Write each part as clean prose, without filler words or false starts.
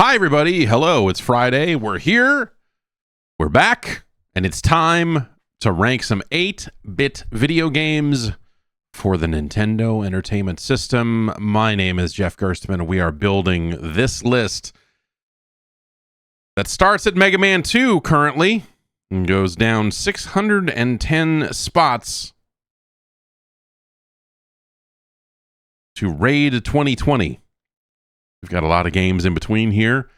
Hi, everybody. Hello. It's Friday. We're here. We're back. And it's time to rank some 8-bit video games for the Nintendo Entertainment System. My name is Jeff Gerstmann. We are building this list that starts at Mega Man 2 currently and goes down 610 spots to Raid 2020. We've got a lot of games in between here.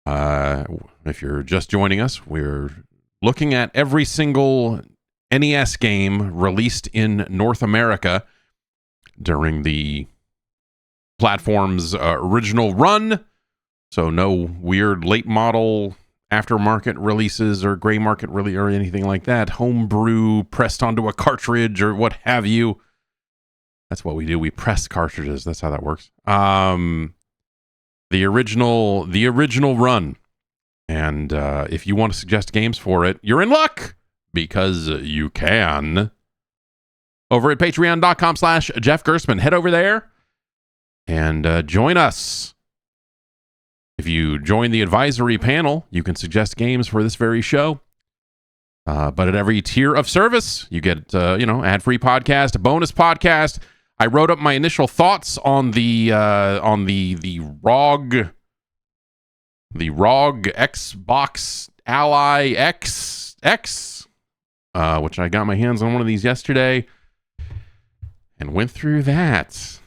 If you're just joining us, we're looking at every single NES game released in North America during the platform's original run. So no weird late model aftermarket releases or gray market or anything like that. Homebrew pressed onto a cartridge or what have you. That's what we do. We press cartridges. That's how that works. The original run. And if you want to suggest games for it, you're in luck because you can. Over at patreon.com/Jeff Gerstmann. Head over there and join us. If you join the advisory panel, you can suggest games for this very show. But at every tier of service, you get, ad-free podcast, a bonus podcast. I wrote up my initial thoughts on the ROG Xbox Ally X, which I got my hands on one of these yesterday and went through that.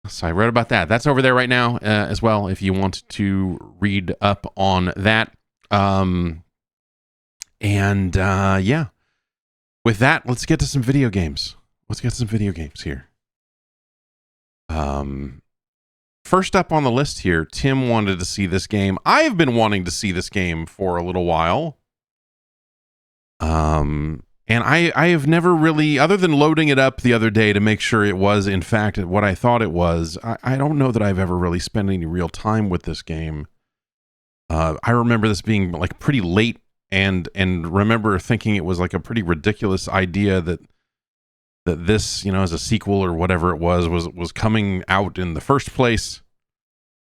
So I wrote about that. That's over there right now as well, if you want to read up on that. Yeah. With that, let's get to some video games. Let's get some video games here. First up on the list here, Tim wanted to see this game. I have been wanting to see this game for a little while. And I have never really, other than loading it up the other day to make sure it was, in fact, what I thought it was, I don't know that I've ever really spent any real time with this game. I remember this being like pretty late and remember thinking it was like a pretty ridiculous idea that this, as a sequel or whatever it was coming out in the first place.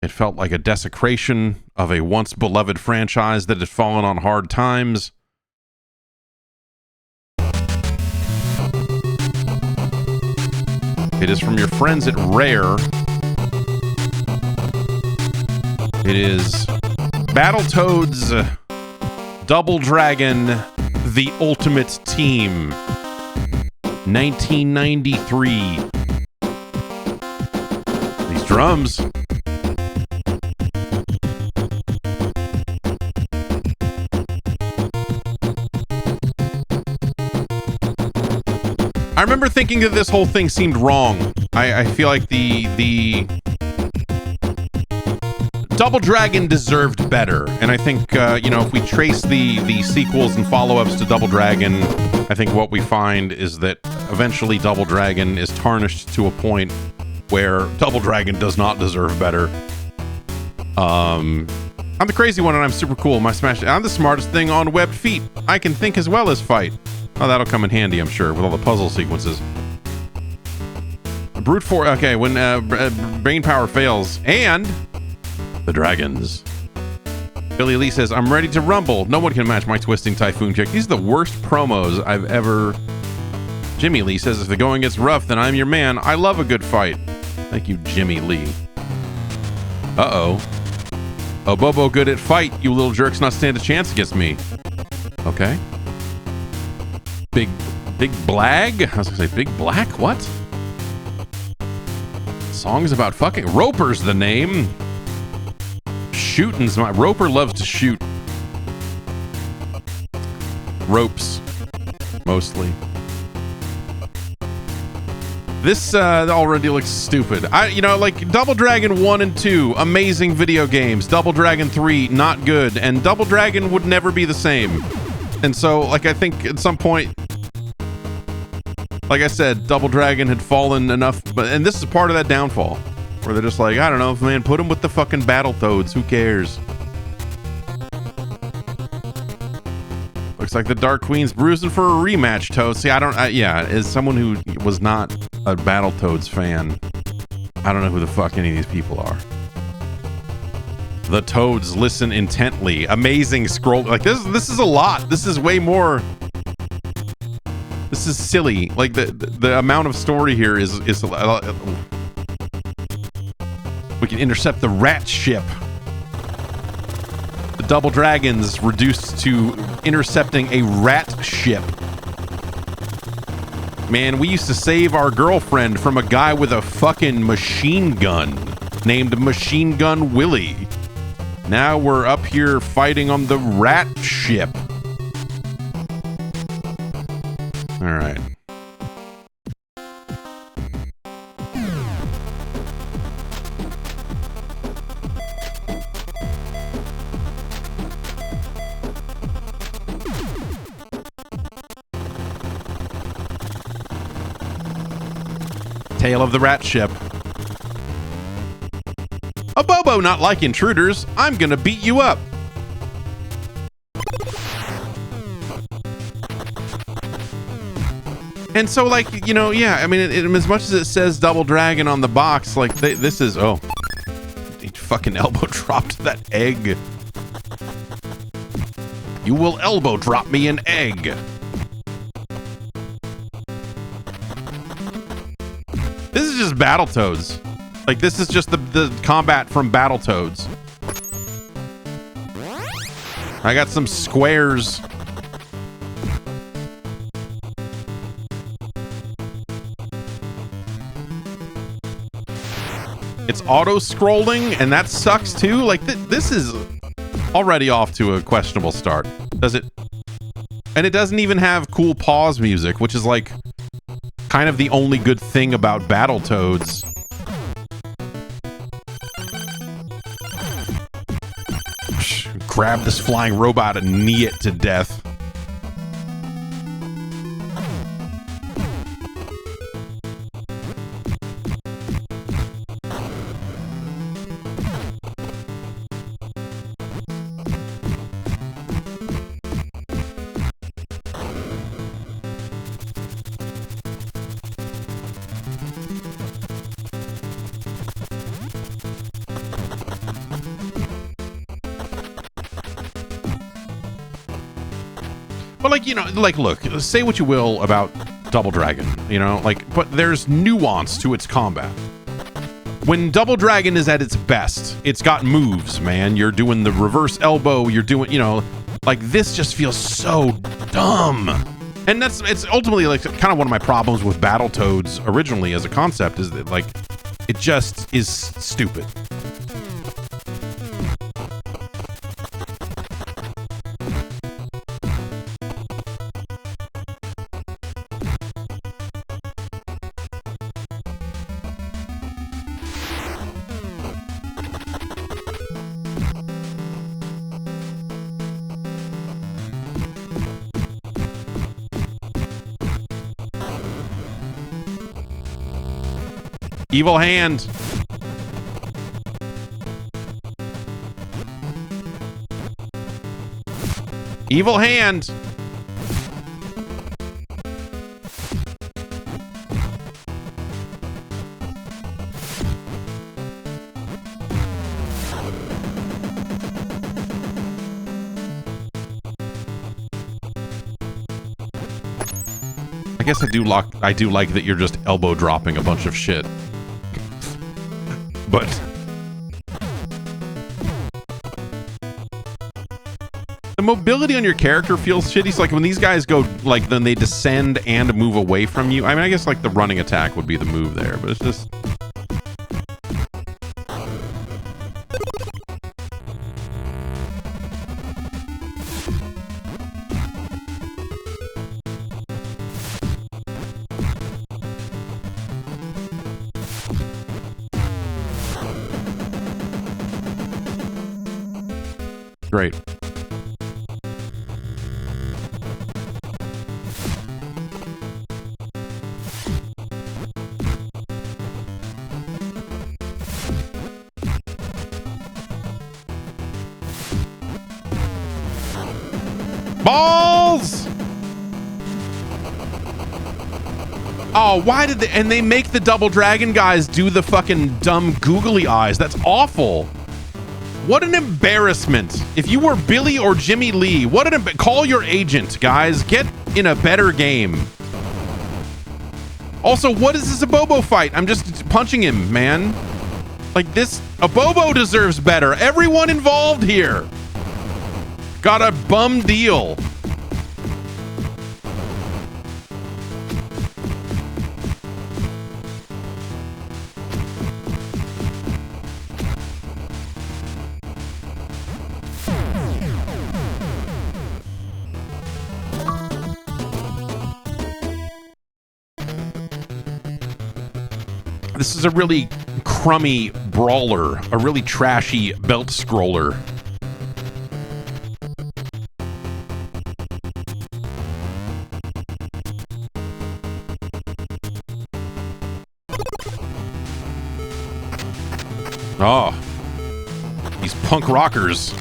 It felt like a desecration of a once beloved franchise that had fallen on hard times. It is from your friends at Rare. It is Battletoads Double Dragon The Ultimate Team. 1993. These drums. I remember thinking that this whole thing seemed wrong. I feel like the Double Dragon deserved better, and I think if we trace the sequels and follow-ups to Double Dragon, I think what we find is that eventually Double Dragon is tarnished to a point where Double Dragon does not deserve better. I'm the crazy one and I'm super cool. I'm the smartest thing on webbed feet. I can think as well as fight. Oh, that'll come in handy, I'm sure, with all the puzzle sequences. Brute force. Okay, when brain power fails, and the dragons. Billy Lee says, "I'm ready to rumble. No one can match my twisting typhoon kick." These are the worst promos I've ever. Jimmy Lee says, "If the going gets rough, then I'm your man. I love a good fight." Thank you, Jimmy Lee. Uh-oh. Oh, Bobo good at fight. You little jerks not stand a chance against me. Okay. Big Blag? I was gonna say Big Black? What? Songs about fucking... Roper's the name. Shooting's my... Roper loves to shoot. Ropes. Mostly. This already looks stupid. Like Double Dragon 1 and 2, amazing video games. Double Dragon 3, not good. And Double Dragon would never be the same. And so, I think at some point, like I said, Double Dragon had fallen enough, and this is part of that downfall, where they're just like, I don't know, man, put him with the fucking Battletoads, who cares? Looks like the Dark Queen's bruising for a rematch, Toad. See, as someone who was not a Battletoads fan, I don't know who the fuck any of these people are. The toads listen intently. Amazing scroll. Like this is a lot. This is way more. This is silly. Like the amount of story here is we can intercept the rat ship. The double dragons reduced to intercepting a rat ship. Man, we used to save our girlfriend from a guy with a fucking machine gun named Machine Gun Willie. Now we're up here fighting on the rat ship. All right. Tale of the rat ship. A Bobo not like intruders. I'm gonna beat you up. And so, like, you know, yeah, I mean, as much as it says Double Dragon on the box, like, this is, oh, he fucking elbow dropped that egg. You will elbow drop me an egg. This is just Battletoads. Like, this is just the combat from Battletoads. I got some squares. It's auto-scrolling, and that sucks too. Like, this is already off to a questionable start. Does it? And it doesn't even have cool pause music, which is like kind of the only good thing about Battletoads. Grab this flying robot and knee it to death. But, like, you know, like, look, say what you will about Double Dragon, you know, like, but there's nuance to its combat. When Double Dragon is at its best, it's got moves, man. You're doing the reverse elbow, you're doing, you know, like, this just feels so dumb. And it's ultimately, like, kind of one of my problems with Battletoads originally as a concept, is that, like, it just is stupid. Evil hand. Evil hand. I guess I do like that you're just elbow dropping a bunch of shit. But the mobility on your character feels shitty. So, like, when these guys go, like, then they descend and move away from you. I mean, I guess, like, the running attack would be the move there, but it's just... Great. Balls! Oh, why did they... And they make the Double Dragon guys do the fucking dumb googly eyes. That's awful. What an embarrassment. If you were Billy or Jimmy Lee, what an call your agent, guys. Get in a better game. Also, what is this Abobo fight? I'm just punching him, man. Like this, Abobo deserves better. Everyone involved here got a bum deal. This is a really crummy brawler, a really trashy belt scroller. Oh, these punk rockers.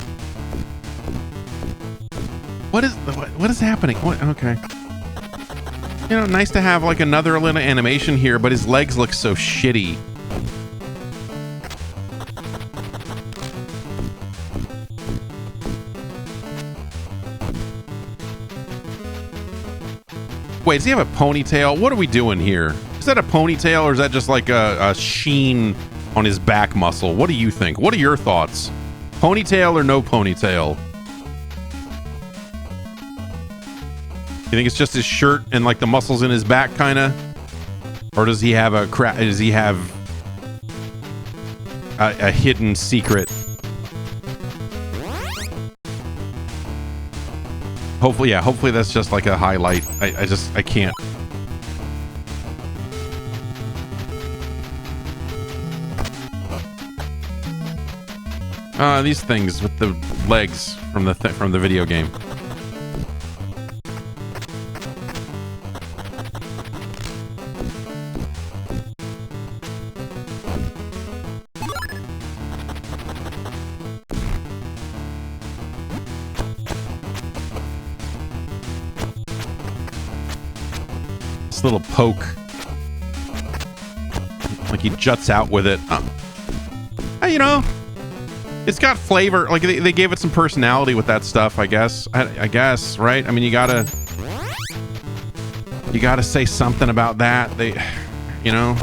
What is happening? What? Okay. You know, nice to have like another little animation here, but his legs look so shitty. Wait, does he have a ponytail? What are we doing here? Is that a ponytail or is that just like a sheen on his back muscle? What do you think? What are your thoughts? Ponytail or no ponytail? You think it's just his shirt and like the muscles in his back, kind of, or does he have a hidden secret? Hopefully, yeah. Hopefully that's just like a highlight. I can't. These things with the legs from the video game. Little poke, like he juts out with it. You know, it's got flavor. Like they gave it some personality with that stuff. I guess. I guess, right? I mean, you gotta say something about that. You know.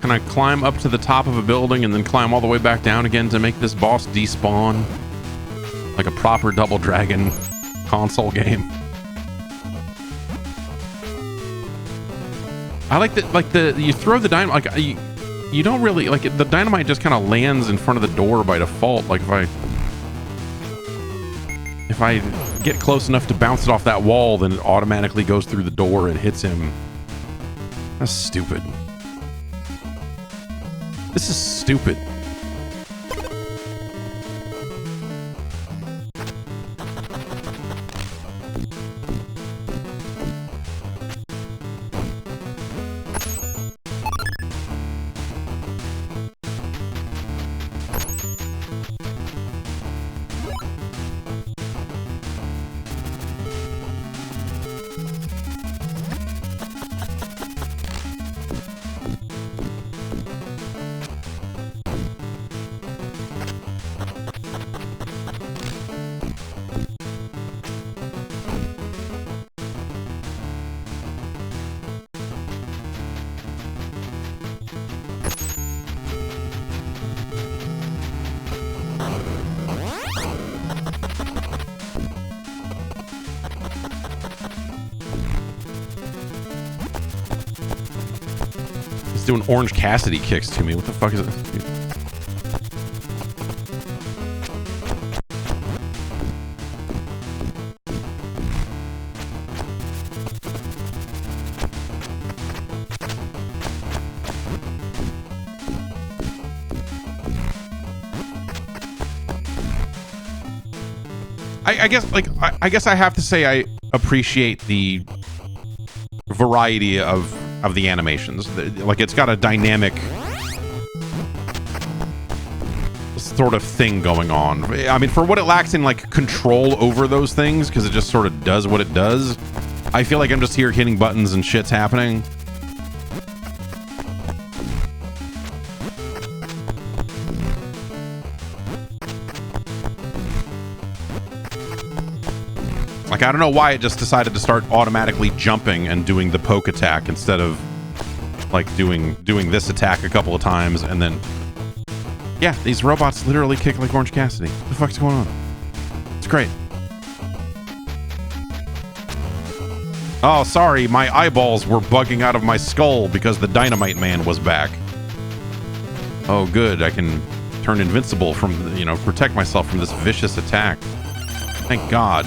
Can I climb up to the top of a building and then climb all the way back down again to make this boss despawn? Like a proper Double Dragon console game. I like that, you throw the dynamite, like, you don't really, like, the dynamite just kind of lands in front of the door by default. Like, if I get close enough to bounce it off that wall, then it automatically goes through the door and hits him. That's stupid. This is stupid. doing Orange Cassidy kicks to me. What the fuck is it? I guess I have to say I appreciate the variety of the animations. Like, it's got a dynamic sort of thing going on. I mean, for what it lacks in like control over those things, because it just sort of does what it does, I feel like I'm just here hitting buttons and shit's happening. Like, I don't know why it just decided to start automatically jumping and doing the poke attack instead of like doing this attack a couple of times and then... Yeah, these robots literally kick like Orange Cassidy. What the fuck's going on? It's great. Oh, sorry, my eyeballs were bugging out of my skull because the Dynamite Man was back. Oh, good, I can turn invincible from, you know, protect myself from this vicious attack. Thank God.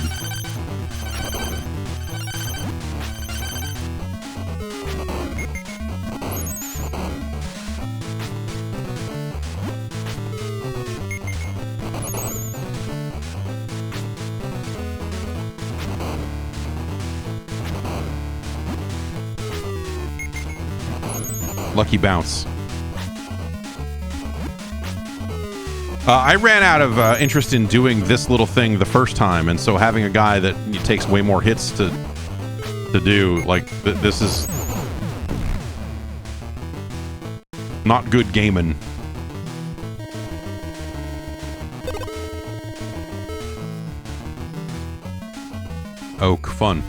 Lucky bounce. I ran out of interest in doing this little thing the first time, and so having a guy that takes way more hits to do, like, this is not good gaming. Oak, fun.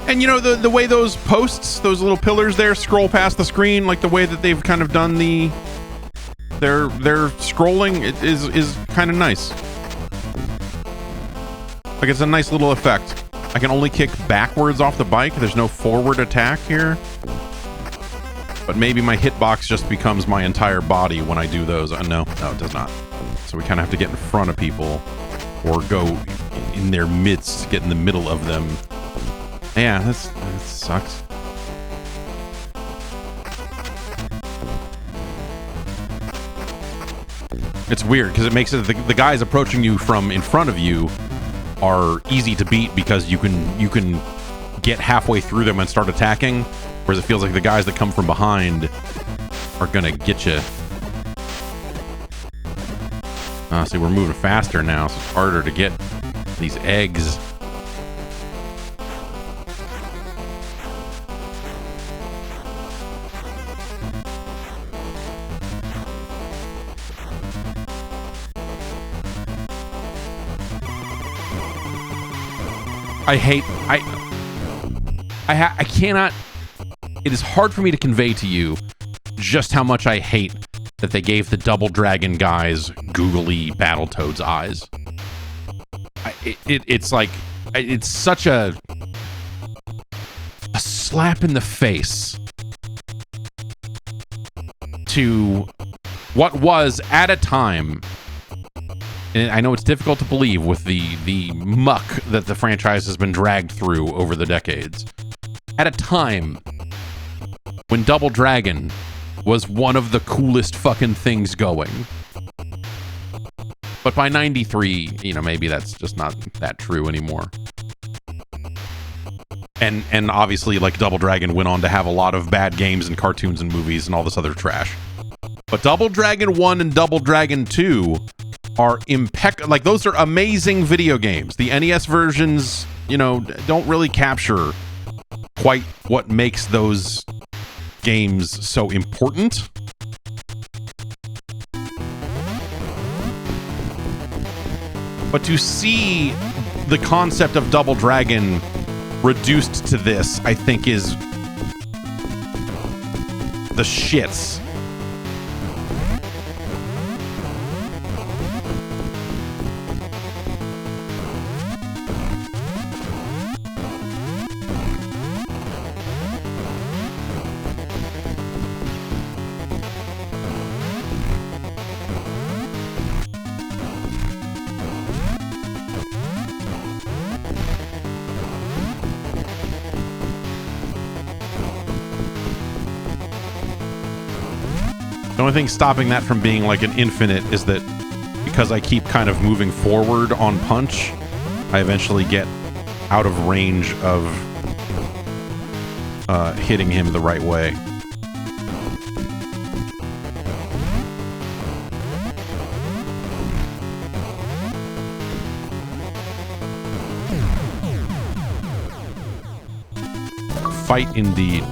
And you know, the way those posts, those little pillars there scroll past the screen, like the way that they've kind of done their scrolling, it is kind of nice. Like, it's a nice little effect. I can only kick backwards off the bike. There's no forward attack here. But maybe my hitbox just becomes my entire body when I do those. No, it does not. So we kind of have to get in front of people or go in their midst, get in the middle of them. Yeah, that sucks. It's weird because it makes it the guys approaching you from in front of you are easy to beat because you can get halfway through them and start attacking, whereas it feels like the guys that come from behind are gonna get you. See, we're moving faster now, so it's harder to get these eggs. I cannot, it is hard for me to convey to you just how much I hate that they gave the Double Dragon guys googly Battletoads eyes. It's like, it's such a slap in the face to what was at a time. And I know it's difficult to believe with the muck that the franchise has been dragged through over the decades. At a time when Double Dragon was one of the coolest fucking things going. But by 93, you know, maybe that's just not that true anymore. And obviously, like, Double Dragon went on to have a lot of bad games and cartoons and movies and all this other trash. But Double Dragon 1 and Double Dragon 2 are impeccable. Like, those are amazing video games. The NES versions, you know, don't really capture quite what makes those games so important. But to see the concept of Double Dragon reduced to this, I think, is the shits. The only thing stopping that from being like an infinite is that because I keep kind of moving forward on punch, I eventually get out of range of hitting him the right way. Fight indeed.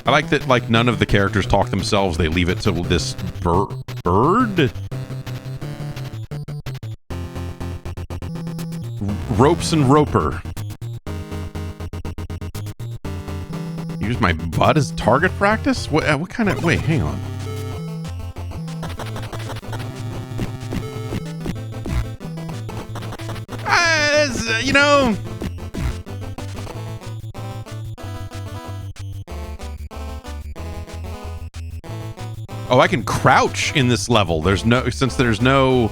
I like that, like, none of the characters talk themselves. They leave it to this bird? Ropes and Roper. Use my butt as target practice? What kind of... Wait, hang on. You know... Oh, I can crouch in this level. There's no since there's no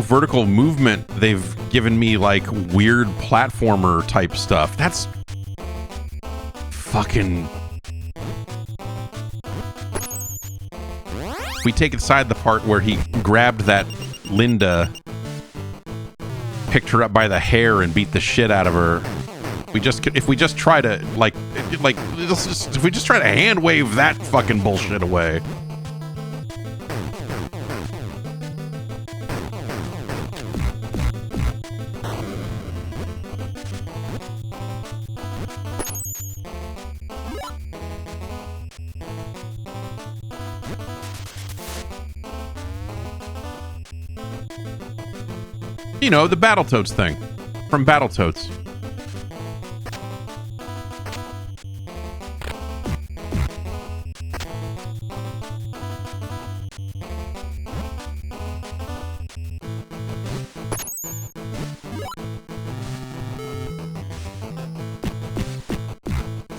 vertical movement, they've given me like weird platformer type stuff. That's fucking... We take aside the part where he grabbed that Linda, picked her up by the hair and beat the shit out of her. If we just try to if we just try to hand wave that fucking bullshit away. You know, the Battletoads thing from Battletoads.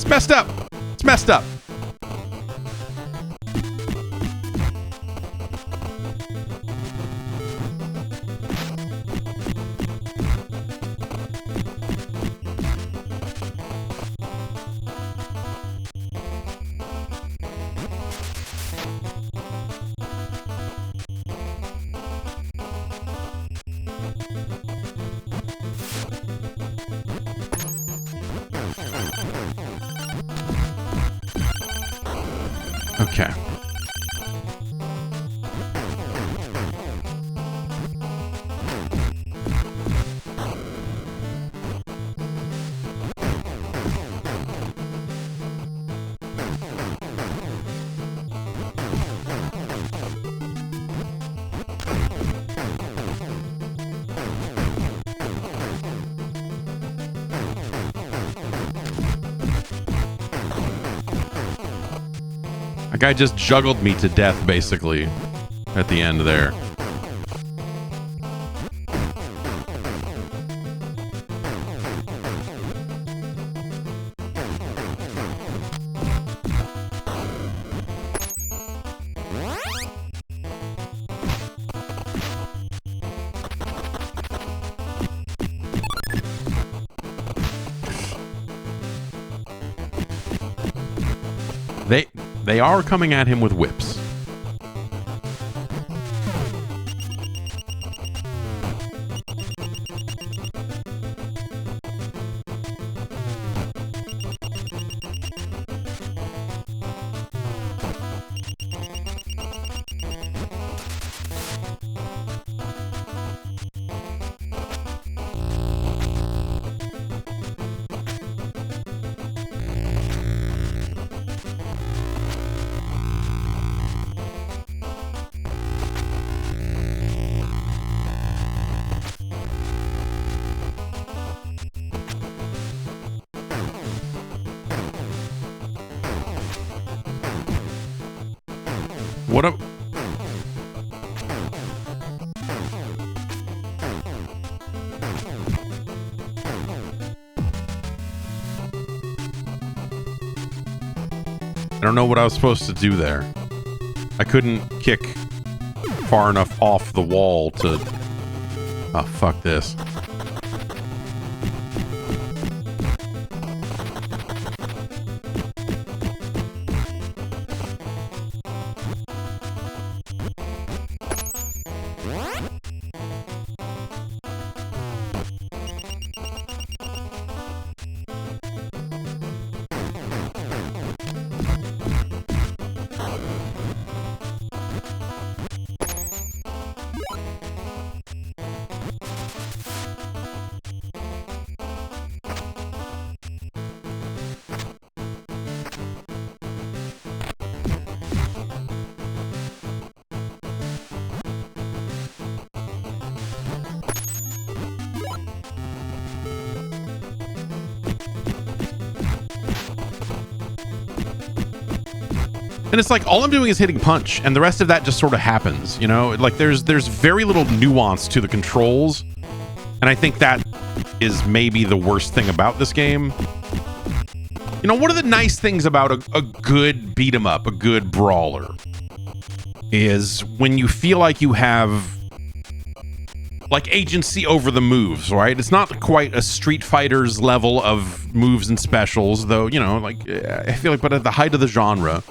Messed up. It's messed up. Okay. That guy just juggled me to death, basically, at the end there. They are coming at him with whips. What a... I don't know what I was supposed to do there. I couldn't kick far enough off the wall to... Oh, fuck this. And it's like, all I'm doing is hitting punch, and the rest of that just sort of happens, you know? Like, there's very little nuance to the controls, and I think that is maybe the worst thing about this game. You know, one of the nice things about a good beat-em-up, a good brawler, is when you feel like you have, like, agency over the moves, right? It's not quite a Street Fighter's level of moves and specials, though, you know, like, I feel like, but at the height of the genre...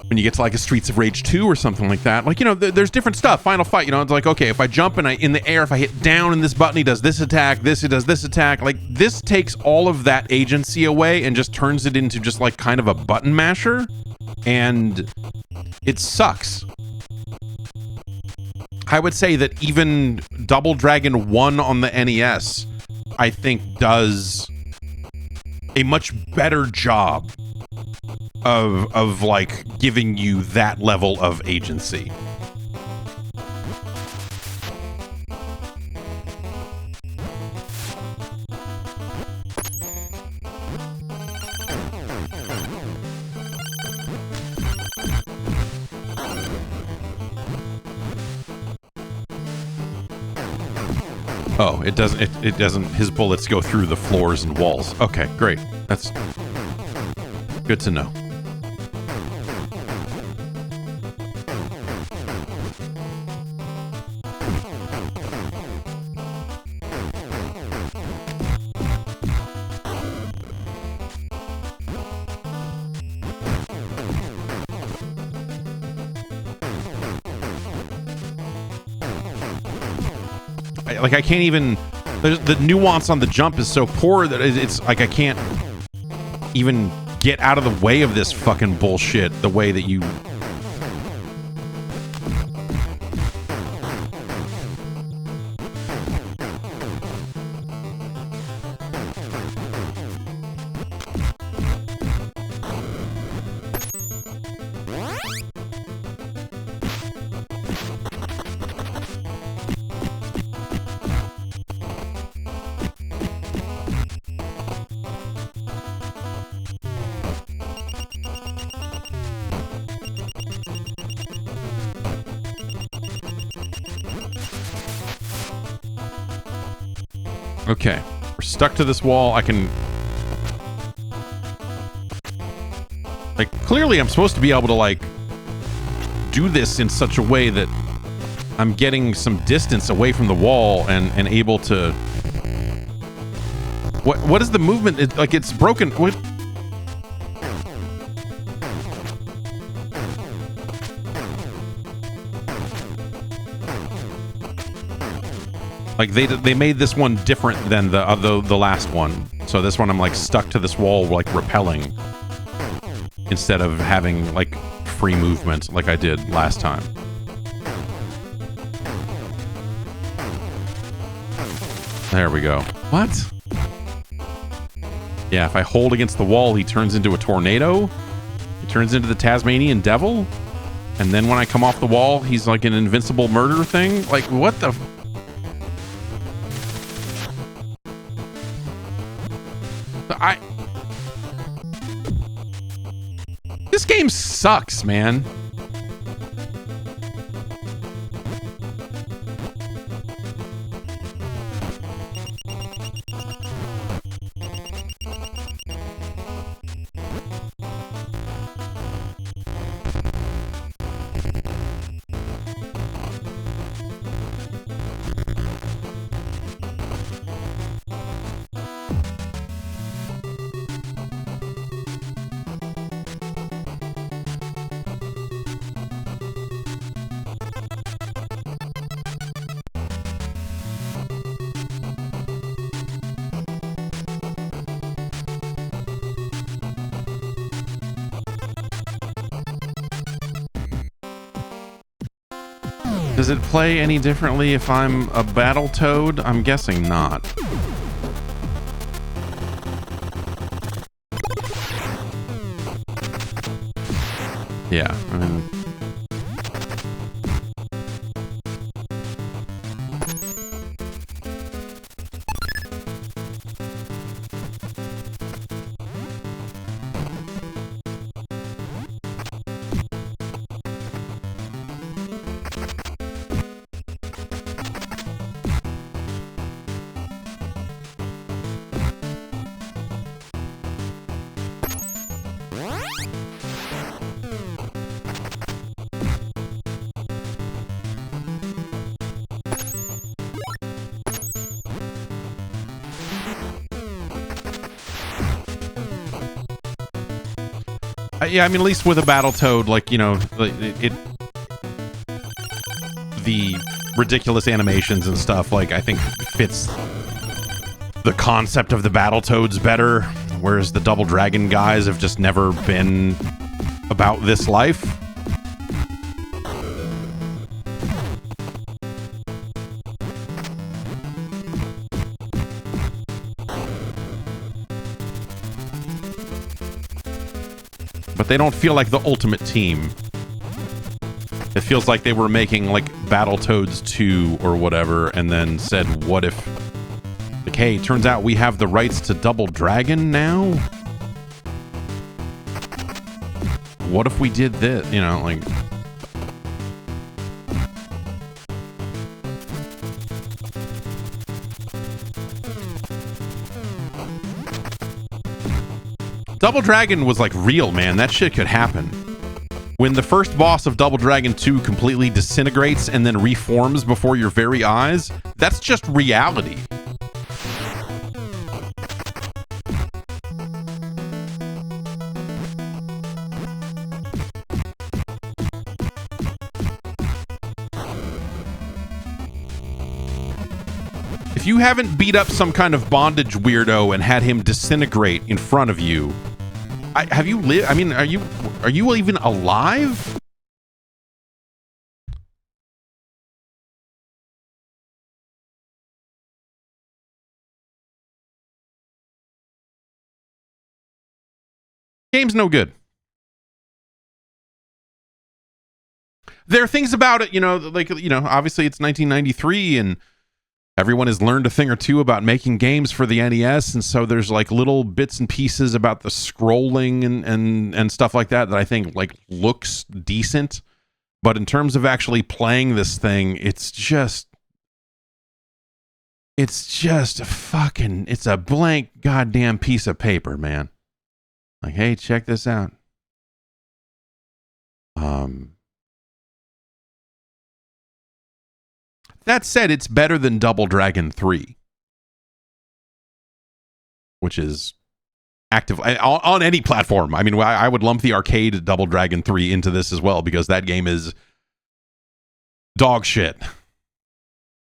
When you get to like a Streets of Rage 2 or something like that, like, you know, there's different stuff. Final Fight, you know, it's like, okay, if I jump and in the air, if I hit down in this button, he does this attack, he does this attack. Like, this takes all of that agency away and just turns it into just like kind of a button masher. And it sucks. I would say that even Double Dragon 1 on the NES, I think, does a much better job of like giving you that level of agency. Oh, it doesn't his bullets go through the floors and walls. Okay, great. That's good to know. Like, I can't even... The nuance on the jump is so poor that it's like I can't even get out of the way of this fucking bullshit the way that you... Okay, we're stuck to this wall. I can... Like, clearly I'm supposed to be able to, like, do this in such a way that I'm getting some distance away from the wall and able to... What is the movement? It's broken. What? Like, they made this one different than the last one. So this one I'm like stuck to this wall, like repelling, instead of having like free movement like I did last time. There we go. What? Yeah, if I hold against the wall, he turns into a tornado. He turns into the Tasmanian devil. And then when I come off the wall, he's like an invincible murder thing. Like, what the... This game sucks, man. Does it play any differently if I'm a Battletoad? I'm guessing not. Yeah, I mean... yeah, I mean, at least with a Battletoad, like, you know, the ridiculous animations and stuff, like, I think fits the concept of the Battletoads better, whereas the Double Dragon guys have just never been about this life. But they don't feel like the ultimate team. It feels like they were making like Battletoads 2 or whatever, and then said, what if, like, hey, turns out we have the rights to Double Dragon now? What if we did this? You know, like... Double Dragon was like real, man. That shit could happen. When the first boss of Double Dragon 2 completely disintegrates and then reforms before your very eyes, that's just reality. If you haven't beat up some kind of bondage weirdo and had him disintegrate in front of you, have you lived? I mean, are you even alive? Game's no good. There are things about it, you know, like, you know, obviously it's 1993 and everyone has learned a thing or two about making games for the NES, and so there's like little bits and pieces about the scrolling and stuff like that I think like looks decent. But in terms of actually playing this thing, it's just it's a blank goddamn piece of paper, man. Like, hey, check this out. That said, it's better than Double Dragon 3, which is active on any platform. I mean, I would lump the arcade Double Dragon 3 into this as well, because that game is dog shit.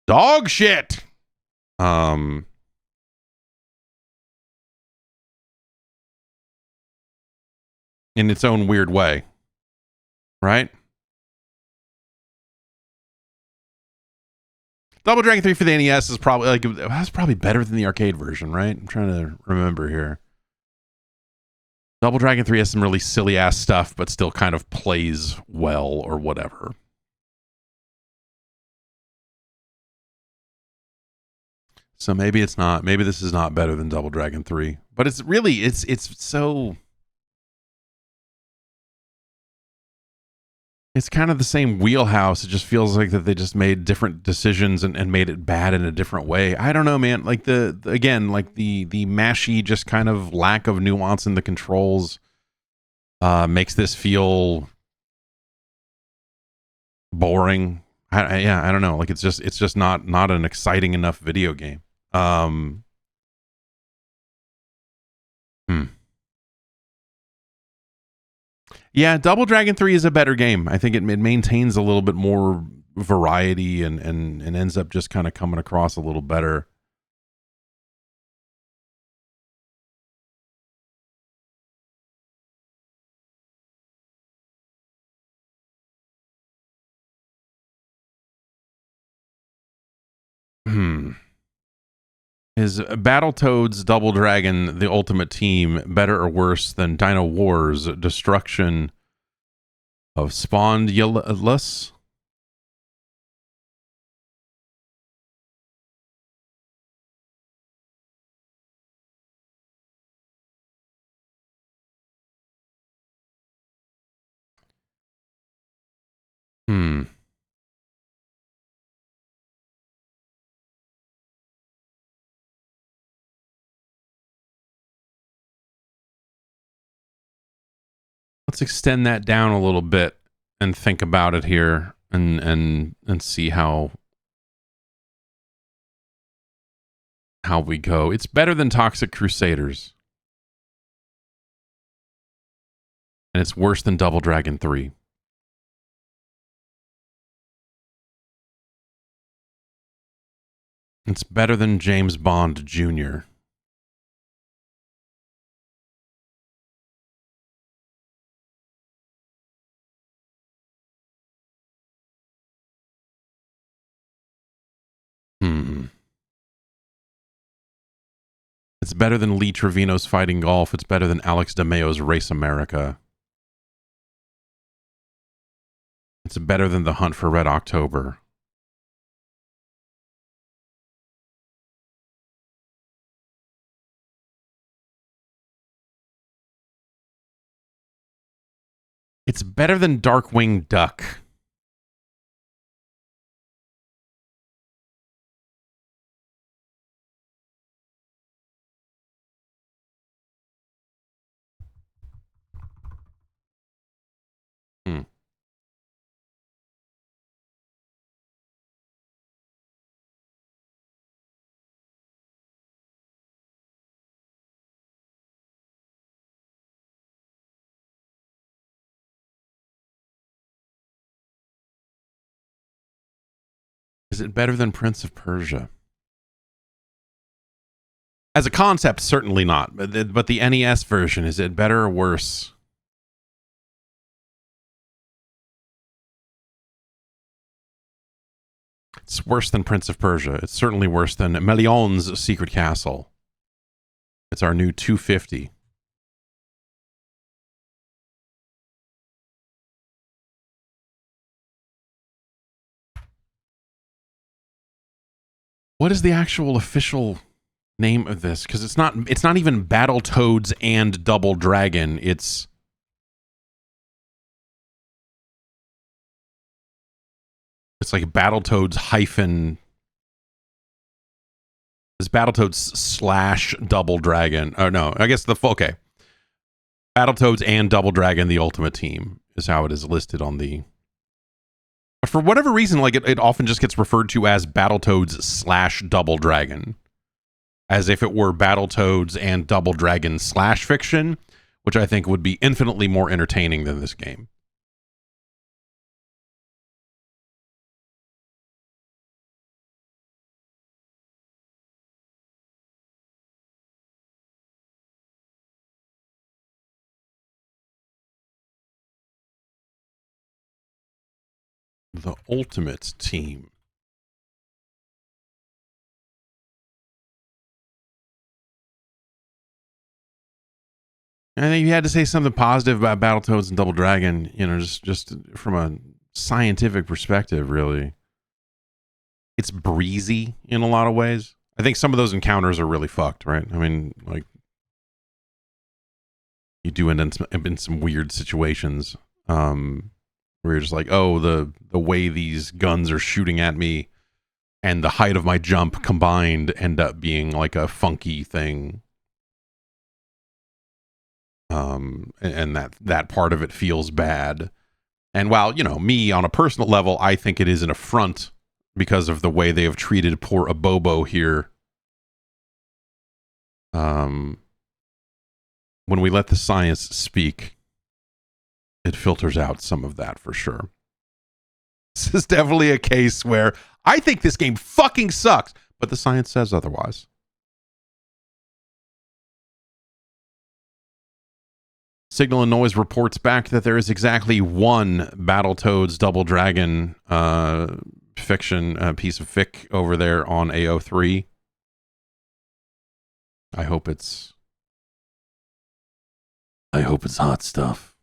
Dog shit. In its own weird way, right? Double Dragon 3 for the NES is probably like, that's probably better than the arcade version, right? I'm trying to remember here. Double Dragon 3 has some really silly ass stuff, but still kind of plays well or whatever. So maybe it's not. Maybe this is not better than Double Dragon 3. But it's really, it's so... It's kind of the same wheelhouse. It just feels like that they just made different decisions and made it bad in a different way. I don't know, man. Like the mashy, just kind of lack of nuance in the controls makes this feel boring. I don't know. Like it's just not an exciting enough video game. Yeah, Double Dragon 3 is a better game. I think it maintains a little bit more variety and ends up just kind of coming across a little better. Is Battletoads Double Dragon the Ultimate Team better or worse than Dino Wars Destruction of Spondylus? Let's extend that down a little bit and think about it here and see how we go. It's better than Toxic Crusaders. And it's worse than Double Dragon 3. It's better than James Bond Jr. It's better than Lee Trevino's Fighting Golf. It's better than Alex DeMeo's Race America. It's better than The Hunt for Red October. It's better than Darkwing Duck. Is it better than Prince of Persia? As a concept, certainly not. But the NES version, is it better or worse? It's worse than Prince of Persia. It's certainly worse than Melion's Secret Castle. It's our new 250. What is the actual official name of this? Because it's not even Battletoads and Double Dragon. It's like Battletoads hyphen. It's Battletoads / Double Dragon. Oh no, I guess okay. Battletoads and Double Dragon, the Ultimate Team, is how it is listed on the. For whatever reason, like it often just gets referred to as Battletoads / Double Dragon, as if it were Battletoads and Double Dragon / fiction, which I think would be infinitely more entertaining than this game. The Ultimate Team. I think you had to say something positive about Battletoads and Double Dragon, just from a scientific perspective, really. It's breezy in a lot of ways. I think some of those encounters are really fucked, right? I mean, like, you do end in some weird situations. Where you're just like, oh, the way these guns are shooting at me and the height of my jump combined end up being like a funky thing. And that part of it feels bad. And while, me on a personal level, I think it is an affront because of the way they have treated poor Abobo here. When we let the science speak, it filters out some of that for sure. This is definitely a case where I think this game fucking sucks, but the science says otherwise. Signal and Noise reports back that there is exactly one Battletoads Double Dragon fiction piece of fic over there on AO3. I hope it's hot stuff.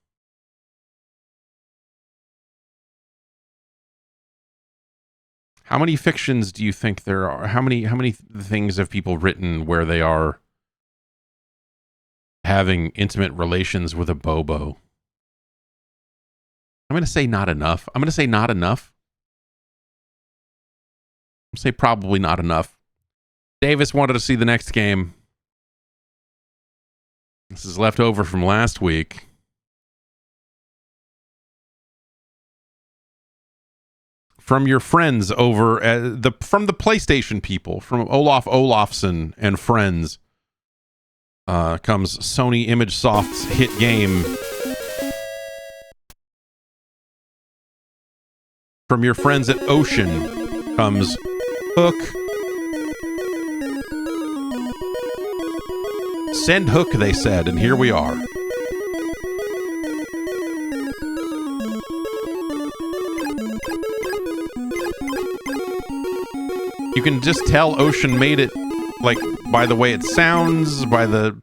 How many fictions do you think there are? How many things have people written where they are having intimate relations with a Bobo? I'm going to say not enough. I'm going to say probably not enough. Davis wanted to see the next game. This is left over from last week. From your friends over from the PlayStation people, from Olaf Olafsson and friends, comes Sony ImageSoft's hit game. From your friends at Ocean comes Hook. Send Hook, they said, and here we are. You can just tell Ocean made it, like, by the way it sounds, by the...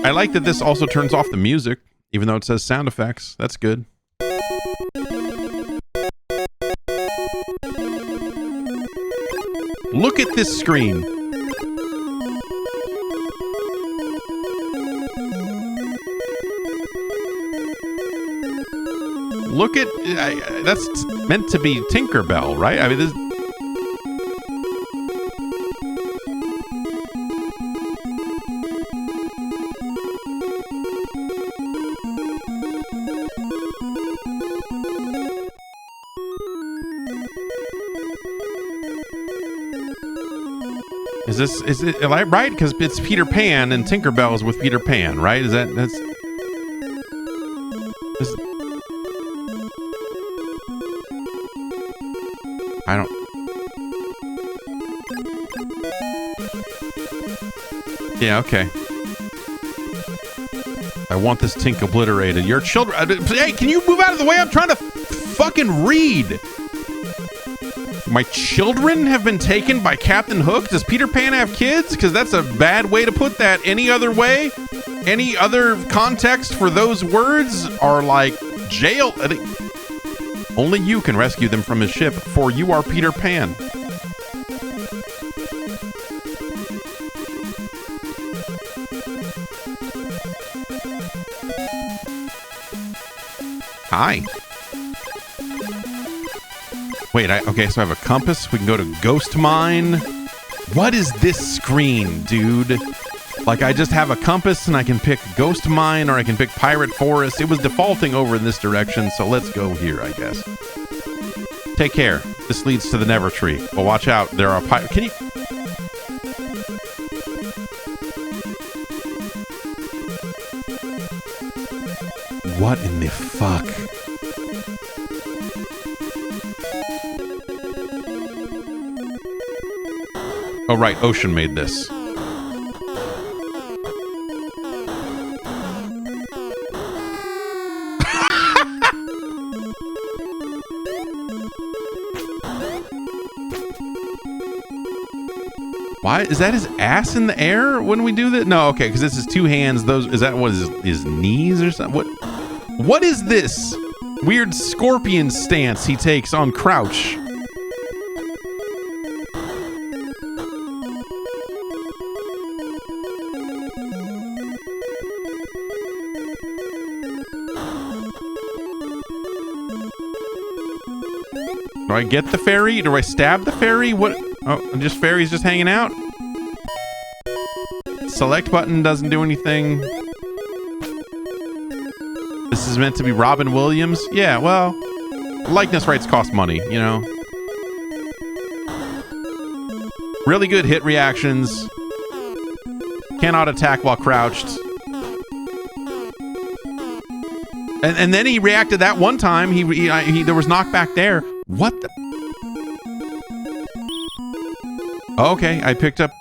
I like that this also turns off the music, even though it says sound effects. That's good. Look at this screen. Look at... that's meant to be Tinkerbell, right? I mean, this... Is it right? Because it's Peter Pan and Tinkerbell is with Peter Pan, right? That's I don't... Yeah, okay. I want this Tink obliterated. Your children... Hey, can you move out of the way? I'm trying to fucking read. My children have been taken by Captain Hook? Does Peter Pan have kids? Because that's a bad way to put that. Any other way? Any other context for those words are like jail. Only you can rescue them from his ship, for you are Peter Pan. Hi. Wait, okay, so I have a compass. We can go to Ghost Mine. What is this screen, dude? Like, I just have a compass and I can pick Ghost Mine or I can pick Pirate Forest. It was defaulting over in this direction, so let's go here, I guess. Take care. This leads to the Never Tree. Well, watch out. There are Can you... What in the fuck? Oh, right. Ocean made this. Why is that his ass in the air when we do that? No, okay, because this is two hands. Those is that what his knees or something? What is this weird scorpion stance he takes on crouch? Do I get the fairy? Do I stab the fairy? What? Oh, just fairy's just hanging out? Select button doesn't do anything. This is meant to be Robin Williams? Yeah, well, likeness rights cost money, you know? Really good hit reactions. Cannot attack while crouched. And then he reacted that one time. He there was knockback there. What the? Oh, okay, I picked up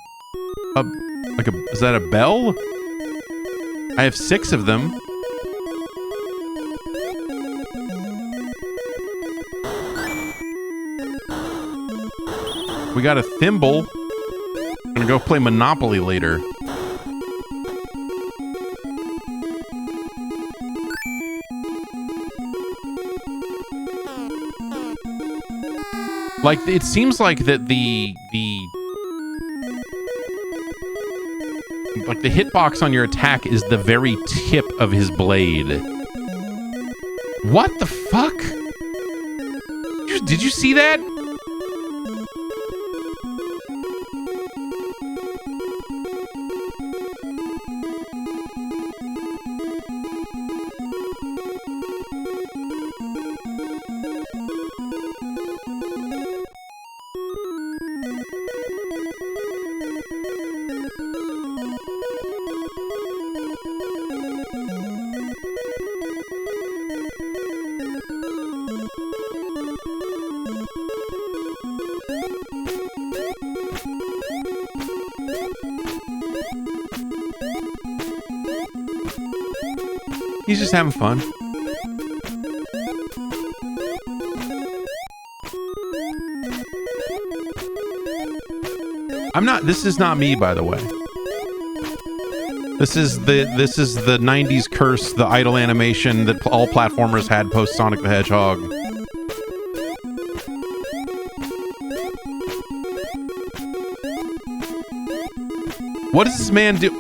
is that a bell? I have 6 of them. We got a thimble. I'm gonna go play Monopoly later. Like, it seems like that the hitbox on your attack is the very tip of his blade. What the fuck? Did you see that? He's just having fun. This is not me, by the way. This is the 90s curse, the idle animation that all platformers had post Sonic the Hedgehog. What does this man do?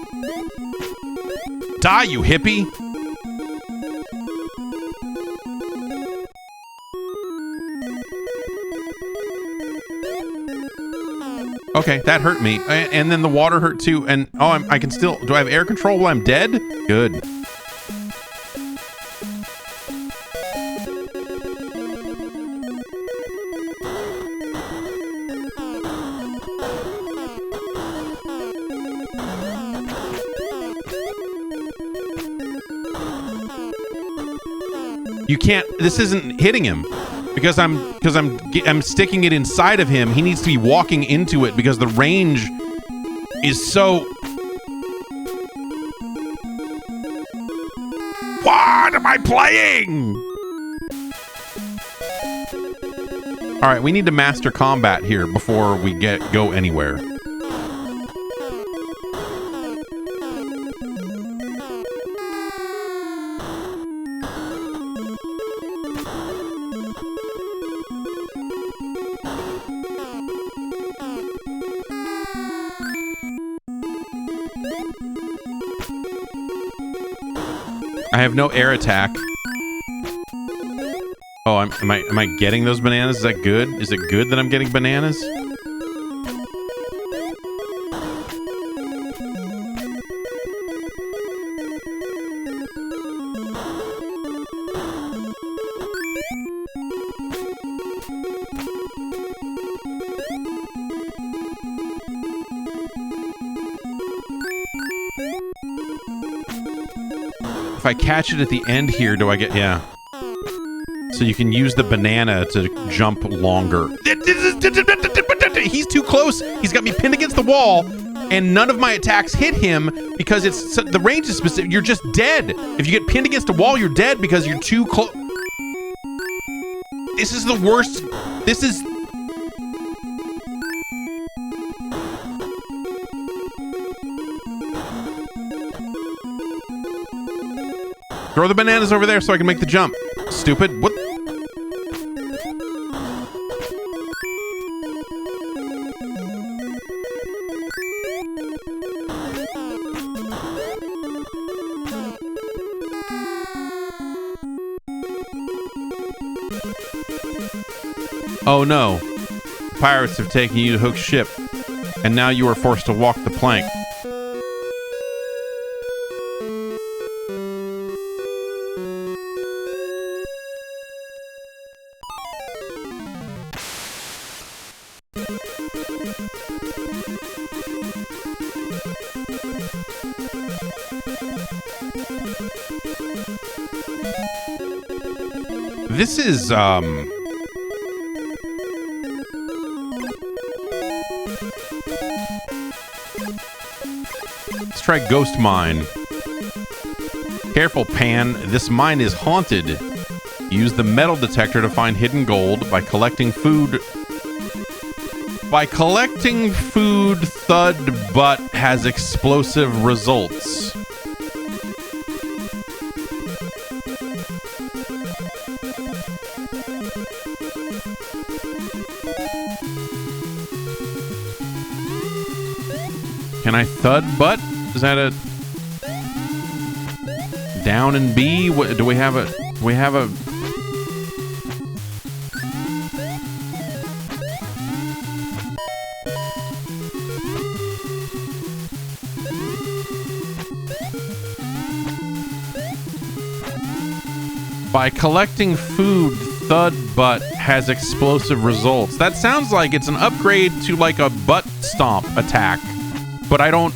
Die, you hippie! Okay, that hurt me. And then the water hurt too. And I can still... Do I have air control while I'm dead? Good. You can't... This isn't hitting him. Because I'm sticking it inside of him. He needs to be walking into it because the range is so... What am I playing? All right, we need to master combat here before we go anywhere. I have no air attack. Oh, am I getting those bananas? Is that good? Is it good that I'm getting bananas? If I catch it at the end here, do I get... Yeah. So you can use the banana to jump longer. He's too close. He's got me pinned against the wall, and none of my attacks hit him because the range is specific. You're just dead. If you get pinned against a wall, you're dead because you're too close. This is the worst. This is... Throw the bananas over there so I can make the jump. Stupid. What? Oh no. The pirates have taken you to Hook's ship, and now you are forced to walk the plank. This is, let's try Ghost Mine. Careful, Pan. This mine is haunted. Use the metal detector to find hidden gold by collecting food By collecting food, thud butt has explosive results. Can I thud butt? Is that a down and B? What do we have a By collecting food, thud butt has explosive results. That sounds like it's an upgrade to like a butt stomp attack, but I don't.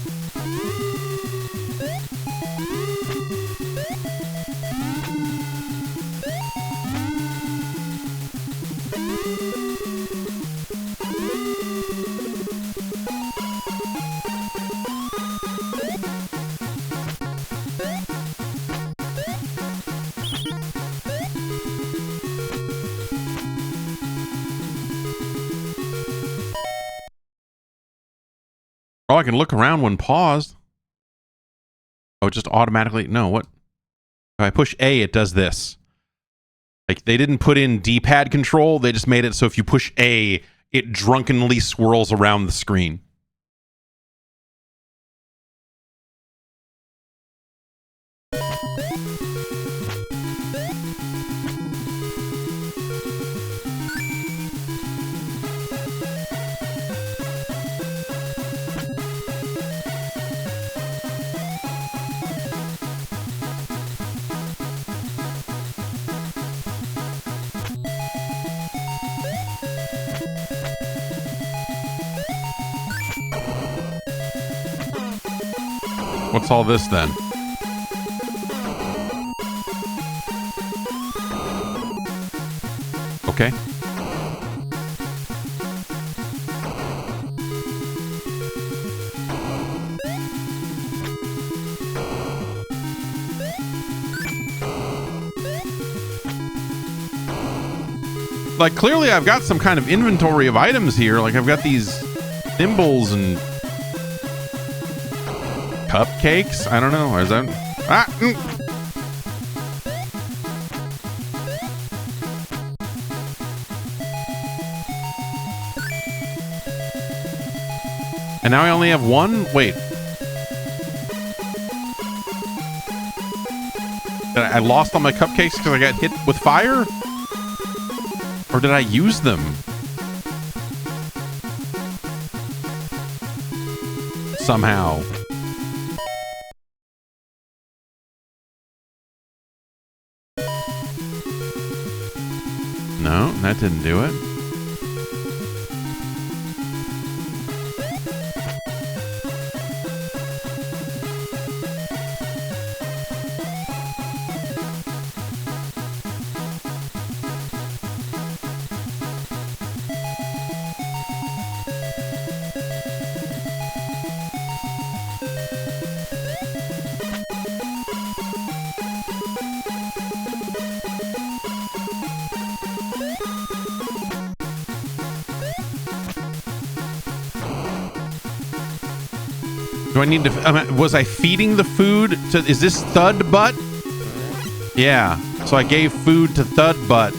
Oh, I can look around when paused. Oh, it just automatically... No, what? If I push A, it does this. Like, they didn't put in D-pad control. They just made it so if you push A, it drunkenly swirls around the screen. What's all this then? Okay. Like, clearly I've got some kind of inventory of items here. Like, I've got these thimbles and cupcakes? I don't know. Is that... And now I only have one? Wait. I lost all my cupcakes because I got hit with fire? Or did I use them? Somehow. No, that didn't do it. Do I need to... was I feeding the food to... Is this Thud Butt? Yeah. So I gave food to Thud Butt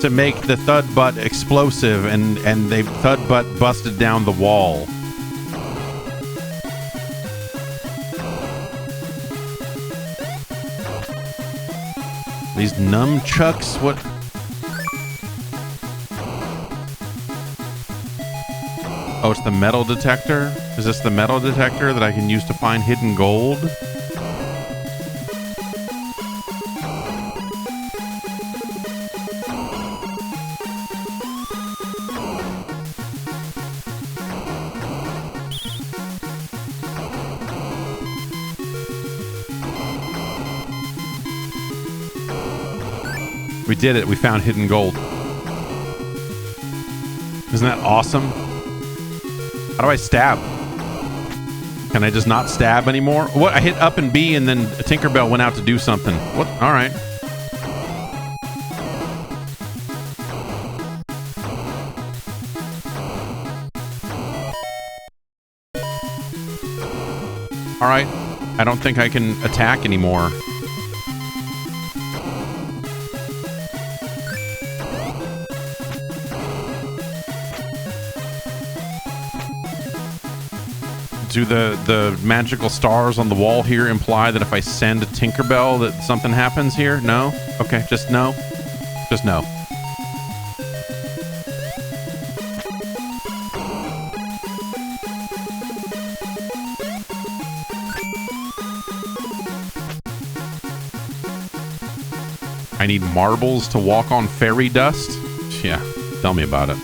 to make the Thud Butt explosive, and they Thud Butt busted down the wall. These nunchucks? What... Oh, it's the metal detector? Is this the metal detector that I can use to find hidden gold? We did it. We found hidden gold. Isn't that awesome? How do I stab? Can I just not stab anymore? What? I hit up and B and then Tinkerbell went out to do something. What? All right. All right. I don't think I can attack anymore. Do the magical stars on the wall here imply that if I send a Tinkerbell that something happens here? No? Okay, just no. Just no. I need marbles to walk on fairy dust? Yeah, tell me about it.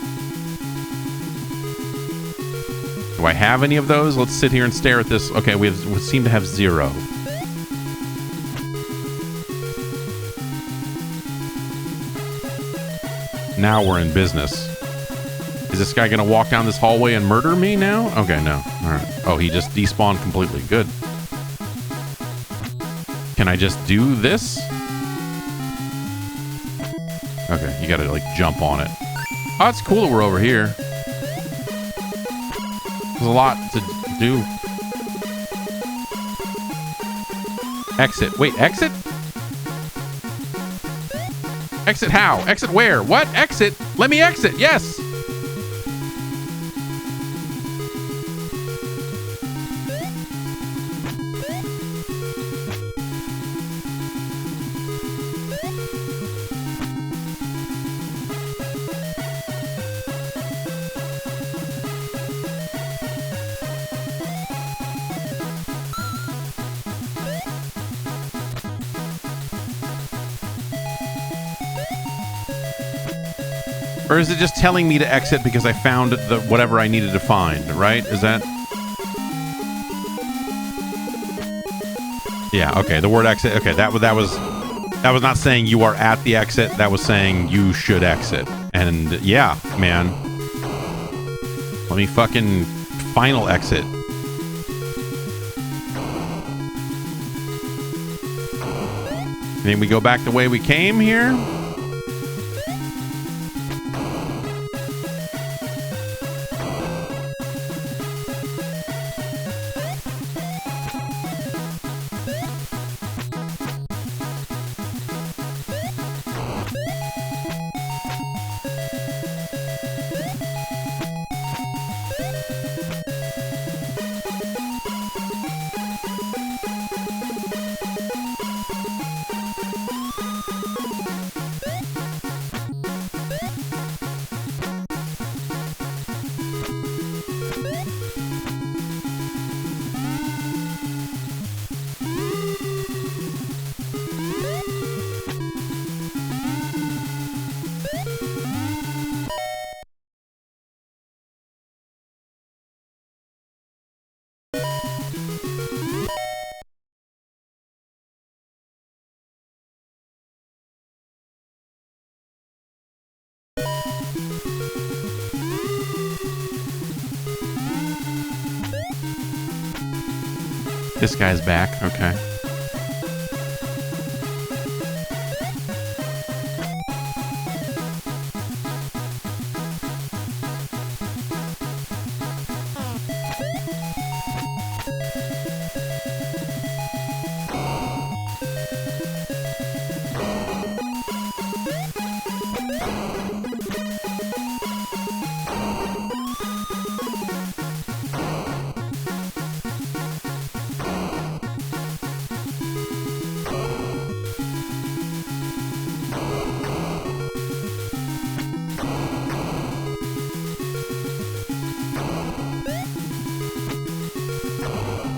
Do I have any of those? Let's sit here and stare at this. Okay, we seem to have 0. Now we're in business. Is this guy going to walk down this hallway and murder me now? Okay, no. All right. Oh, he just despawned completely. Good. Can I just do this? Okay, you got to, like, jump on it. Oh, it's cool that we're over here. There's a lot to do. Exit. Wait, exit? Exit how? Exit where? What? Exit? Let me exit. Yes. Or is it just telling me to exit because I found the whatever I needed to find, right? Is that... Yeah, okay, the word exit. Okay, that was not saying you are at the exit. That was saying you should exit. And yeah, man. Let me fucking final exit. Then we go back the way we came here. This guy's back. Okay.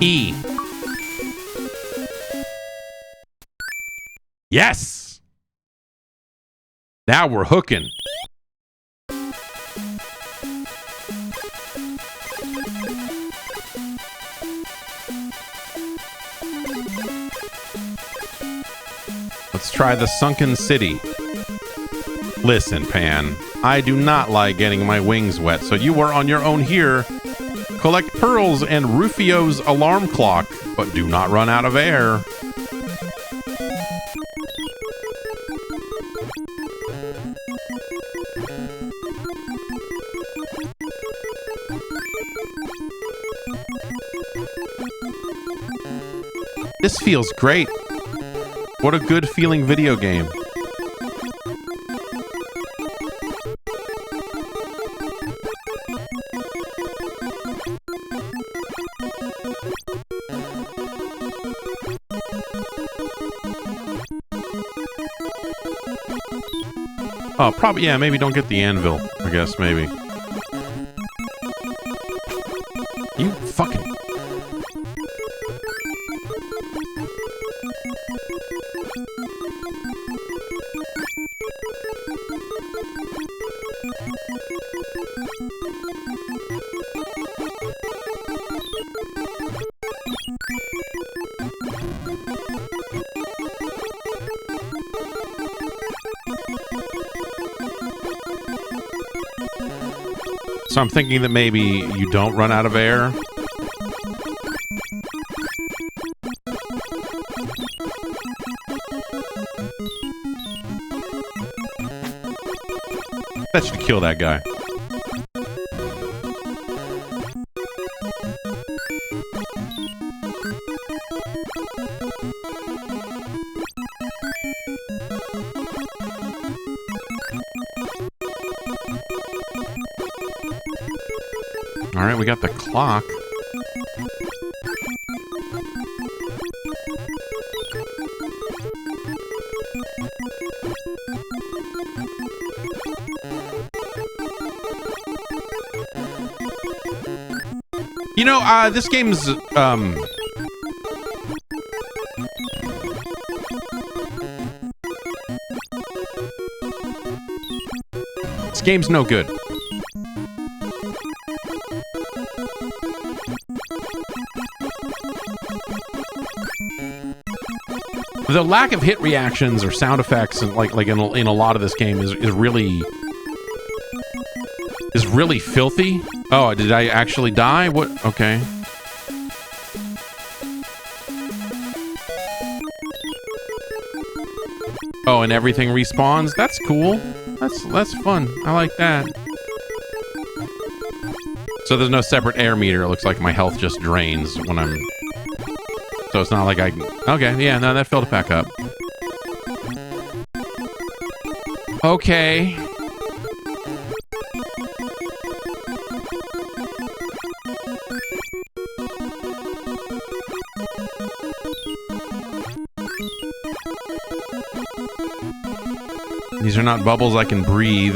E. Yes! Now we're hooking. Let's try the sunken city. Listen, Pan, I do not like getting my wings wet, so you are on your own here. Collect pearls and Rufio's alarm clock, but do not run out of air. This feels great. What a good feeling video game. Oh, probably, yeah, maybe don't get the anvil, I guess, maybe. You fucking... So I'm thinking that maybe you don't run out of air. That should kill that guy. All right, we got the clock. You know, this game's, this game's no good. The lack of hit reactions or sound effects, and like in a lot of this game, is really filthy. Oh, did I actually die? What? Okay. Oh, and everything respawns. That's cool. That's fun. I like that. So there's no separate air meter. It looks like my health just drains when I'm... So it's not like I can... Okay, yeah, no, that filled it back up. Okay. These are not bubbles I can breathe.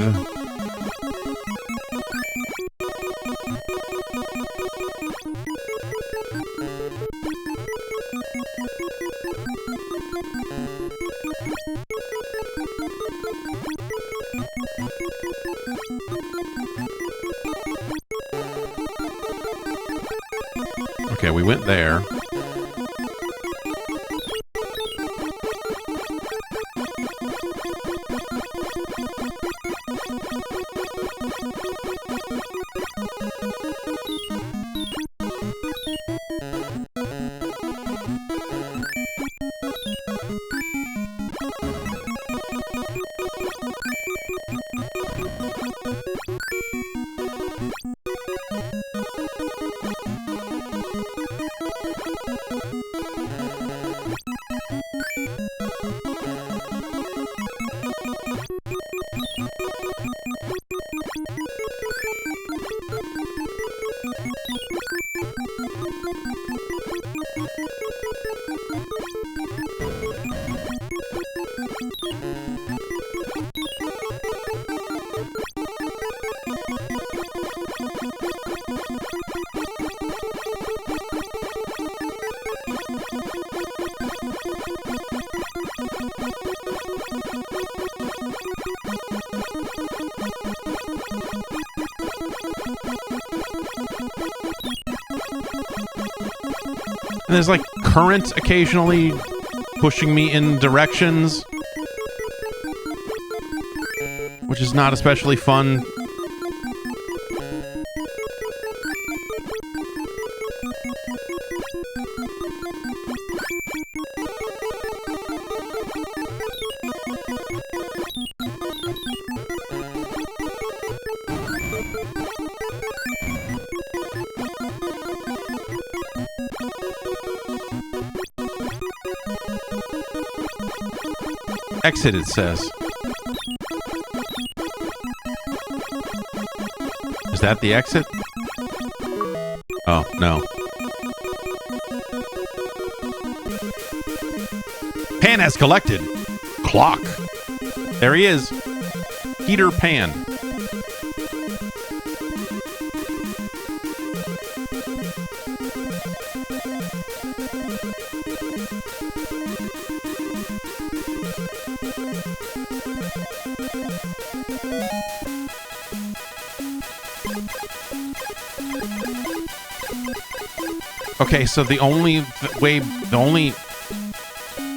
Okay, we went there. And there's like current occasionally pushing me in directions, which is not especially fun. Exit, it says. Is that the exit? Oh, no. Pan has collected. Clock. There he is. Peter Pan. Okay, so the only way,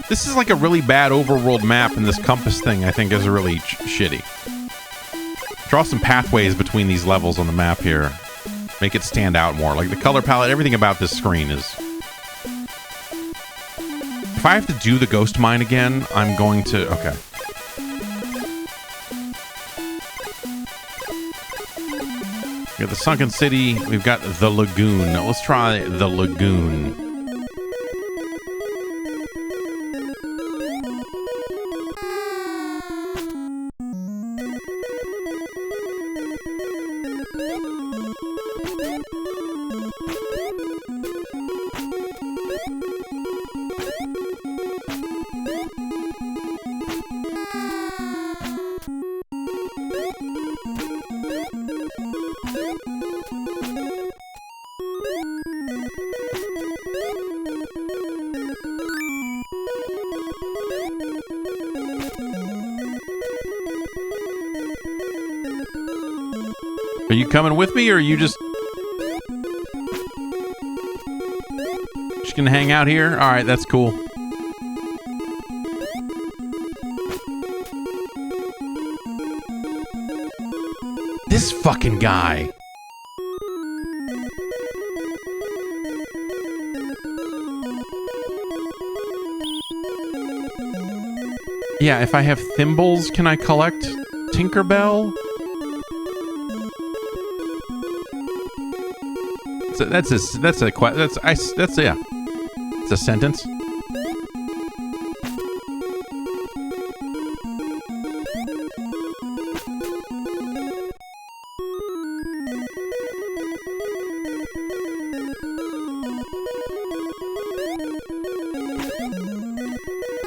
this is like a really bad overworld map, and this compass thing I think is really shitty. Draw some pathways between these levels on the map here. Make it stand out more. Like the color palette, everything about this screen is... If I have to do the ghost mine again, I'm going to... Okay. We got the Sunken City. We've got the Lagoon. Now let's try the Lagoon. Are you coming with me, or are you just gonna hang out here? All right, that's cool. This fucking guy. Yeah, if I have thimbles, can I collect Tinkerbell? That's a sentence.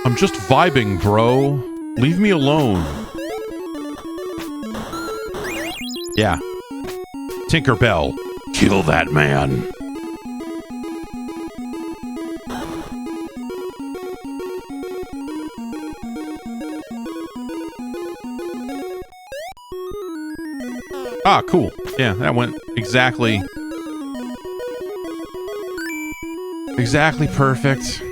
I'm just vibing, bro. Leave me alone. Yeah. Tinkerbell. Kill that man. Ah, cool. Yeah, that went exactly perfect.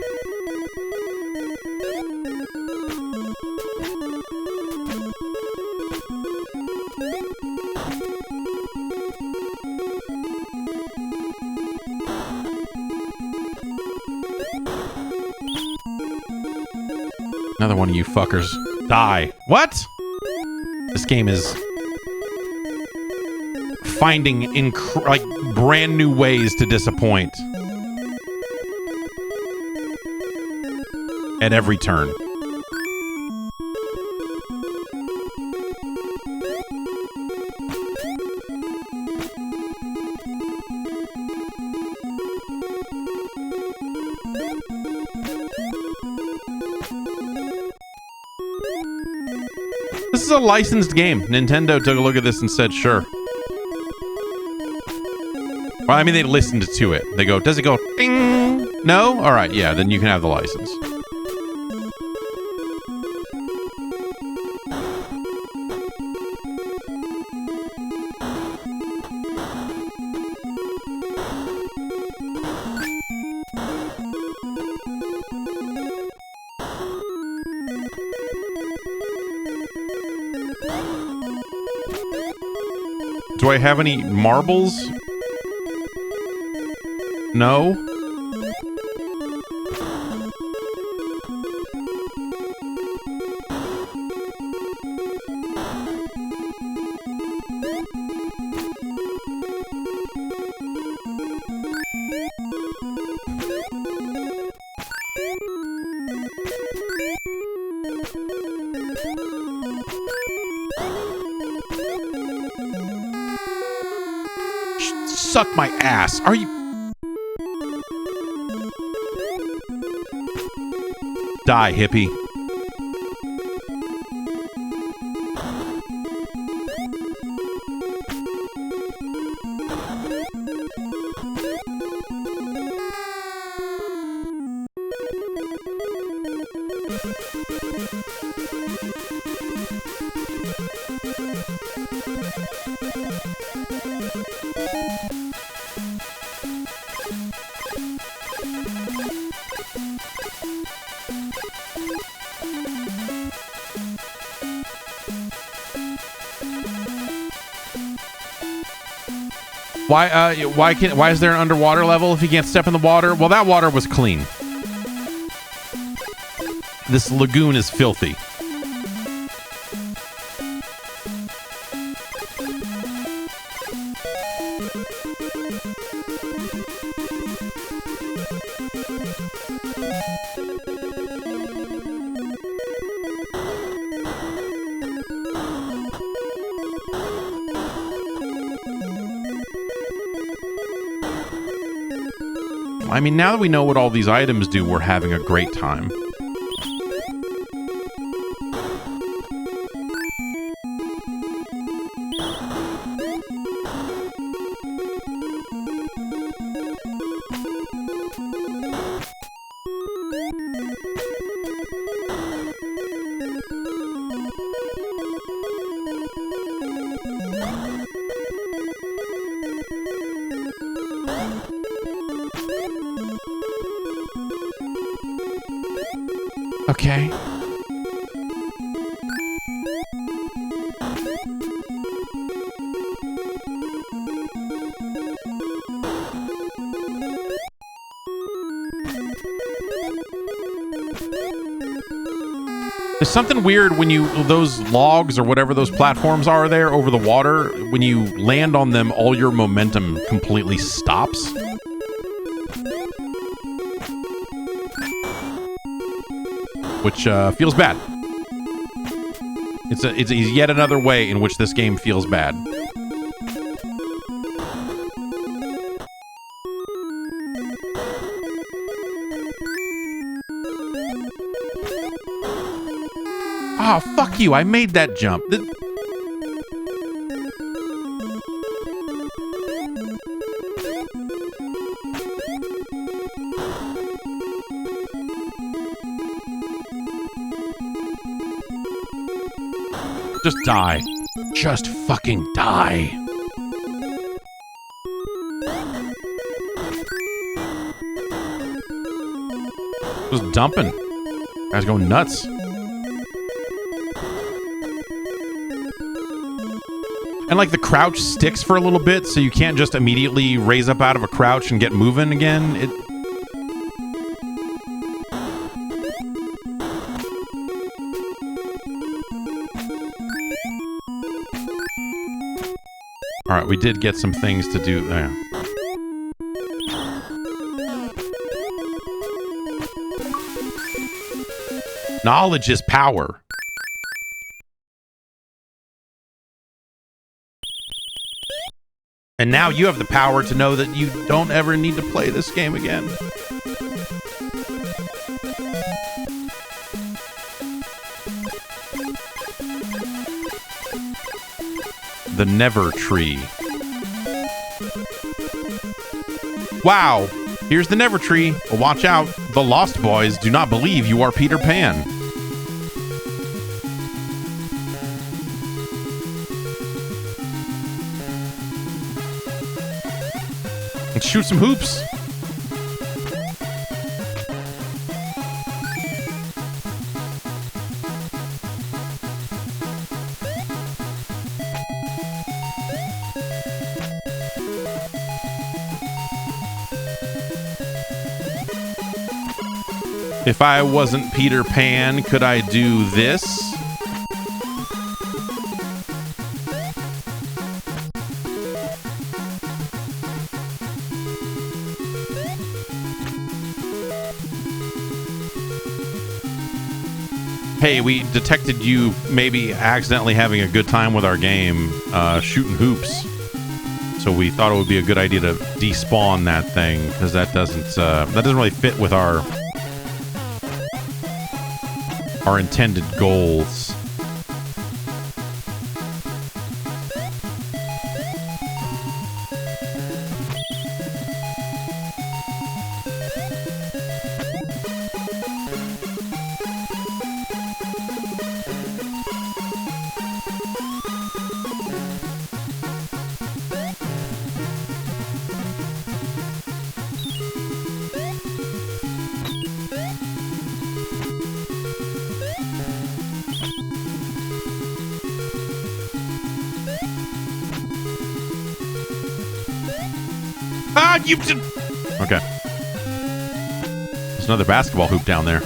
Another one of you fuckers. Die. What? This game is finding like brand new ways to disappoint at every turn. This is a licensed game. Nintendo took a look at this and said, sure. Well, I mean, they listened to it. They go, does it go ding? No? All right, yeah, then you can have the license. Do I have any marbles? No? suck my ass. Are you... Die, hippie. Why is there an underwater level if you can't step in the water? Well, that water was clean. This lagoon is filthy. I mean, now that we know what all these items do, we're having a great time. Okay. There's something weird when those logs or whatever those platforms are there over the water, when you land on them, all your momentum completely stops. Which feels bad. It's yet another way in which this game feels bad. Oh, fuck you. I made that jump. Just die. Just fucking die. Just dumping. Guys going nuts. And like the crouch sticks for a little bit, so you can't just immediately raise up out of a crouch and get moving again. Alright, we did get some things to do there. Knowledge is power. And now you have the power to know that you don't ever need to play this game again. The Never Tree. Wow, here's the Never Tree. Well, watch out. The Lost Boys do not believe you are Peter Pan. And shoot some hoops. If I wasn't Peter Pan, could I do this? Hey, we detected you maybe accidentally having a good time with our game, shooting hoops. so we thought it would be a good idea to despawn that thing because that doesn't really fit with our intended goals. Okay. There's another basketball hoop down there.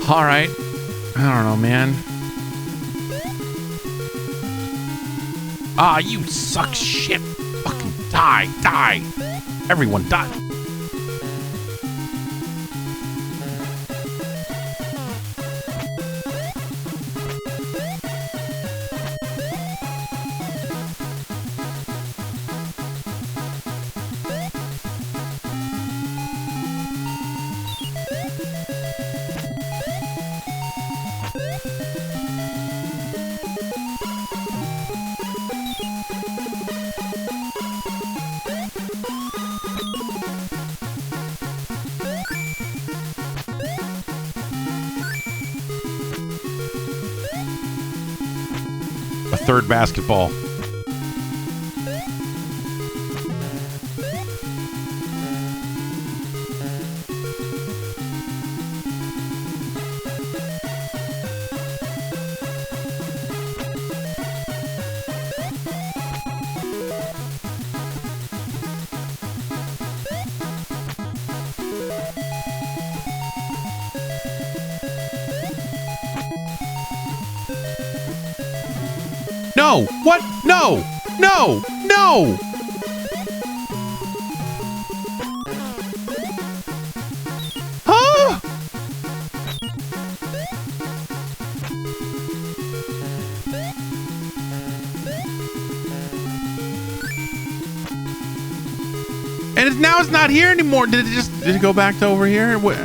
All right. I don't know, man. Ah, you suck shit. Fucking die. Die. Everyone die. Third basketball. No! What? No! No! No! Huh? And now it's not here anymore. Did it go back to over here? What?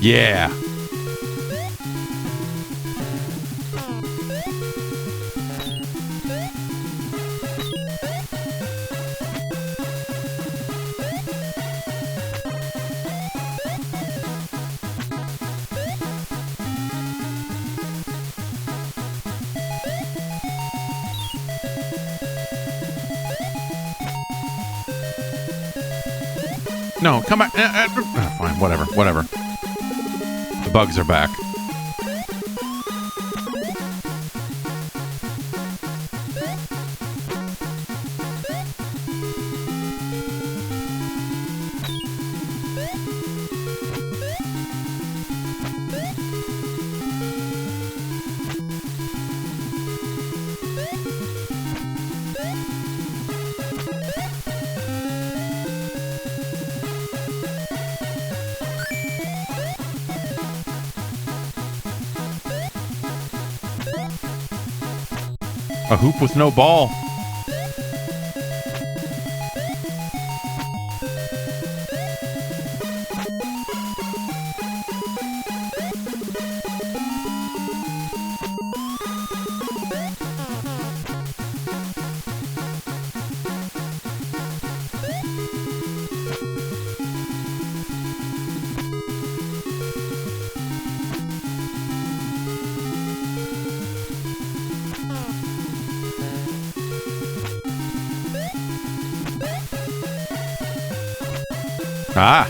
Yeah. No, come back. Fine, whatever. The bugs are back. A hoop with no ball. Ah.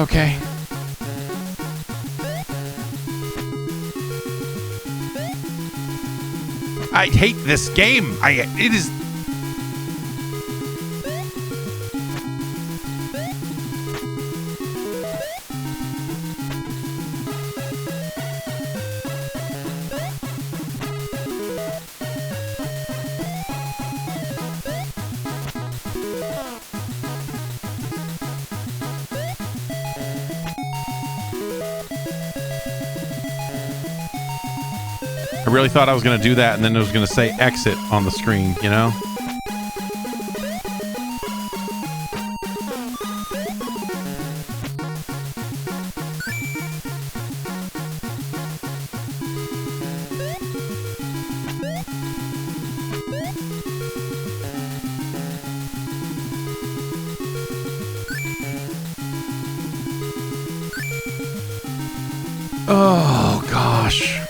Okay. I hate this game. It is. I really thought I was going to do that, and then it was going to say exit on the screen, you know? Oh, gosh.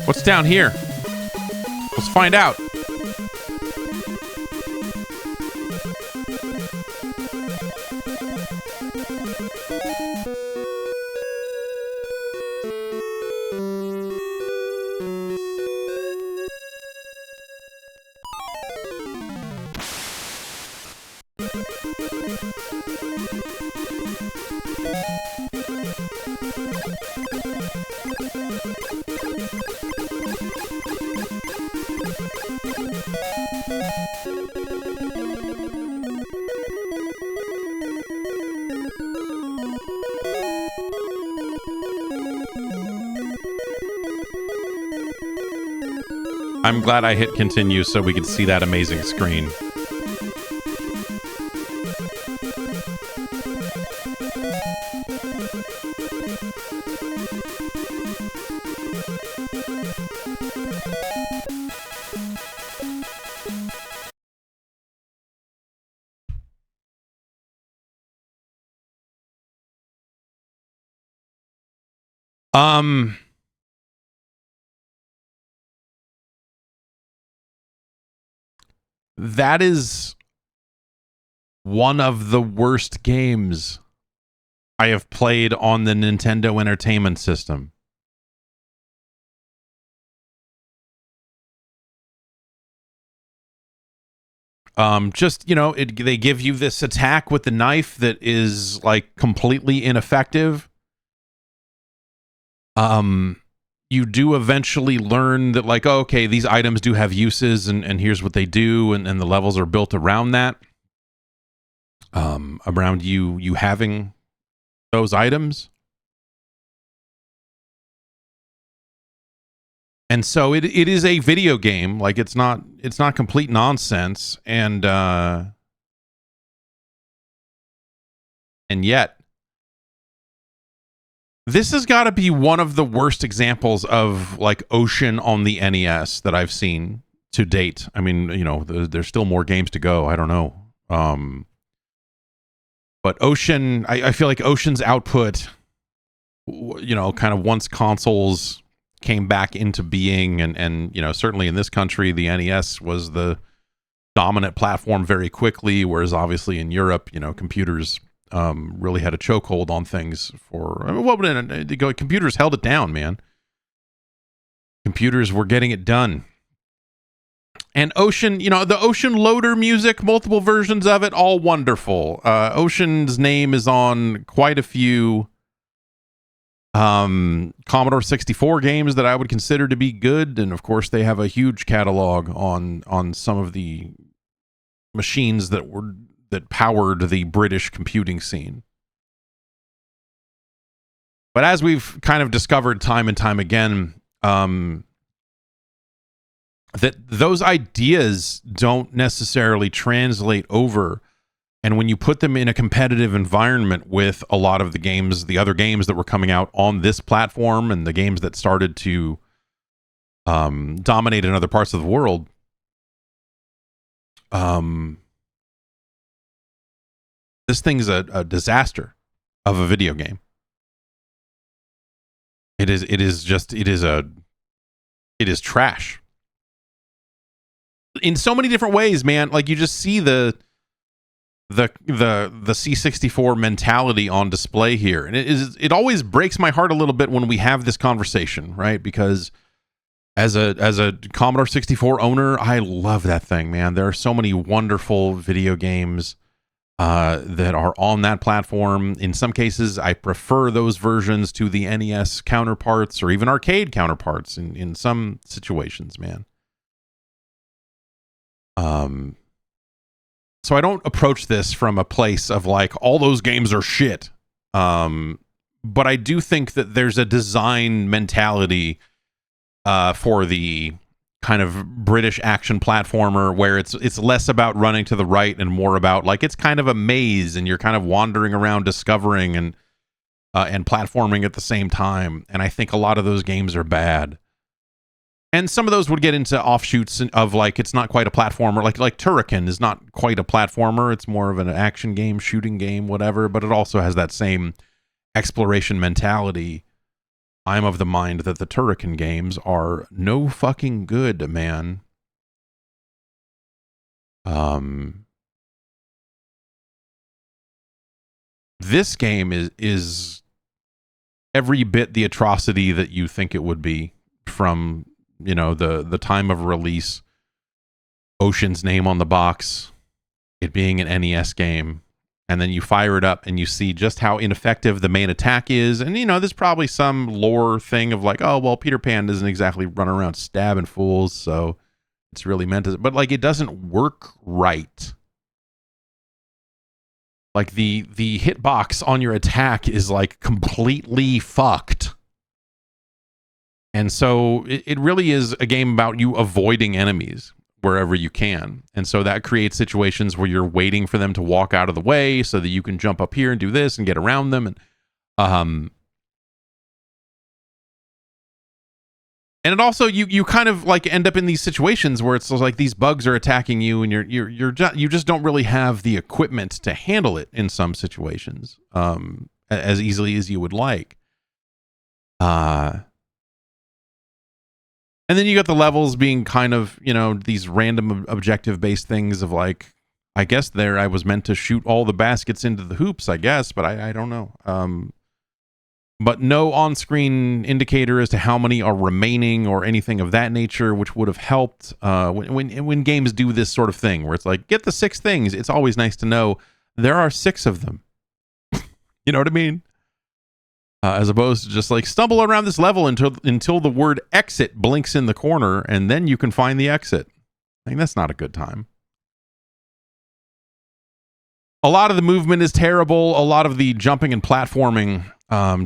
What's down here? Let's find out. I'm glad I hit continue so we could see that amazing screen. That is one of the worst games I have played on the Nintendo Entertainment System. Just, you know, they give you this attack with the knife that is like completely ineffective. You do eventually learn that, like, oh, okay, these items do have uses, and here's what they do, and the levels are built around that. Around you having those items. And so it is a video game. Like it's not complete nonsense. And yet this has got to be one of the worst examples of like Ocean on the NES that I've seen to date. I mean, you know, there's still more games to go. I don't know. But Ocean, I feel like Ocean's output, you know, kind of once consoles came back into being, and you know, certainly in this country, the NES was the dominant platform very quickly, whereas obviously in Europe, you know, computers really had a chokehold on things for, I mean, what would it, computers held it down, man. Computers were getting it done. And Ocean, you know, the Ocean loader music, multiple versions of it, all wonderful. Ocean's name is on quite a few Commodore 64 games that I would consider to be good, and of course they have a huge catalog on some of the machines that powered the British computing scene. But as we've kind of discovered time and time again, that those ideas don't necessarily translate over. And when you put them in a competitive environment with a lot of the games, the other games that were coming out on this platform and the games that started to dominate in other parts of the world, this thing's a disaster of a video game. It is trash. In so many different ways, man. Like you just see the C64 mentality on display here, and it always breaks my heart a little bit when we have this conversation, right? Because as a Commodore 64 owner, I love that thing, man. There are so many wonderful video games that are on that platform. In some cases, I prefer those versions to the NES counterparts or even arcade counterparts in some situations, man. So I don't approach this from a place of like, all those games are shit. But I do think that there's a design mentality for the kind of British action platformer where it's less about running to the right and more about like, it's kind of a maze and you're kind of wandering around discovering and platforming at the same time. And I think a lot of those games are bad. And some of those would get into offshoots of like, it's not quite a platformer. Like Turrican is not quite a platformer. It's more of an action game, shooting game, whatever. But it also has that same exploration mentality. I'm of the mind that the Turrican games are no fucking good, man. This game is every bit the atrocity that you think it would be from, you know, the time of release, Ocean's name on the box, it being an NES game, and then you fire it up and you see just how ineffective the main attack is. And, you know, there's probably some lore thing of like, oh, well, Peter Pan doesn't exactly run around stabbing fools, so it's really meant to, but like, it doesn't work right. Like the hitbox on your attack is like completely fucked. And so it really is a game about you avoiding enemies wherever you can. And so that creates situations where you're waiting for them to walk out of the way so that you can jump up here and do this and get around them. And it also, you kind of like end up in these situations where it's like these bugs are attacking you and you just don't really have the equipment to handle it in some situations as easily as you would like. And then you got the levels being kind of, you know, these random objective-based things of like, I guess there I was meant to shoot all the baskets into the hoops, I guess, but I don't know. But no on-screen indicator as to how many are remaining or anything of that nature, which would have helped when games do this sort of thing, where it's like, get the 6 things. It's always nice to know there are 6 of them. You know what I mean? As opposed to just like stumble around this level until the word exit blinks in the corner and then you can find the exit. I think that's not a good time. A lot of the movement is terrible. A lot of the jumping and platforming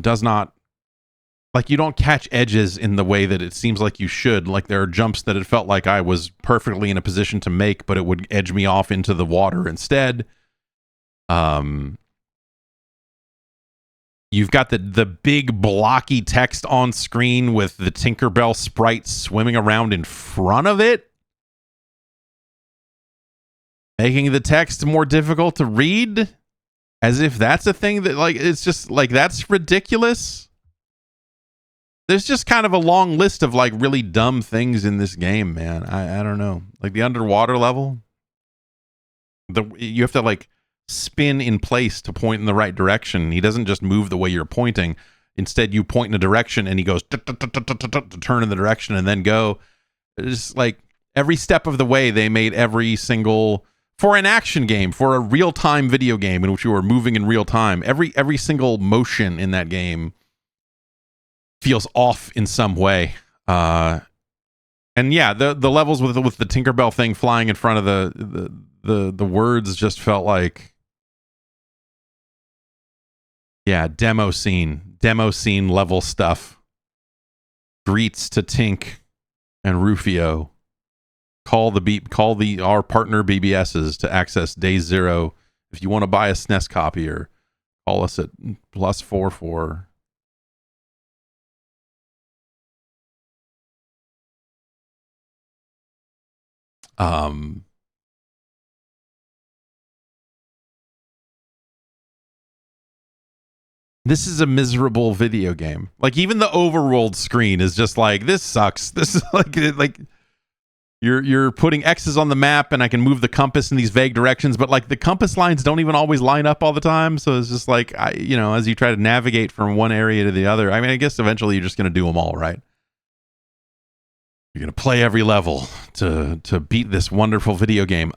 does not, like you don't catch edges in the way that it seems like you should. Like there are jumps that it felt like I was perfectly in a position to make, but it would edge me off into the water instead. You've got the big blocky text on screen with the Tinkerbell sprite swimming around in front of it, making the text more difficult to read, as if that's a thing that, like, it's just like, that's ridiculous. There's just kind of a long list of like really dumb things in this game, man. I don't know. Like the underwater level, you have to like spin in place to point in the right direction. He doesn't just move the way you're pointing. Instead, you point in a direction and he goes to turn in the direction and then go. It's like every step of the way they made every single, for an action game, for a real-time video game in which you are moving in real time, every single motion in that game feels off in some way. And yeah, the levels with the Tinkerbell thing flying in front of the words just felt like, yeah, demo scene level stuff. Greets to Tink and Rufio. Call our partner BBSs to access Day Zero. If you want to buy a SNES copier, call us at +44. This is a miserable video game. Like even the overworld screen is just like, this sucks. This is like you're putting X's on the map and I can move the compass in these vague directions, but like the compass lines don't even always line up all the time. So it's just like, as you try to navigate from one area to the other, I mean, I guess eventually you're just going to do them all, right? You're going to play every level to beat this wonderful video game.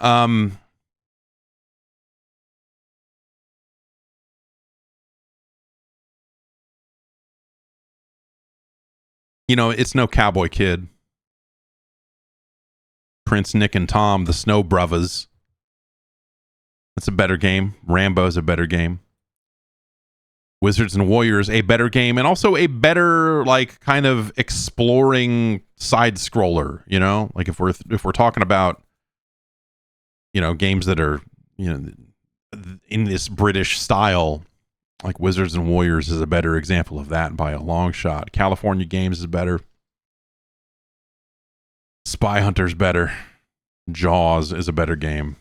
It's no Cowboy Kid. Prince, Nick, and Tom, the Snow Brothers. That's a better game. Rambo's a better game. Wizards and Warriors, a better game, and also a better, like, kind of exploring side scroller. Like if we're talking about, games that are, in this British style, like Wizards and Warriors is a better example of that by a long shot. California Games is better. Spy Hunter's better. Jaws is a better game.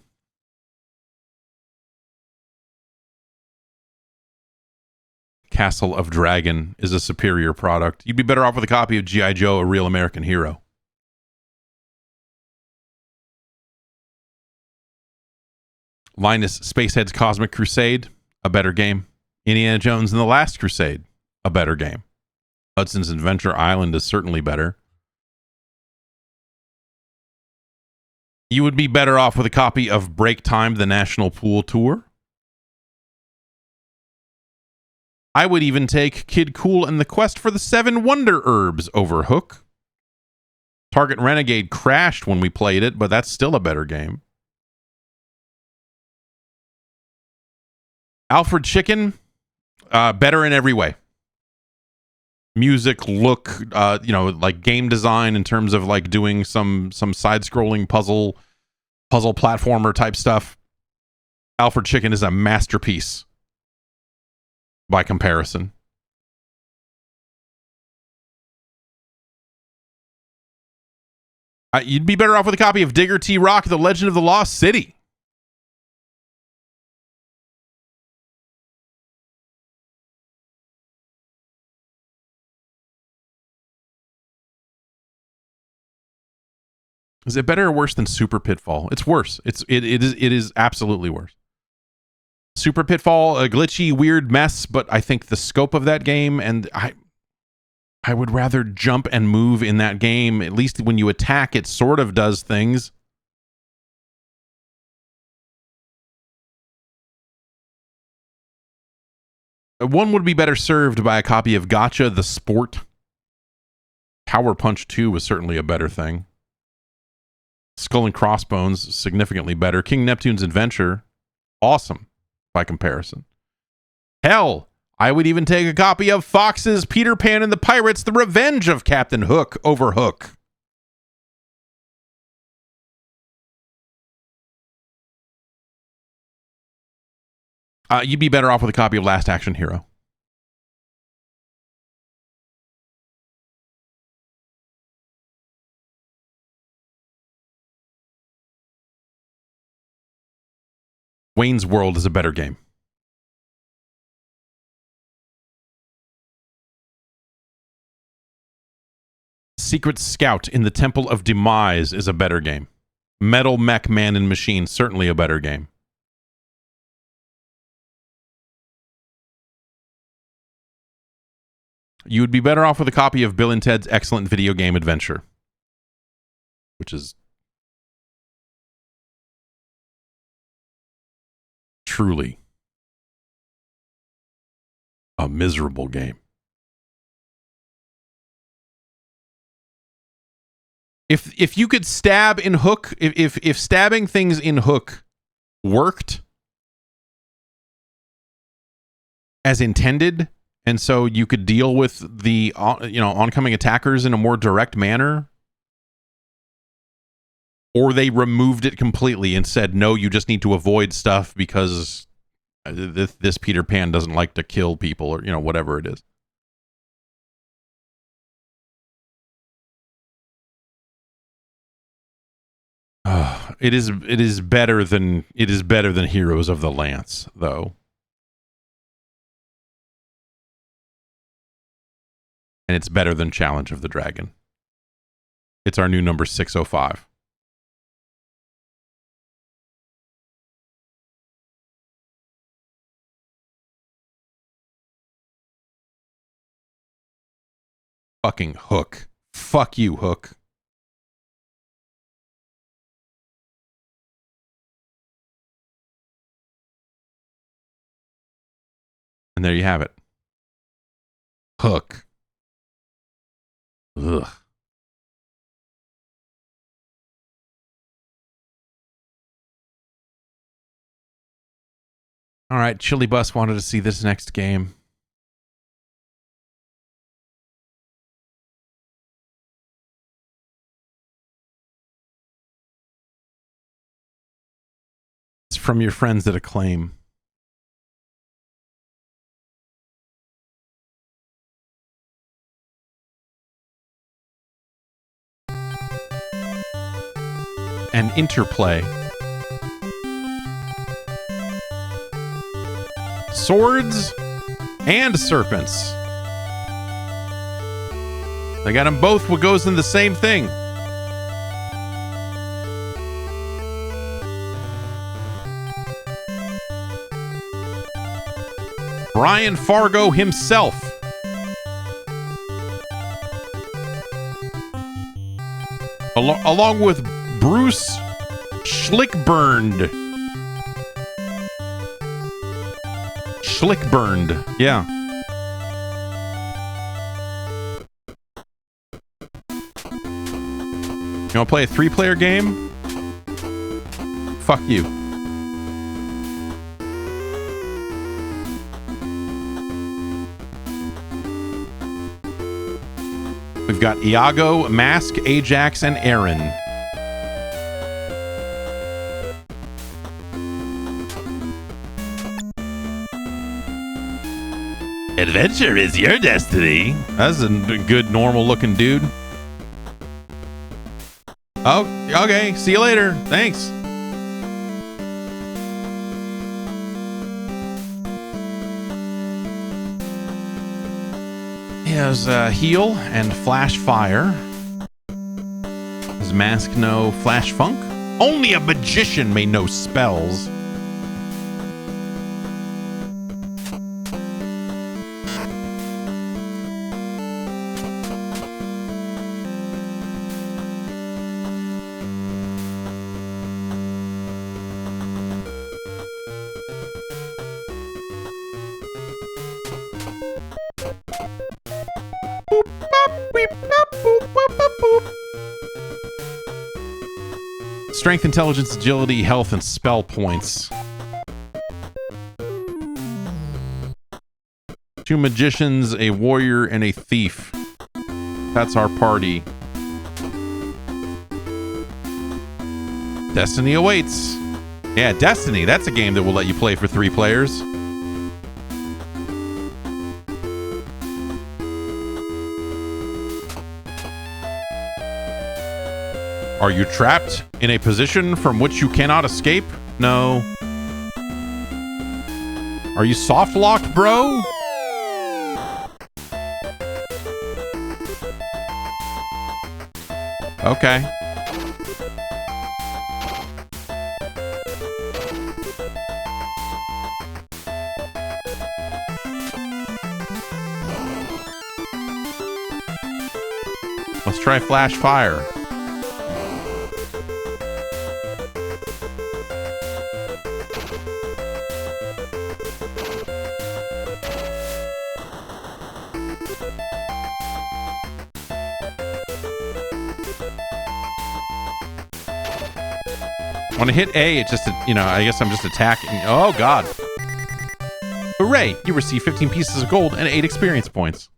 Castle of Dragon is a superior product. You'd be better off with a copy of G.I. Joe, A Real American Hero. Linus Spacehead's Cosmic Crusade, a better game. Indiana Jones and the Last Crusade, a better game. Hudson's Adventure Island is certainly better. You would be better off with a copy of Break Time, the National Pool Tour. I would even take Kid Cool and the Quest for the 7 Wonder Herbs over Hook. Target Renegade crashed when we played it, but that's still a better game. Alfred Chicken, better in every way. Music, look, like game design in terms of like doing some side-scrolling puzzle platformer type stuff. Alfred Chicken is a masterpiece by comparison. You'd be better off with a copy of Digger T. Rock, The Legend of the Lost City. Is it better or worse than Super Pitfall? It's worse. It is absolutely worse. Super Pitfall, a glitchy, weird mess, but I think the scope of that game, and I would rather jump and move in that game. At least when you attack, it sort of does things. One would be better served by a copy of Gotcha, the Sport. Power Punch 2 was certainly a better thing. Skull and Crossbones, significantly better. King Neptune's Adventure, awesome by comparison. Hell, I would even take a copy of Fox's Peter Pan and the Pirates, The Revenge of Captain Hook over Hook. You'd be better off with a copy of Last Action Hero. Wayne's World is a better game. Secret Scout in the Temple of Demise is a better game. Metal Mech Man and Machine, certainly a better game. You would be better off with a copy of Bill and Ted's Excellent Video Game Adventure, which is truly a miserable game. If you could stab in Hook, if stabbing things in Hook worked as intended, and so you could deal with the oncoming attackers in a more direct manner, or they removed it completely and said, no, you just need to avoid stuff because this Peter Pan doesn't like to kill people, or whatever it is. It is better than Heroes of the Lance, though. And it's better than Challenge of the Dragon. It's our new number 605. Fucking Hook. Fuck you, Hook. And there you have it. Hook. Ugh. All right, Chili Bus wanted to see this next game. It's from your friends at Acclaim. And Interplay. Swords and Serpents. They got them both. What goes in the same thing? Brian Fargo himself. Along with Bruce Schlickburned. Yeah. You want to play a 3-player game? Fuck you. We've got Iago, Mask, Ajax, and Aaron. Adventure is your destiny. That's a good, normal-looking dude. Oh, okay. See you later. Thanks. He has Heal and Flash Fire. His Mask no Flash Funk. Only a magician may know spells. Strength, intelligence, agility, health, and spell points. 2 magicians, a warrior, and a thief. That's our party. Destiny awaits. Yeah, Destiny. That's a game that will let you play for 3 players. Are you trapped in a position from which you cannot escape? No. Are you soft locked, bro? Okay. Let's try flash fire. When I hit A, it just, you know, I guess I'm just attacking. Oh, God. Hooray! You receive 15 pieces of gold and 8 experience points.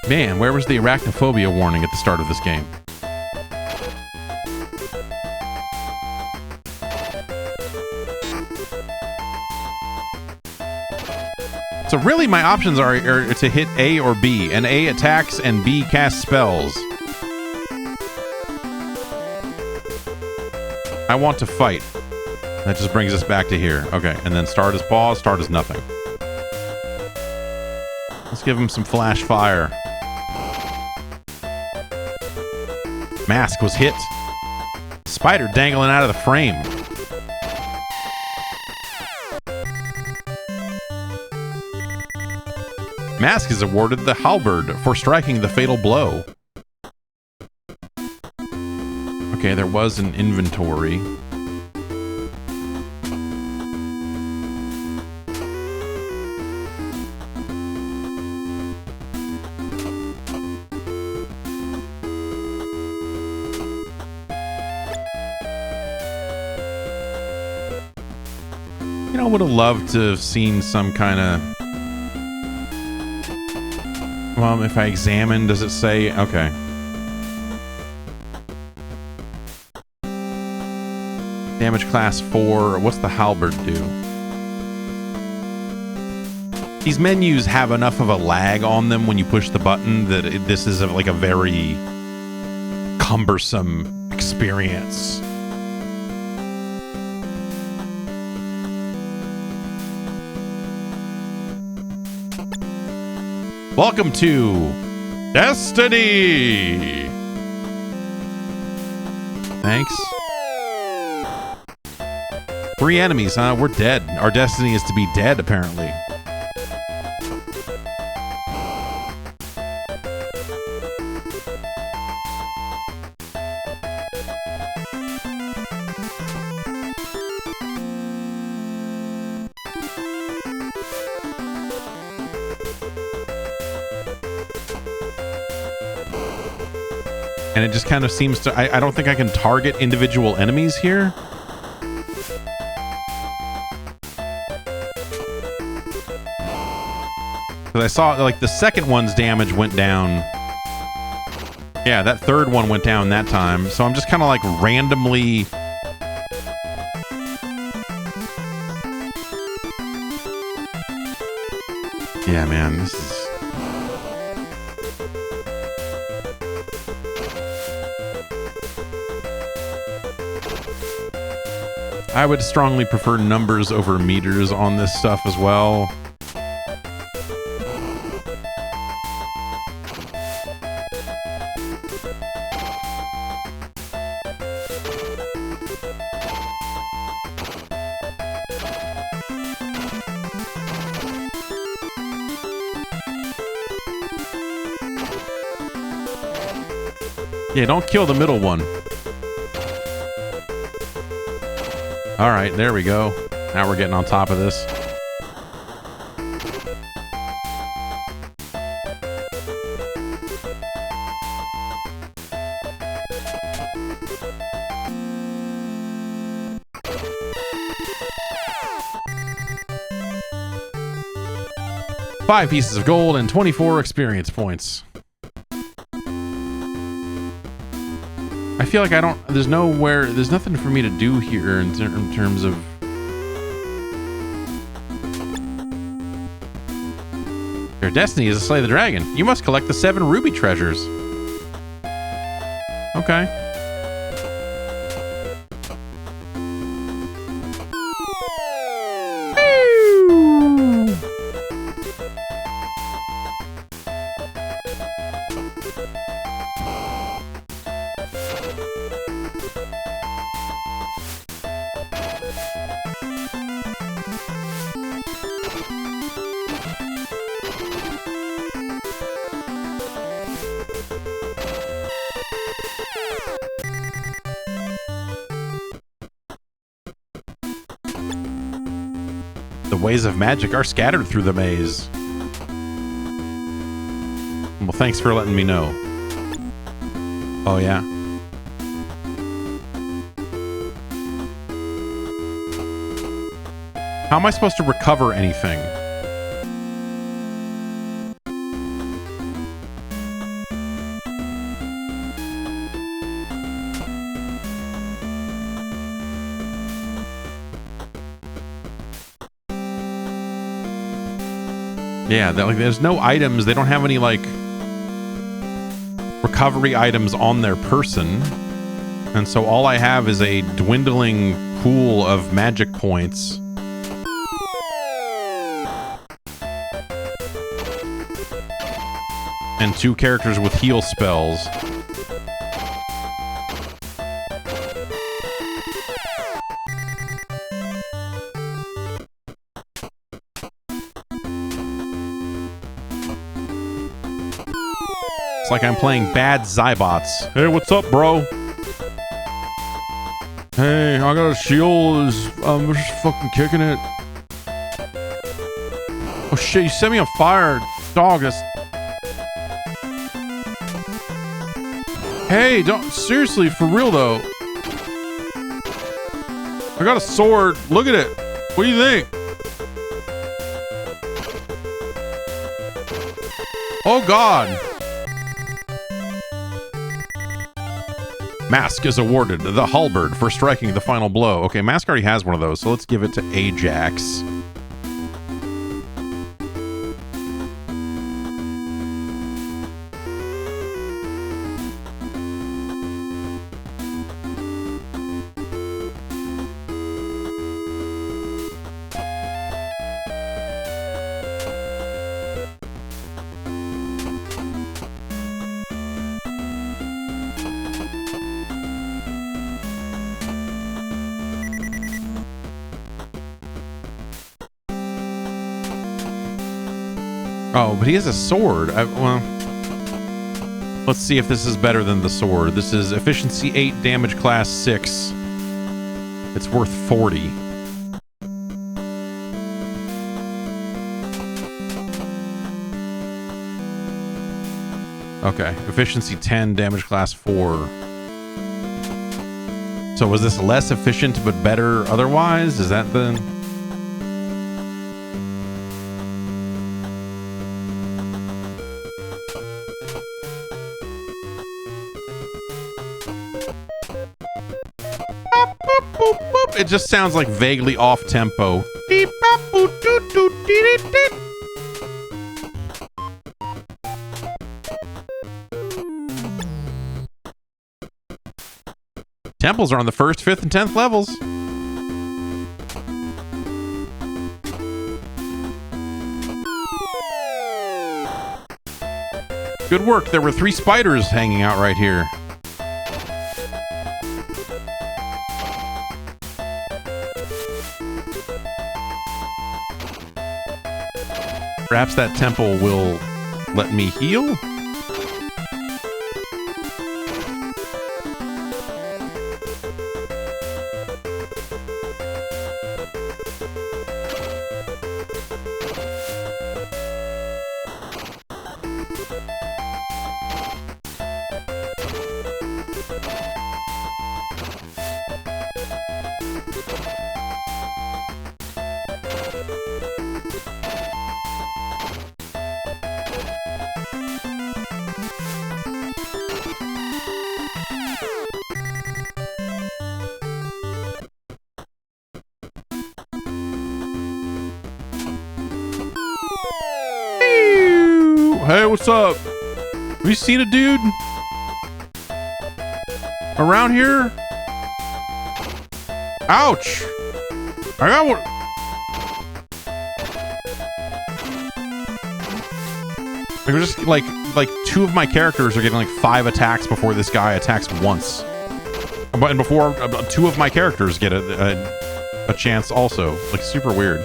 Man, where was the arachnophobia warning at the start of this game? So really my options are to hit A or B, and A attacks and B casts spells. I want to fight. That just brings us back to here. Okay, and then start as pause, start as nothing. Let's give him some flash fire. Mask was hit. Spider dangling out of the frame. Mask is awarded the halberd for striking the fatal blow. Okay, there was an inventory. You know, I would have loved to have seen some kind of... Well, if I examine, does it say... Okay. Damage class 4. What's the halberd do? These menus have enough of a lag on them when you push the button that this is like a very cumbersome experience. Welcome to Destiny! Thanks. 3 enemies, huh? We're dead. Our destiny is to be dead, apparently. And it just kind of seems to... I don't think I can target individual enemies here. Because I saw, like, the second one's damage went down. Yeah, that third one went down that time. So I'm just kind of, like, randomly... Yeah, man, this is... I would strongly prefer numbers over meters on this stuff as well. Yeah, don't kill the middle one. All right, there we go. Now we're getting on top of this. Five pieces of gold and 24 experience points. I feel like there's nothing for me to do here in terms of... Your destiny is to slay the dragon. You must collect the 7 ruby treasures. Okay. The ways of magic are scattered through the maze. Well, thanks for letting me know. Oh, yeah. How am I supposed to recover anything? Yeah, there's no items. They don't have any, like, recovery items on their person. And so all I have is a dwindling pool of magic points. And 2 characters with heal spells. It's like I'm playing bad Zybots. Hey, what's up, bro? Hey, I got a shield. I'm just fucking kicking it. Oh shit, you set me on fire. Dog, that's... Hey, don't... Seriously, for real, though. I got a sword. Look at it. What do you think? Oh, God. Mask is awarded the halberd for striking the final blow. Okay, Mask already has one of those, so let's give it to Ajax. Oh, but he has a sword. Well, let's see if this is better than the sword. This is efficiency 8, damage class 6. It's worth 40. Okay, efficiency 10, damage class 4. So was this less efficient but better otherwise? Is that the... It just sounds like vaguely off tempo. Temples are on the 1st, 5th, and 10th levels. Good work. There were 3 spiders hanging out right here. Perhaps that temple will let me heal? Hey, what's up? Have you seen a dude around here? Ouch! I got one. They're just like two of my characters are getting like 5 attacks before this guy attacks once. But and before 2 of my characters get a chance also. Like super weird.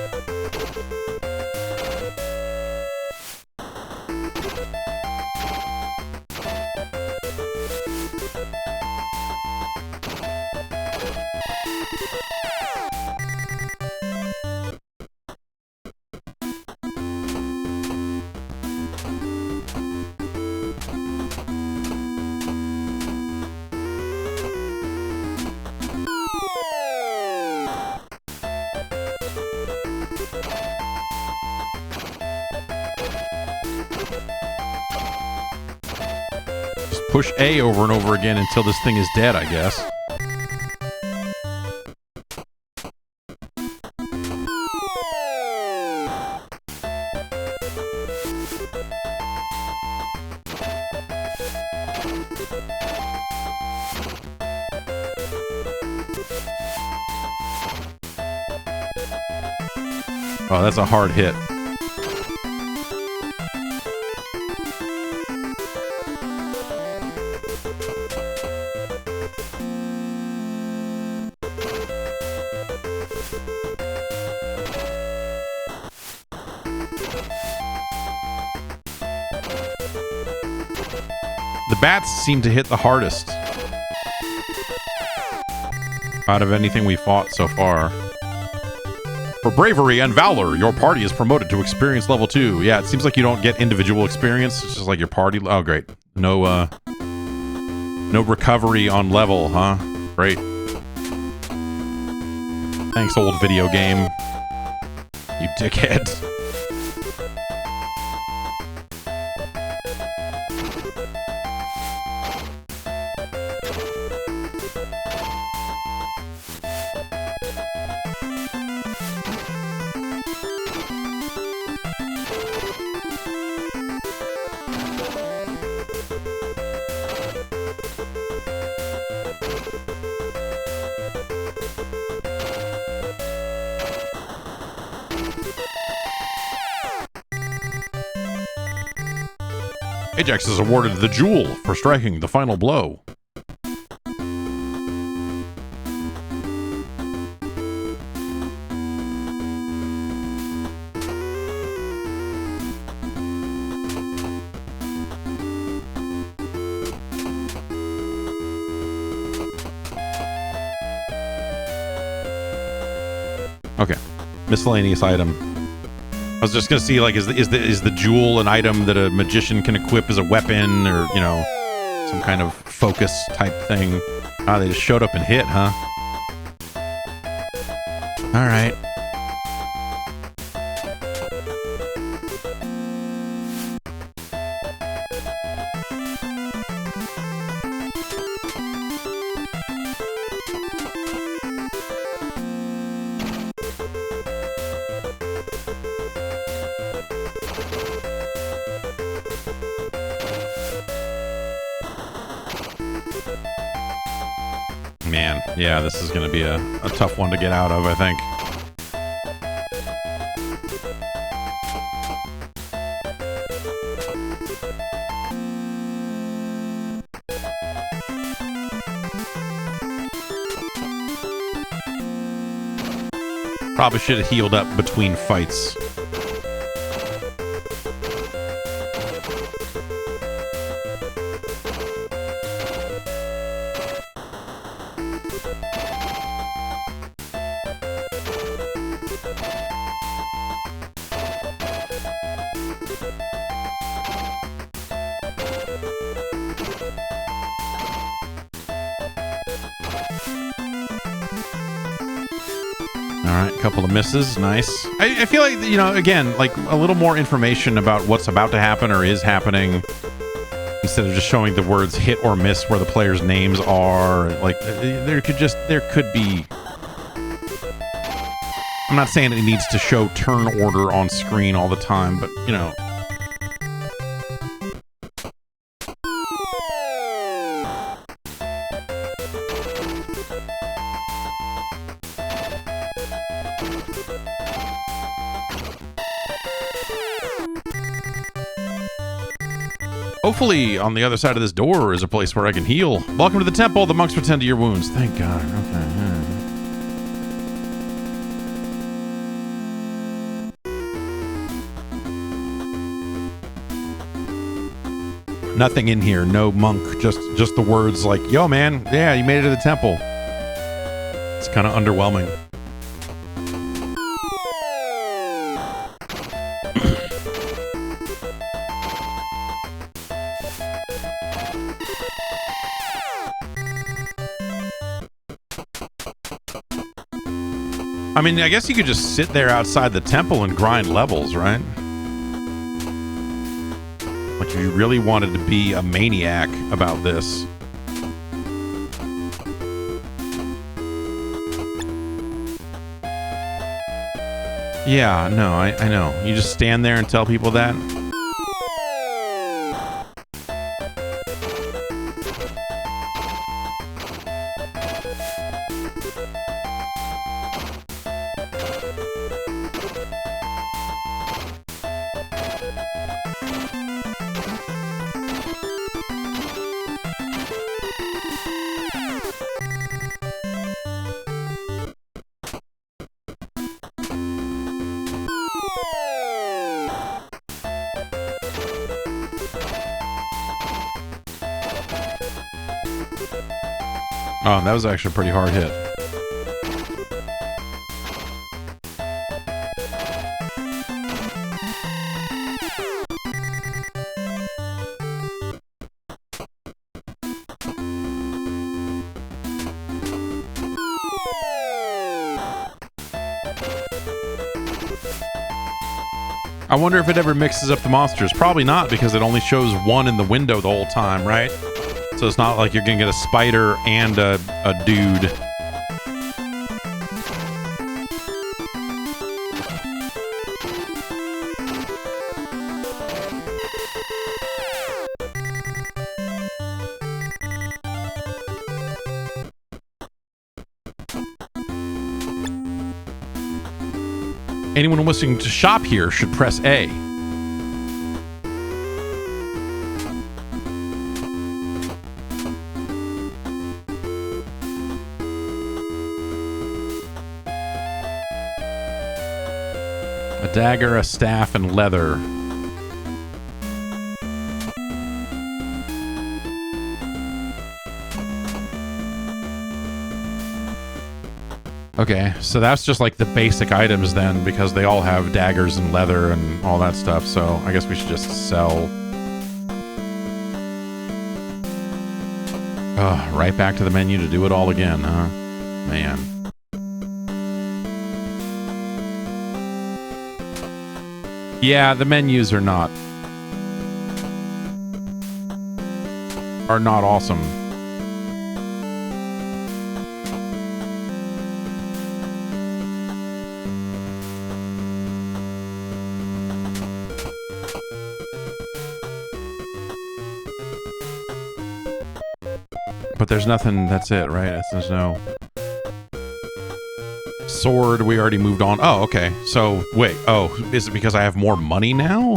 Push A over and over again until this thing is dead, I guess. Oh, that's a hard hit. The bats seem to hit the hardest out of anything we fought so far. For bravery and valor, your party is promoted to experience level 2. Yeah, it seems like you don't get individual experience. It's just like your party. Oh, great. No recovery on level, huh? Great. Thanks, old video game. You dickhead. Ajax is awarded the Jewel for striking the final blow. Okay, miscellaneous item. I was just gonna see, like, is the jewel an item that a magician can equip as a weapon, or, you know, some kind of focus type thing? Ah, they just showed up and hit, huh? All right. Man, yeah, this is going to be a tough one to get out of, I think. Probably should have healed up between fights. Couple of misses. Nice. I feel like, you know, again, like a little more information about what's about to happen or is happening, instead of just showing the words hit or miss where the players' names are. Like, there could be. I'm not saying it needs to show turn order on screen all the time, but, you know, Hopefully, on the other side of this door is a place where I can heal. Welcome to the temple. The monks pretend to your wounds. Thank God. Okay. Nothing in here. No monk. Just the words like, "Yo, man. Yeah, you made it to the temple." It's kind of underwhelming. I mean, I guess you could just sit there outside the temple and grind levels, right? Like if you really wanted to be a maniac about this. Yeah, no, I know. You just stand there and tell people that. Oh, that was actually a pretty hard hit. I wonder if it ever mixes up the monsters. Probably not, because it only shows one in the window the whole time, right? So it's not like you're gonna get a spider and a dude. Anyone wishing to shop here should press A. A dagger, a staff, and leather. Okay, so that's just like the basic items then, because they all have daggers and leather and all that stuff, so I guess we should just sell. Right back to the menu to do it all again, huh? Man. Yeah, the menus are not awesome. But there's nothing, that's it, right? There's no sword, we already moved on. Oh, okay. So, wait, oh, is it because I have more money now?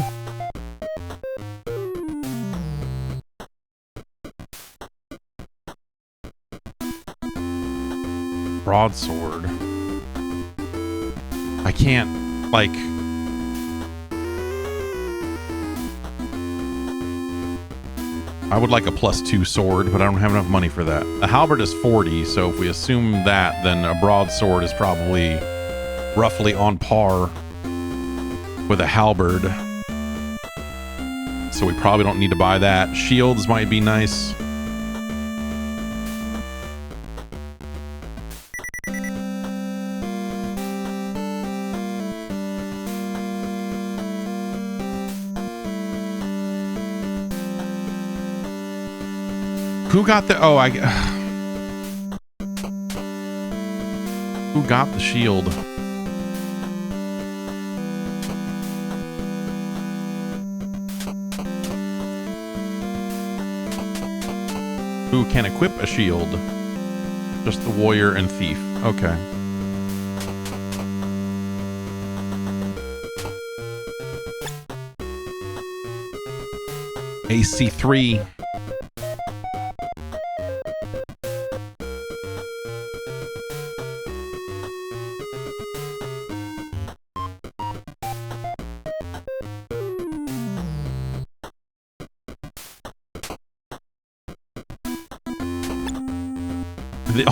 Broadsword. I can't, like... I would like a +2 sword, but I don't have enough money for that. A halberd is 40, so if we assume that, then a broadsword is probably roughly on par with a halberd. So we probably don't need to buy that. Shields might be nice. Who got the... Oh, who got the shield? Who can equip a shield? Just the warrior and thief. Okay. AC3.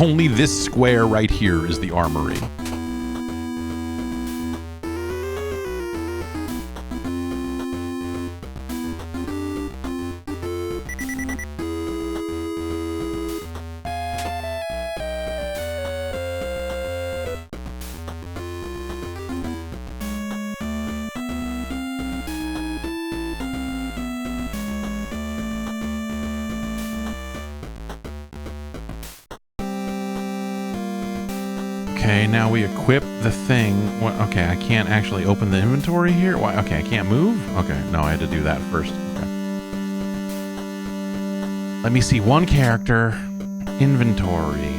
Only this square right here is the armory. Okay, now we equip the thing. What? Okay, I can't actually open the inventory here. Why? Okay, I can't move? Okay, no, I had to do that first. Okay. Let me see one character. Inventory.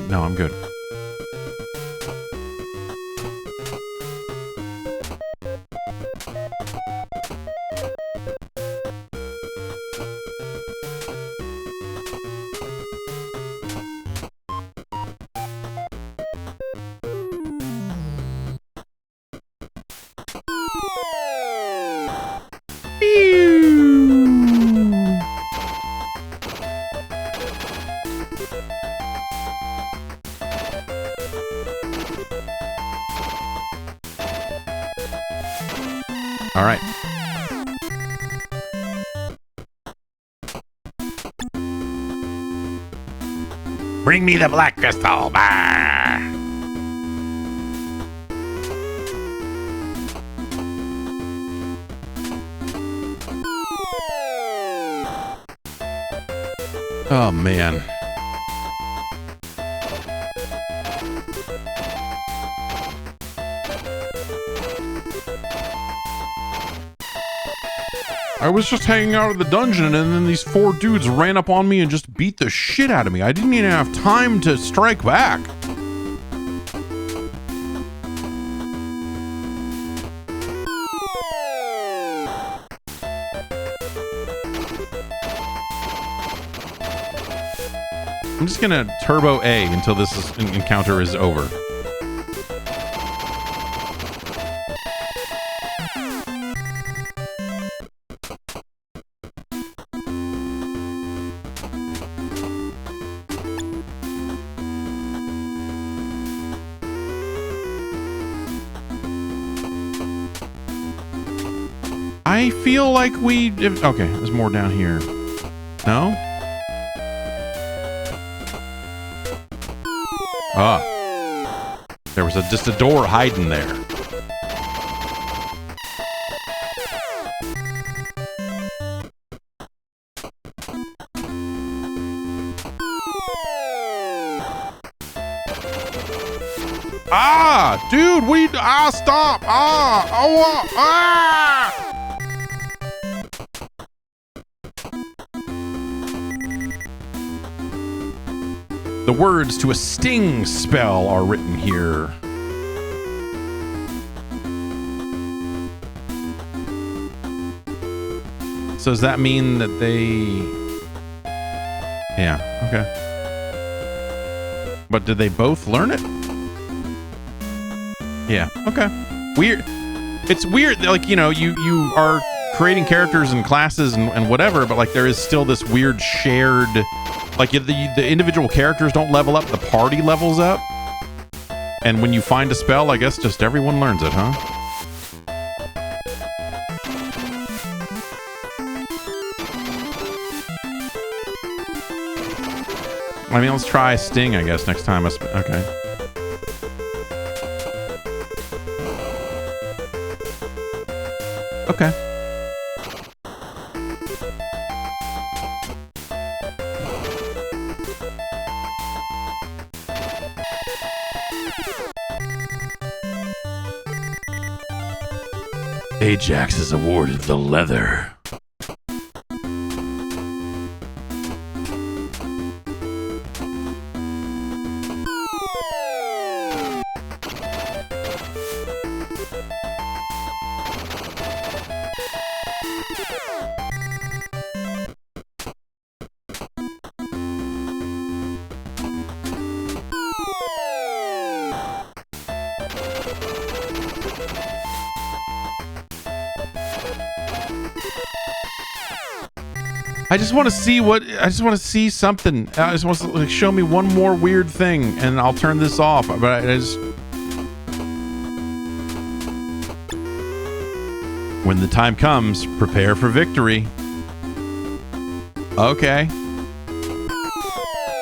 No, I'm good. All right. Bring me the black crystal. Bah! Oh, man. I was just hanging out at the dungeon, and then these 4 dudes ran up on me and just beat the shit out of me. I didn't even have time to strike back. I'm just gonna turbo A until this encounter is over. I feel like we... Okay, there's more down here. No? Ah. There was just a door hiding there. Ah! Dude, stop! Ah! Oh! Ah! The words to a sting spell are written here. So does that mean that they... Yeah, okay. But did they both learn it? Yeah, okay. Weird. It's weird, like, you know, you are creating characters and classes and whatever, but like there is still this weird shared... Like, the individual characters don't level up, the party levels up. And when you find a spell, I guess just everyone learns it, huh? I mean, let's try Sting, I guess, next time. Okay. Okay. Ajax is awarded the leather. I just want to see something. I just want to like, show me one more weird thing and I'll turn this off. But I just... When the time comes, prepare for victory. Okay.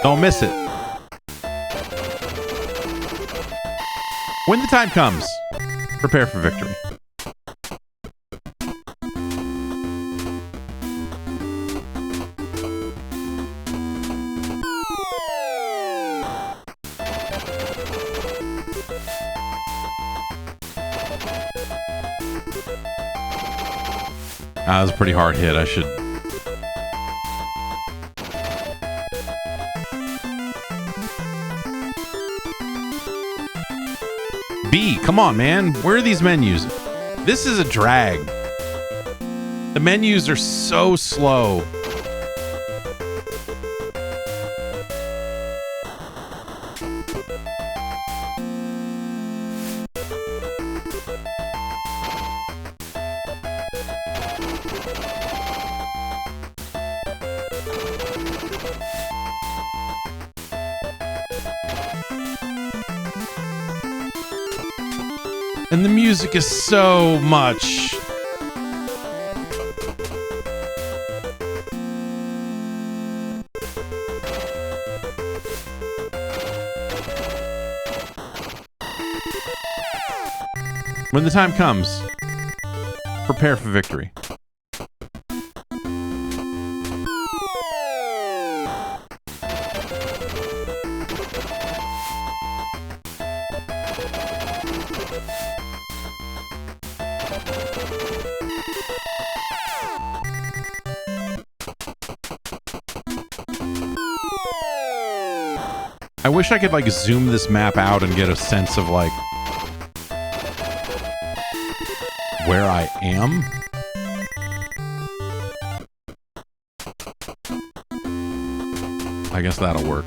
Don't miss it. When the time comes, prepare for victory. That was a pretty hard hit. I should... B, come on, man. Where are these menus? This is a drag. The menus are so slow. And the music is so much. When the time comes, prepare for victory. I wish I could like zoom this map out and get a sense of like where I am. I guess that'll work.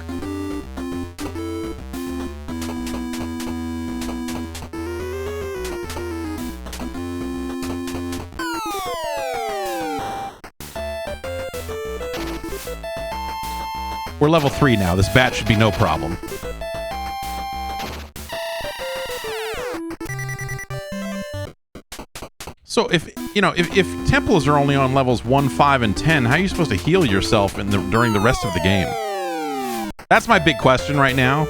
We're level 3 now. This bat should be no problem. So if temples are only on levels 1, 5, and 10, how are you supposed to heal yourself during the rest of the game? That's my big question right now.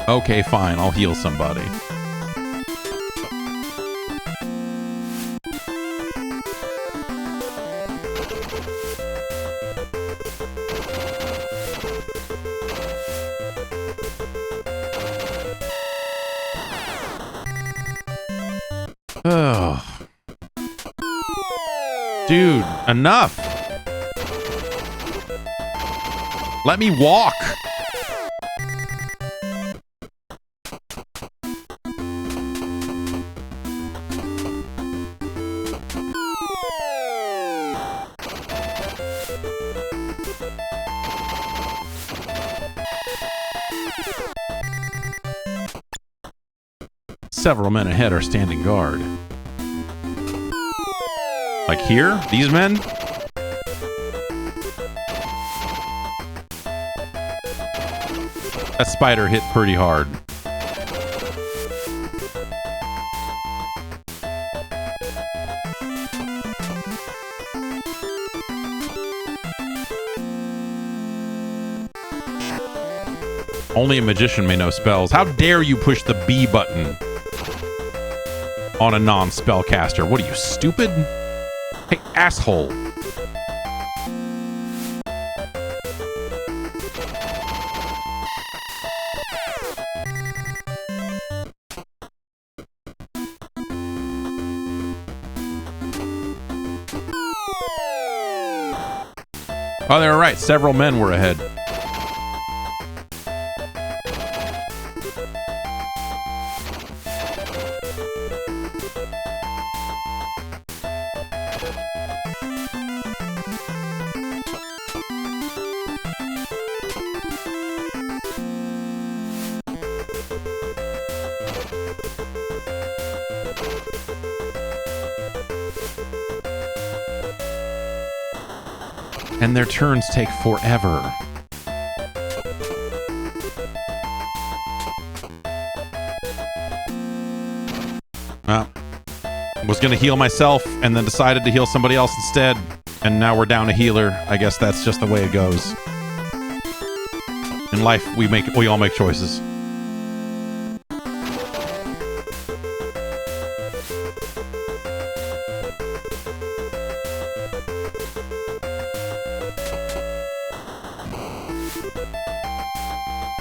Okay, fine. I'll heal somebody. Ugh. Dude, enough. Let me walk. Several men ahead are standing guard. Like here? These men? That spider hit pretty hard. Only a magician may know spells. How dare you push the B button on a non-spellcaster? What are you, stupid? Hey, asshole. Oh, they were right. Several men were ahead. And their turns take forever. Well, was going to heal myself and then decided to heal somebody else instead. And now we're down a healer. I guess that's just the way it goes. In life, we all make choices.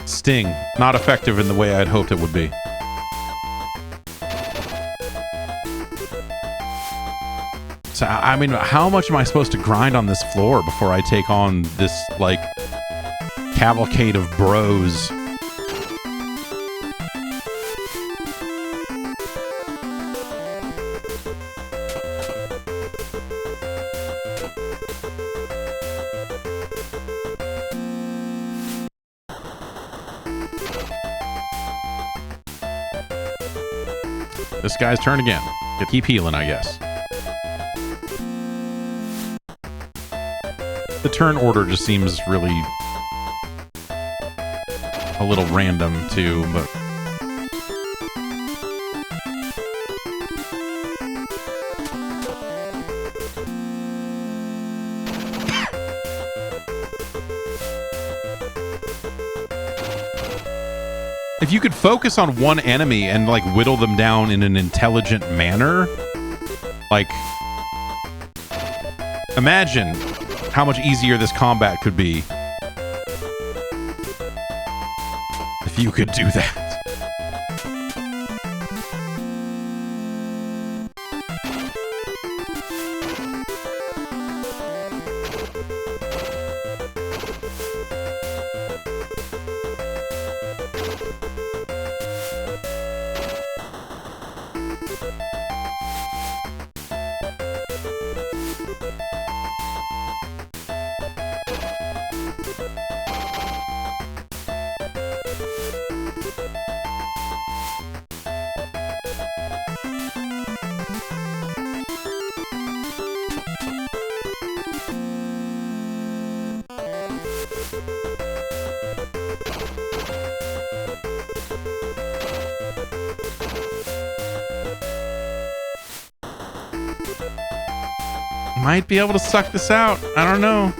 Sting, not effective in the way I'd hoped it would be. So, I mean, how much am I supposed to grind on this floor before I take on this, like, cavalcade of bros? This guy's turn again. Keep healing, I guess. The turn order just seems really a little random too, but if you could focus on one enemy and like whittle them down in an intelligent manner, like imagine how much easier this combat could be if you could do that. Might be able to suck this out. I don't know.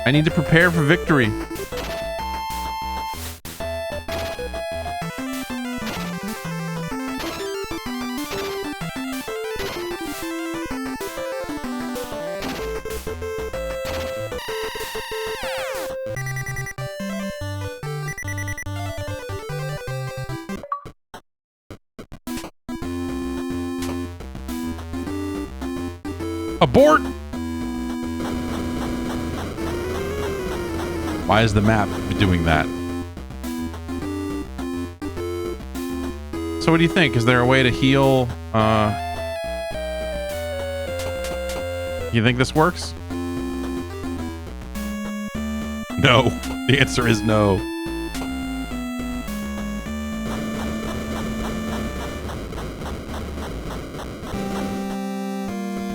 I need to prepare for victory. Abort! Why is the map doing that? So what do you think? Is there a way to heal? You think this works? No. The answer is no.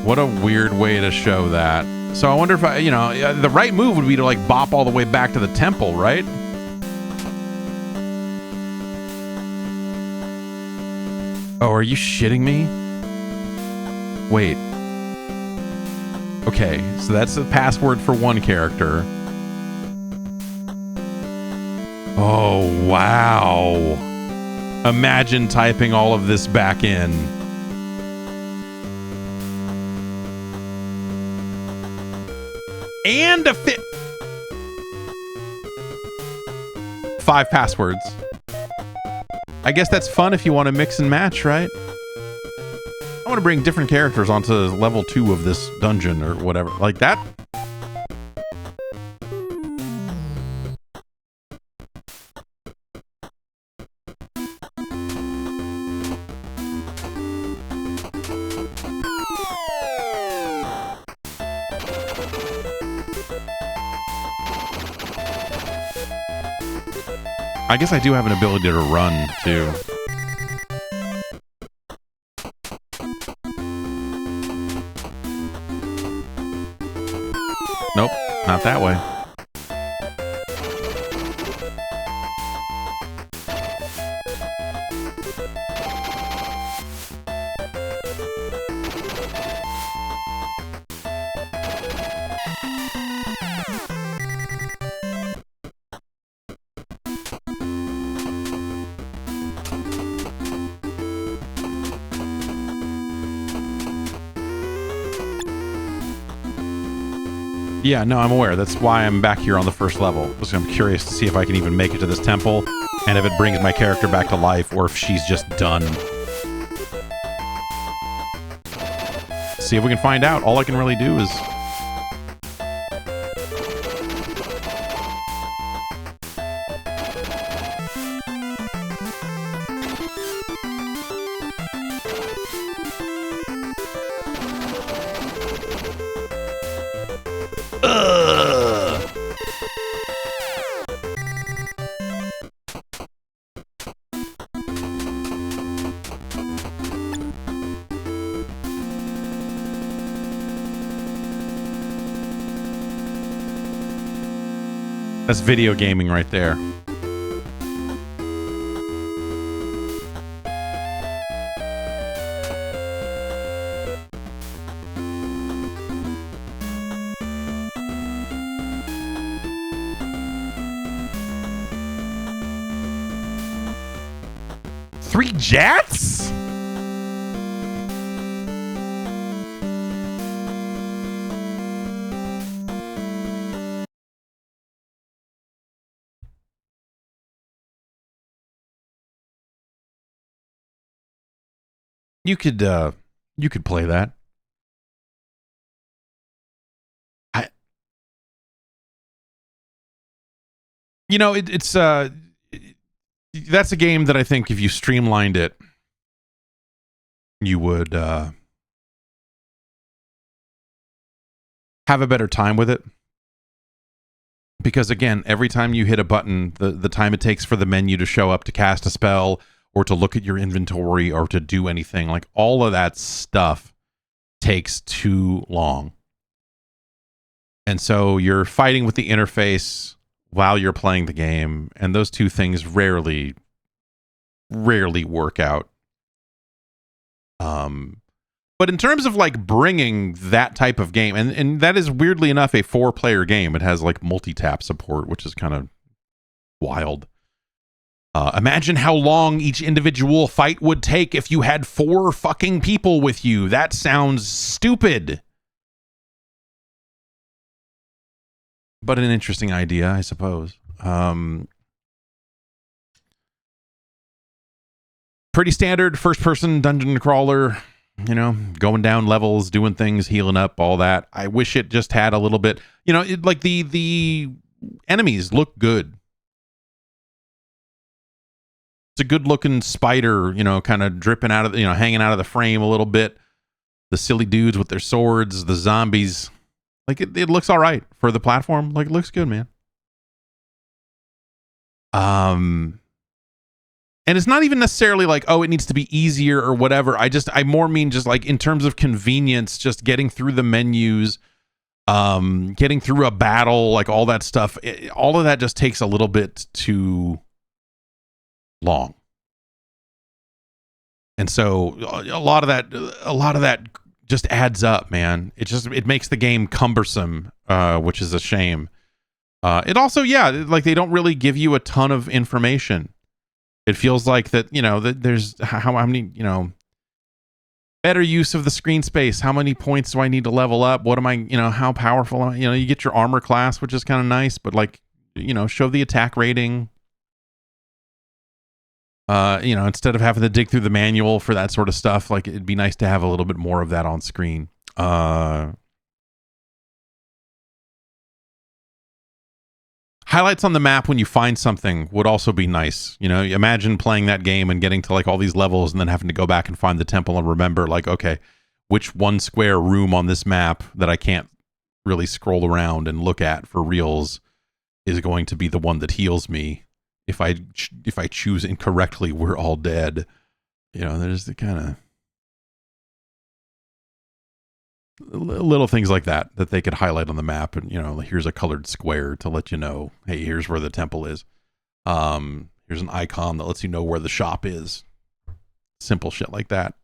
What a weird way to show that. So I wonder if the right move would be to like bop all the way back to the temple, right? Oh, are you shitting me? Wait. Okay, so that's the password for one character. Oh, wow. Imagine typing all of this back in. And a 5 passwords. I guess that's fun if you want to mix and match, right? I want to bring different characters onto level 2 of this dungeon or whatever. Like that. I guess I do have an ability to run, too. Nope, not that way. Yeah, no, I'm aware. That's why I'm back here on the first level. Because I'm curious to see if I can even make it to this temple, and if it brings my character back to life, or if she's just done. See if we can find out. All I can really do is... That's video gaming right there. Three jats? You could play that. That's a game that I think if you streamlined it, you would have a better time with it. Because again, every time you hit a button, the time it takes for the menu to show up to cast a spell, or to look at your inventory, or to do anything, like all of that stuff takes too long. And so you're fighting with the interface while you're playing the game, and those two things rarely work out. But in terms of like bringing that type of game, and that is weirdly enough a 4-player game. It has like multi-tap support, which is kind of wild. Imagine how long each individual fight would take if you had 4 fucking people with you. That sounds stupid. But an interesting idea, I suppose. Pretty standard first-person dungeon crawler. You know, going down levels, doing things, healing up, all that. I wish it just had a little bit... You know, like the enemies look good. It's a good-looking spider, you know, kind of dripping out of... You know, hanging out of the frame a little bit. The silly dudes with their swords, the zombies... Like, it looks all right for the platform. Like, it looks good, man. And it's not even necessarily like, oh, it needs to be easier or whatever. I more mean just like in terms of convenience, just getting through the menus, getting through a battle, like all that stuff. All of that just takes a little bit too long. And so a lot of that just adds up, man. It makes the game cumbersome, which is a shame. It also, like they don't really give you a ton of information. It feels like that, that there's how many, better use of the screen space. How many points do I need to level up? What am I, how powerful am I? You get your armor class, which is kind of nice, but like, show the attack rating. Instead of having to dig through the manual for that sort of stuff, like it'd be nice to have a little bit more of that on screen. Highlights on the map when you find something would also be nice. Imagine playing that game and getting to like all these levels and then having to go back and find the temple and remember like, okay, which one square room on this map that I can't really scroll around and look at for reals is going to be the one that heals me. If I choose incorrectly, we're all dead. There's the kind of little things like that they could highlight on the map, and here's a colored square to let you know, hey, here's where the temple is. Here's an icon that lets you know where the shop is. Simple shit like that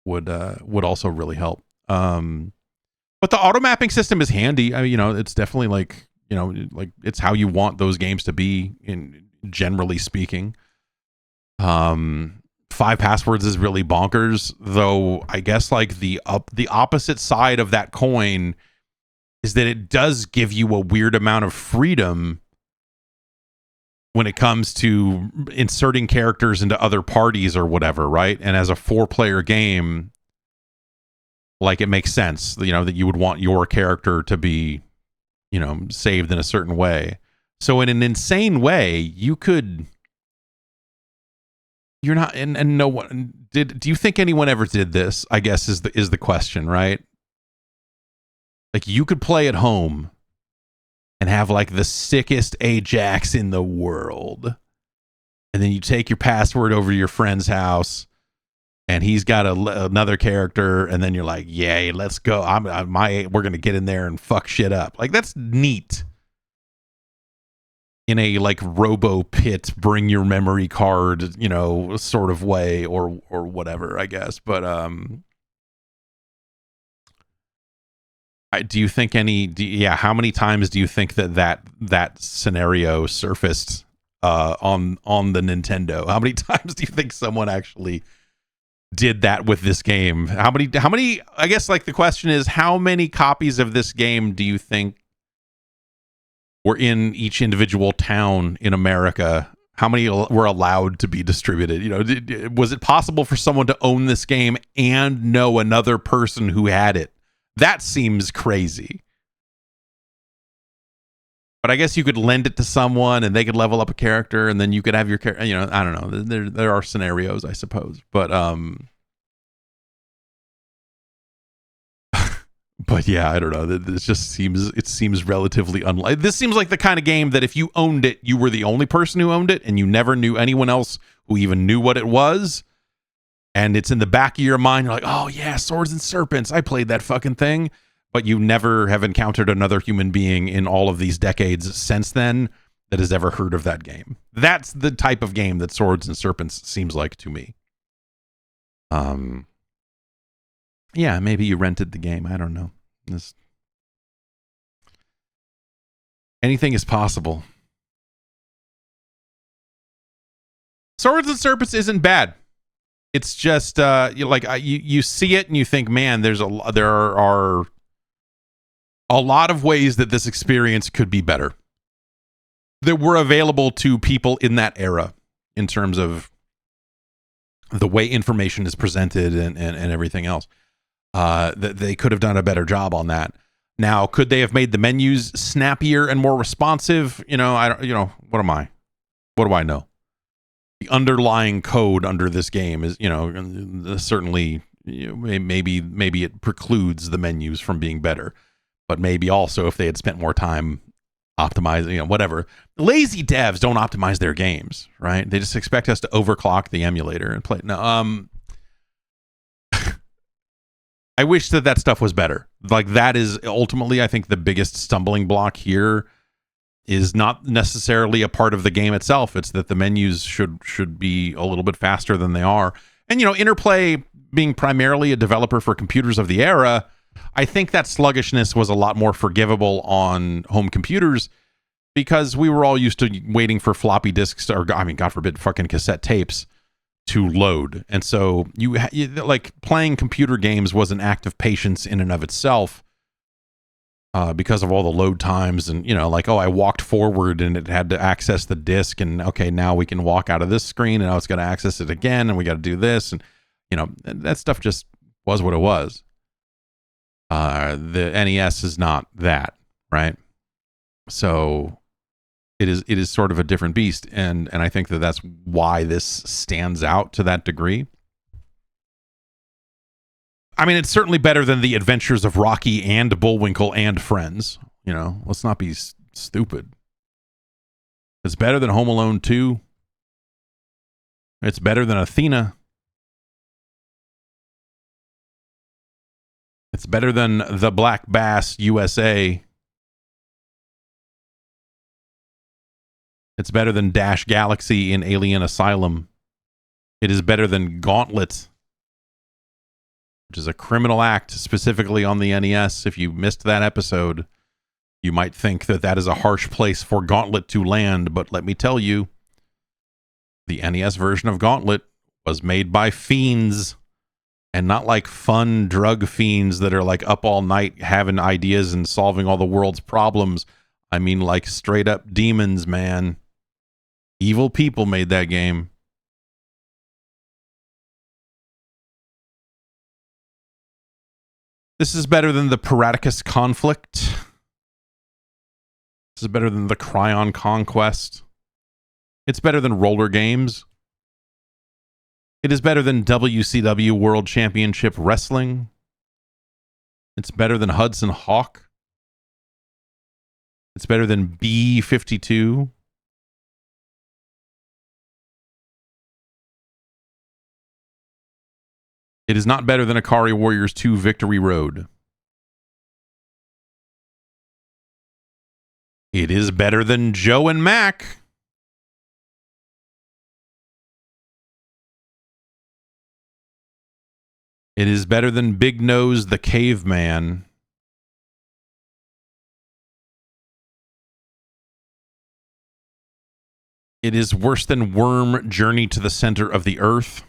would also really help. But the auto mapping system is handy. It's definitely like it's how you want those games to be, in generally speaking. 5 passwords is really bonkers, though. I guess like the opposite side of that coin is that it does give you a weird amount of freedom when it comes to inserting characters into other parties or whatever, right? And as a 4-player game, like it makes sense, that you would want your character to be, saved in a certain way. So in an insane way, you're not, and no one did. Do you think anyone ever did this? I guess is the question, right? Like you could play at home and have like the sickest Ajax in the world, and then you take your password over to your friend's house, and he's got another character, and then you're like, "Yay, let's go! We're gonna get in there and fuck shit up." Like that's neat. In a like Robo Pit, bring your memory card, sort of way, or whatever, I guess. But do you think how many times do you think that scenario surfaced on the Nintendo? How many times do you think someone actually did that with this game? How many? I guess like the question is, how many copies of this game do you think were in each individual town in America? How many were allowed to be distributed? Was it possible for someone to own this game and know another person who had it? That seems crazy. But I guess you could lend it to someone and they could level up a character, and then you could have your character, I don't know. There are scenarios, I suppose. But yeah, I don't know. This just seems relatively unlikely. This seems like the kind of game that if you owned it, you were the only person who owned it, and you never knew anyone else who even knew what it was. And it's in the back of your mind. You're like, oh yeah, Swords and Serpents. I played that fucking thing. But you never have encountered another human being in all of these decades since then that has ever heard of that game. That's the type of game that Swords and Serpents seems like to me. Yeah, maybe you rented the game. I don't know. Anything is possible. Swords and Serpents isn't bad. It's just you see it and you think, man, there are a lot of ways that this experience could be better, that were available to people in that era in terms of the way information is presented and everything else. That they could have done a better job on that. Now, could they have made the menus snappier and more responsive? What do I know? The underlying code under this game is, certainly, maybe it precludes the menus from being better, but maybe also if they had spent more time optimizing, whatever. Lazy devs don't optimize their games, right? They just expect us to overclock the emulator and play. No, I wish that stuff was better. Like that is ultimately, I think, the biggest stumbling block here is not necessarily a part of the game itself. It's that the menus should be a little bit faster than they are. And interplay being primarily a developer for computers of the era, I think that sluggishness was a lot more forgivable on home computers because we were all used to waiting for floppy disks, or I mean, God forbid, fucking cassette tapes to load. And so you like playing computer games was an act of patience in and of itself. Because of all the load times and, you know, like, oh, I walked forward and it had to access the disk, and okay, now we can walk out of this screen and now it's going to access it again and we got to do this. And, you know, that stuff just was what it was. The NES is not that, right? So it is sort of a different beast. And I think that that's why this stands out to that degree. I mean, it's certainly better than the Adventures of Rocky and Bullwinkle and Friends. You know, let's not be stupid. It's better than Home Alone 2. It's better than Athena. It's better than The Black Bass USA. It's better than Dash Galaxy in Alien Asylum. It is better than Gauntlet, which is a criminal act specifically on the NES. If you missed that episode, you might think that that is a harsh place for Gauntlet to land, but let me tell you, the NES version of Gauntlet was made by fiends, and not like fun drug fiends that are like up all night having ideas and solving all the world's problems. I mean, like straight up demons, man. Evil people made that game. This is better than the Paraticus Conflict. This is better than the Cryon Conquest. It's better than Roller Games. It is better than WCW World Championship Wrestling. It's better than Hudson Hawk. It's better than B-52. It is not better than Ikari Warriors 2 Victory Road. It is better than Joe and Mac. It is better than Big Nose the Caveman. It is worse than Worm Journey to the Center of the Earth.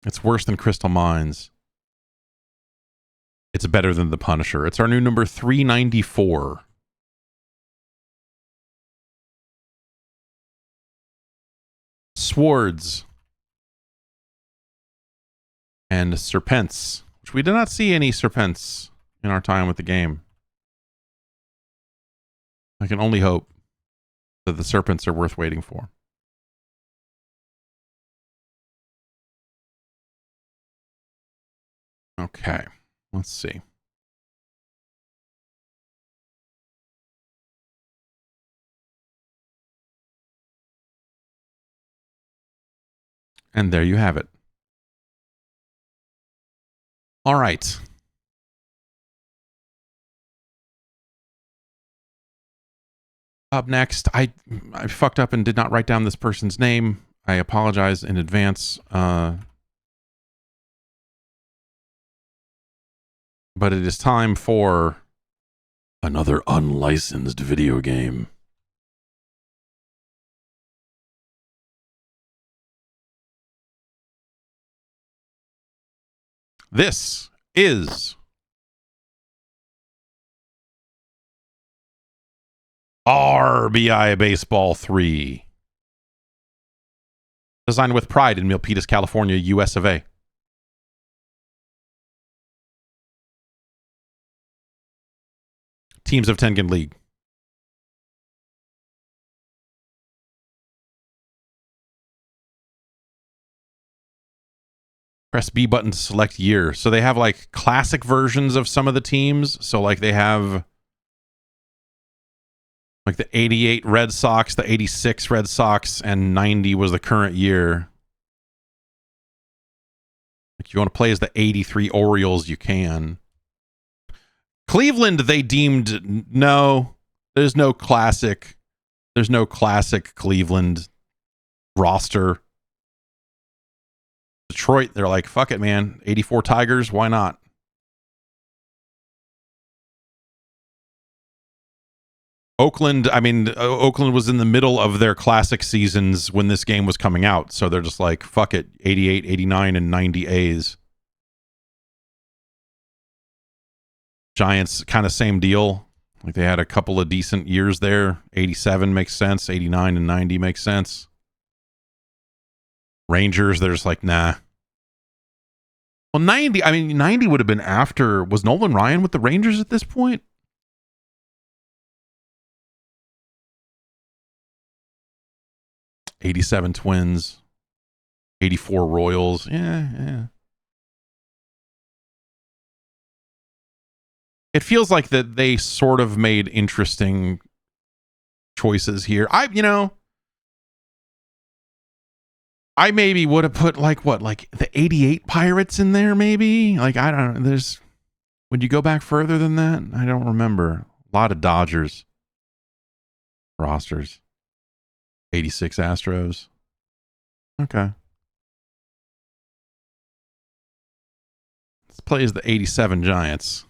It's worse than Crystal Mines. It's better than The Punisher. It's our new number 394. Swords and Serpents, which we did not see any Serpents in our time with the game. I can only hope that the Serpents are worth waiting for. Okay, let's see. And there you have it. All right. Up next, I fucked up and did not write down this person's name. I apologize in advance. But it is time for another unlicensed video game. This is RBI Baseball 3. Designed with pride in Milpitas, California, US of A. Teams of Tengen League. Press B button to select year. So they have like classic versions of some of the teams. So like they have like the 88 Red Sox, the 86 Red Sox, and 90 was the current year. If you want to play as the 83 Orioles, you can. Cleveland, they deemed no. There's no classic Cleveland roster. Detroit, they're like, fuck it, man. 84 Tigers, why not? Oakland, I mean, Oakland was in the middle of their classic seasons when this game was coming out. So they're just like, fuck it, 88, 89, and 90 A's. Giants, kind of same deal. Like they had a couple of decent years there. 87 makes sense. 89 and 90 makes sense. Rangers, they're just like, nah. Well, 90, I mean, 90 would have been after. Was Nolan Ryan with the Rangers at this point? '87 Twins. 84 Royals. Yeah. It feels like that they sort of made interesting choices here. I maybe would have put like the 88 Pirates in there, maybe. Like, I don't know. Would you go back further than that? I don't remember. A lot of Dodgers rosters. 86 Astros. Okay. Let's play as the 87 Giants.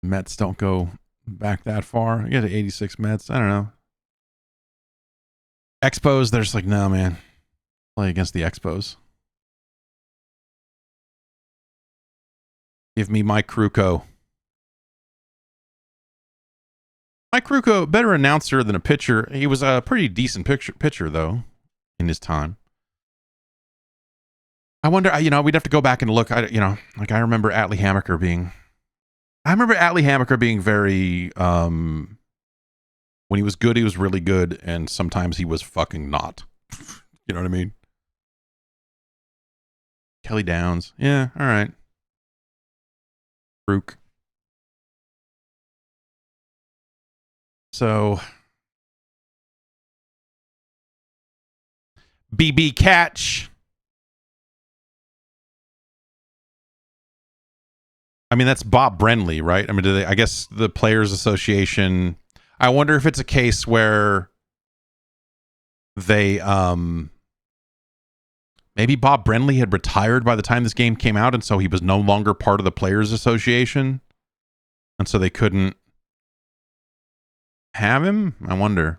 Mets don't go back that far. I get to 86 Mets. I don't know. Expos, they're just like, no, man. Play against the Expos. Give me Mike Krukow. Mike Krukow, better announcer than a pitcher. He was a pretty decent pitcher, though, in his time. I wonder, we'd have to go back and look. I remember Atlee Hammaker being... very, when he was good, he was really good, and sometimes he was fucking not. You know what I mean? Kelly Downs. Yeah, all right. Rook. So, BB Catch. I mean, that's Bob Brenly, right? I mean, I guess the Players Association. I wonder if it's a case where they, maybe Bob Brenly had retired by the time this game came out, and so he was no longer part of the Players Association, and so they couldn't have him. I wonder.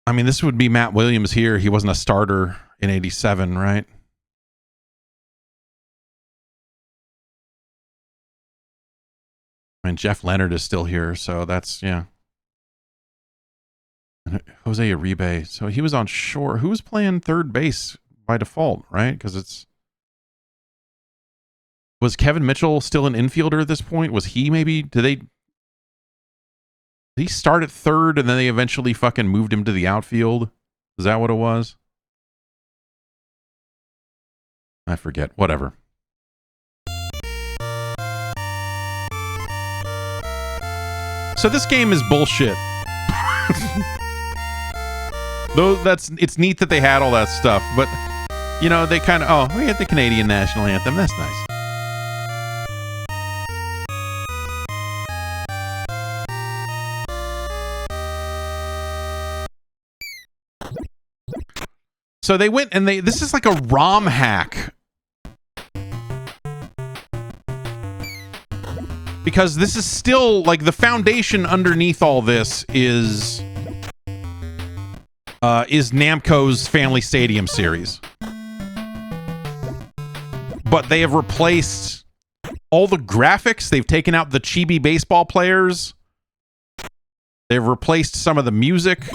I mean, this would be Matt Williams here. He wasn't a starter in '87, right? I mean, Jeff Leonard is still here, so that's, yeah. Jose Uribe. So he was on shore. Who was playing third base by default, right? Because was Kevin Mitchell still an infielder at this point? Was he maybe, did he start at third and then they eventually fucking moved him to the outfield? Is that what it was? I forget. Whatever. So this game is bullshit. Though it's neat that they had all that stuff, but they kind of, we had the Canadian national anthem. That's nice. So they went and this is like a ROM hack. Because this is still, like, the foundation underneath all this is Namco's Family Stadium series. But they have replaced all the graphics. They've taken out the chibi baseball players. They've replaced some of the music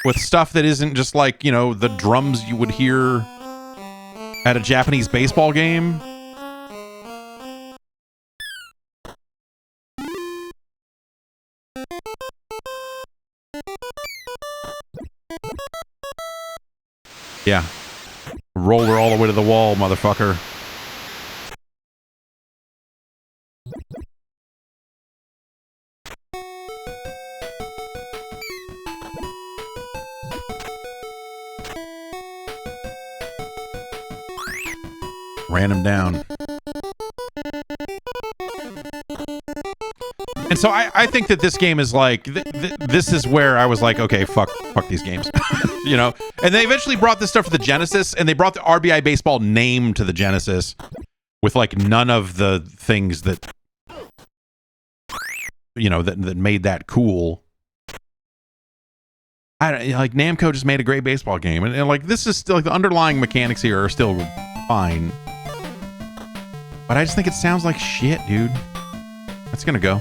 with stuff that isn't just like, the drums you would hear at a Japanese baseball game. Yeah. Roller all the way to the wall, motherfucker. ran him down. And so I think that this game is like, this is where I was like, okay, fuck these games. You know? And they eventually brought this stuff to the Genesis, and they brought the RBI Baseball name to the Genesis with like none of the things that, you know, that made that cool. Like Namco just made a great baseball game, and like this is still like the underlying mechanics here are still fine, but I just think it sounds like shit, dude. That's gonna go.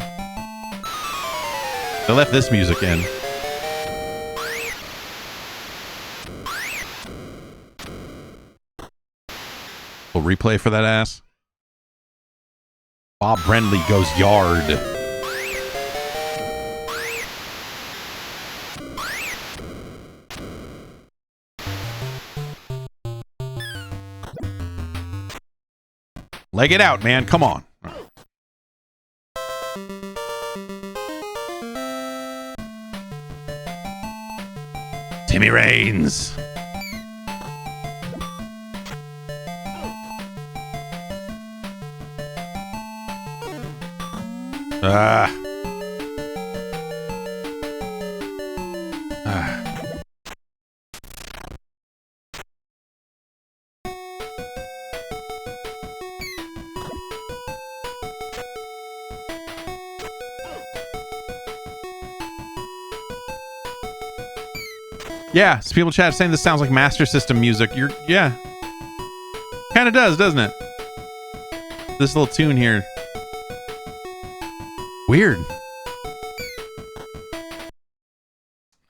They left this music in. We'll replay for that ass. Bob Brenly goes yard. Leg it out, man. Come on. Timmy Reigns. Yeah, so people chat saying this sounds like Master System music. Yeah. Kind of does, doesn't it? This little tune here. Weird.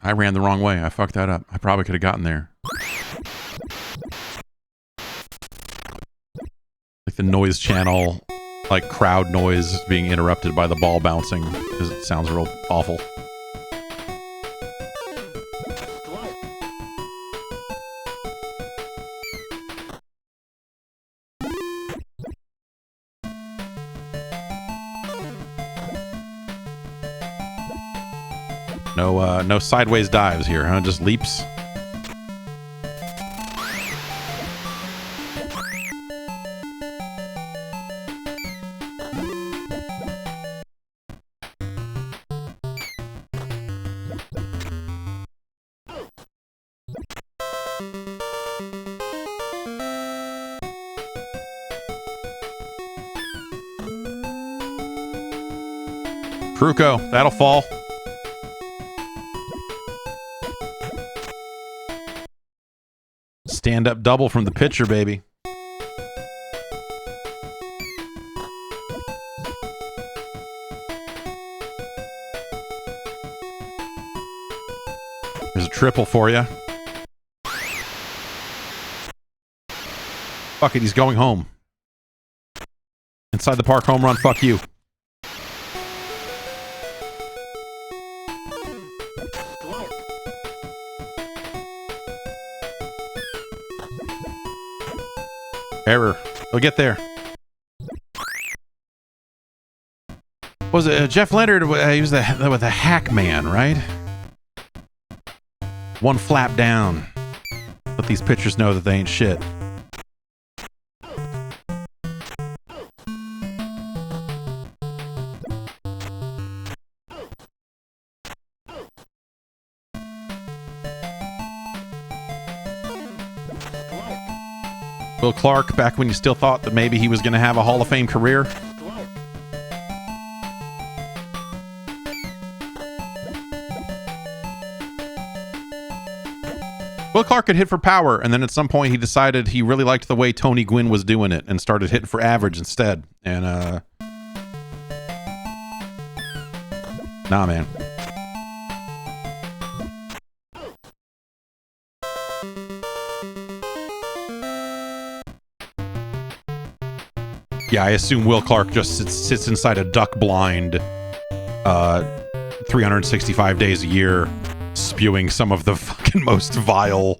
I ran the wrong way. I fucked that up. I probably could have gotten there. Like the noise channel, like crowd noise being interrupted by the ball bouncing because it sounds real awful. No sideways dives here, huh? Just leaps. Kruko, that'll fall. Stand up double from the pitcher, baby. There's a triple for you. Fuck it, he's going home. Inside the park home run, fuck you. Error. We'll get there. Was it Jeff Leonard? He was the hack man, right? One flap down. Let these pitchers know that they ain't shit. Will Clark, back when you still thought that maybe he was going to have a Hall of Fame career. Will Clark had hit for power, and then at some point he decided he really liked the way Tony Gwynn was doing it and started hitting for average instead. And, nah, man. Yeah, I assume Will Clark just sits inside a duck blind 365 days a year, spewing some of the fucking most vile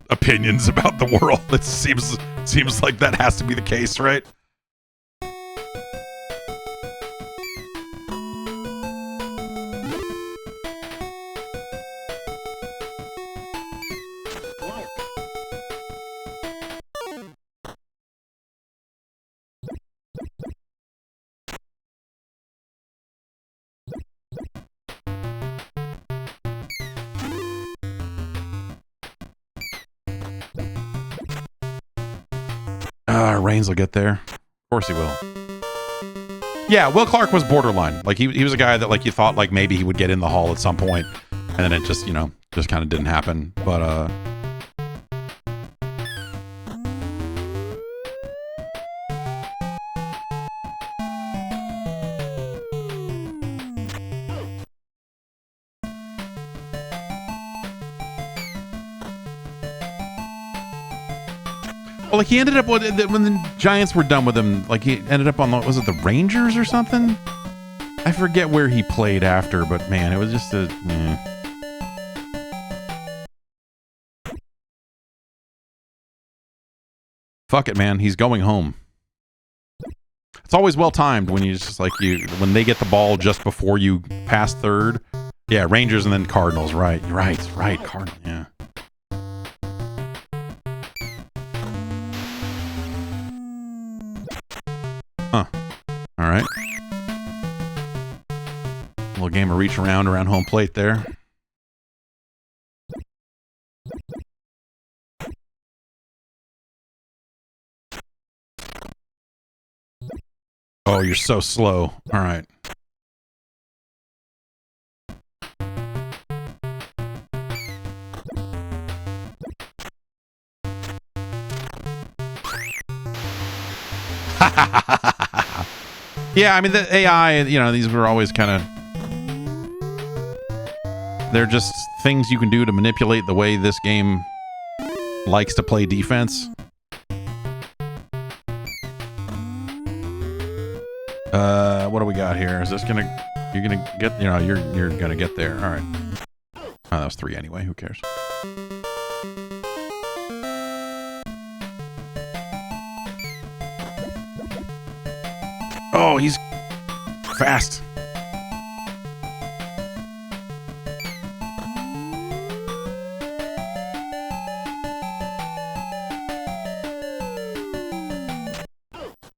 opinions about the world. It seems like that has to be the case, right? Reigns will get there. Of course he will. Yeah, Will Clark was borderline. Like he was a guy that like you thought like maybe he would get in the Hall at some point, and then it just just kind of didn't happen. But well, like he ended up when the Giants were done with him. Like he ended up on was it the Rangers or something? I forget where he played after, but man, it was just a. Fuck it, man. He's going home. It's always well timed when you just like when they get the ball just before you pass third. Yeah, Rangers and then Cardinals. Right, Cardinals. Yeah. Huh. All right. Little game of reach around home plate there. Oh, you're so slow. All right. Yeah, I mean, the AI, these were always kind of... They're just things you can do to manipulate the way this game likes to play defense. What do we got here? Is this gonna... You're gonna get... you're gonna get there. All right. Oh, that was 3 anyway. Who cares? Oh, he's fast.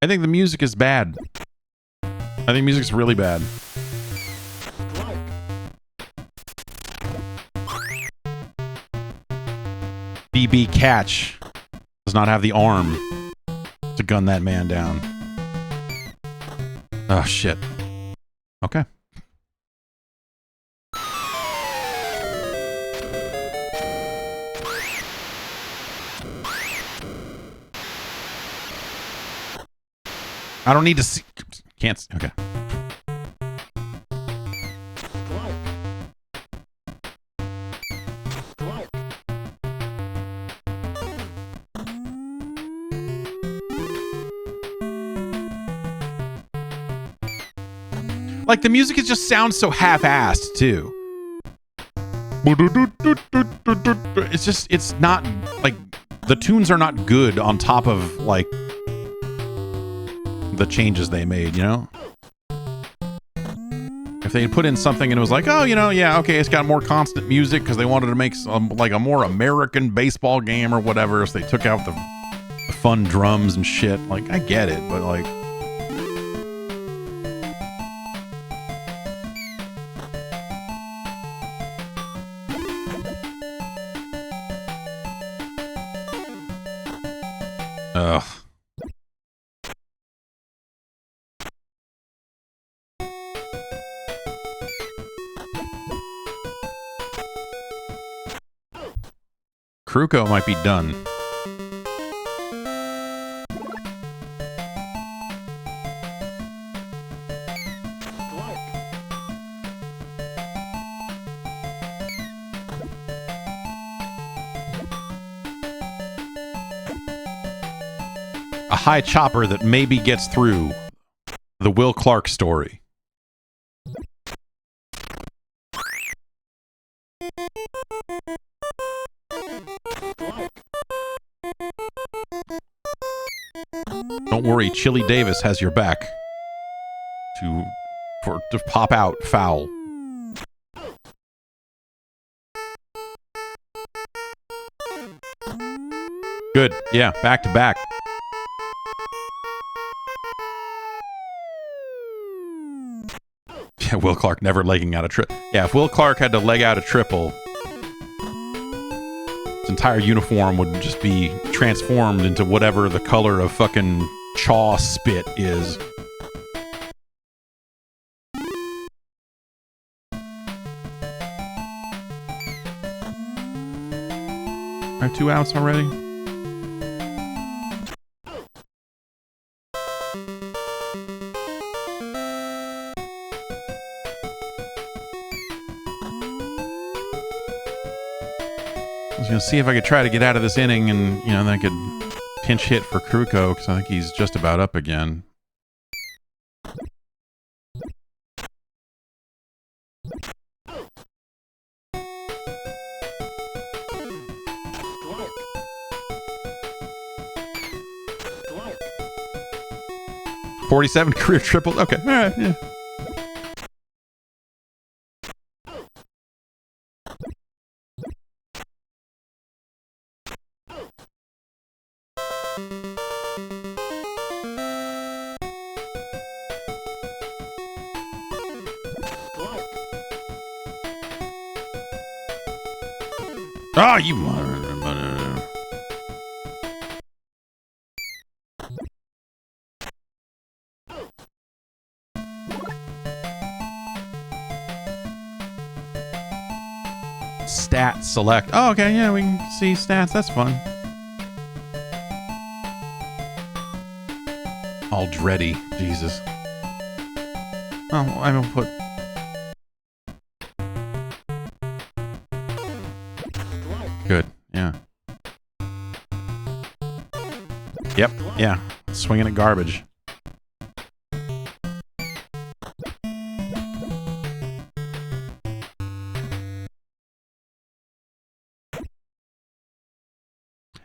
I think the music is bad. I think music's really bad. DB Catch does not have the arm to gun that man down. Oh, shit. Okay. I don't need to see... Can't... Okay. Like, the music just sounds so half-assed, too. It's just, it's not, like, the tunes are not good on top of, like, the changes they made, If they had put in something and it was like, oh, yeah, okay, it's got more constant music because they wanted to make, like, a more American baseball game or whatever, so they took out the fun drums and shit. Like, I get it, but, like... Ugh. Kruko might be done. A high chopper that maybe gets through the Will Clark story. Don't worry, Chili Davis has your back to pop out foul. Good. Yeah, back to back. Yeah, Will Clark never legging out a triple. Yeah, if Will Clark had to leg out a triple entire uniform would just be transformed into whatever the color of fucking chaw spit is. Are 2 outs already? I was going to see if I could try to get out of this inning and, you know, then I could pinch hit for Kruko because I think he's just about up again. .47 career triple. Okay, all right, yeah. Ah, you mother. Stat select. Oh, okay, yeah, we can see stats. That's fun. All dready. Jesus. Oh, I don't put... Good, yeah. Yep, yeah. Swinging at garbage.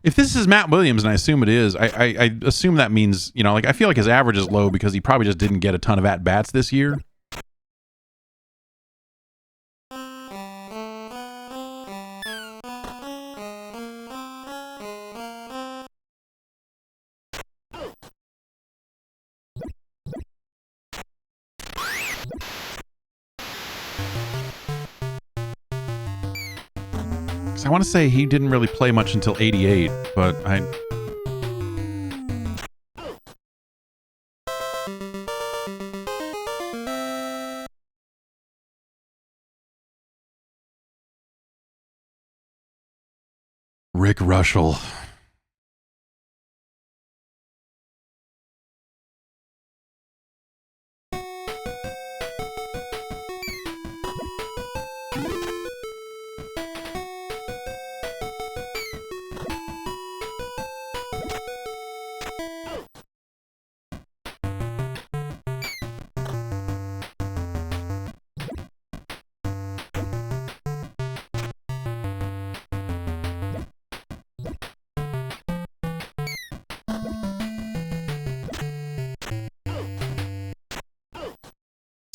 If this is Matt Williams, and I assume it is, I assume that means, you know, like, I feel like his average is low because he probably just didn't get a ton of at-bats this year. I want to say he didn't really play much until 88, but I... Rick Russell.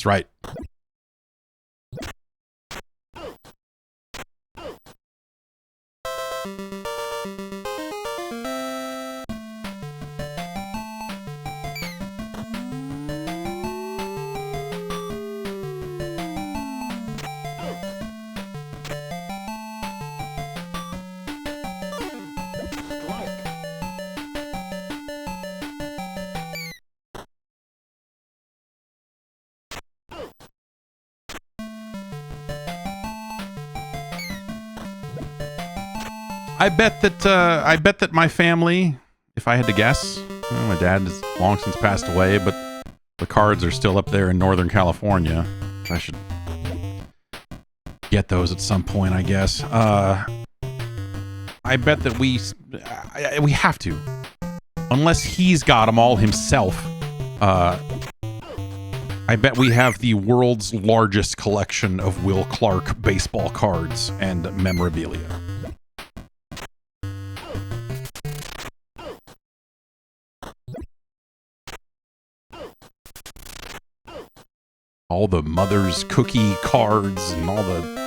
That's right. I bet that my family, if I had to guess, well, my dad has long since passed away, but the cards are still up there in Northern California. I should get those at some point, I guess. I bet that we have to, unless he's got them all himself. I bet we have the world's largest collection of Will Clark baseball cards and memorabilia. All the mother's cookie cards and all the...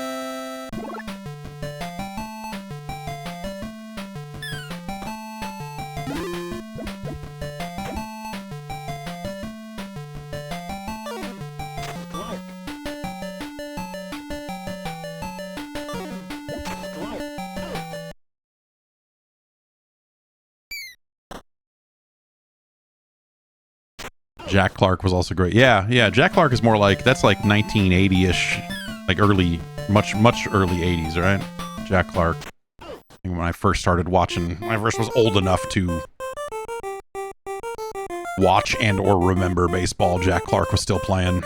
Jack Clark was also great. Yeah, yeah. Jack Clark is more like, that's like 1980-ish, like early, much early 80s, right? Jack Clark. I think when I first started watching, when I first was old enough to watch and or remember baseball, Jack Clark was still playing.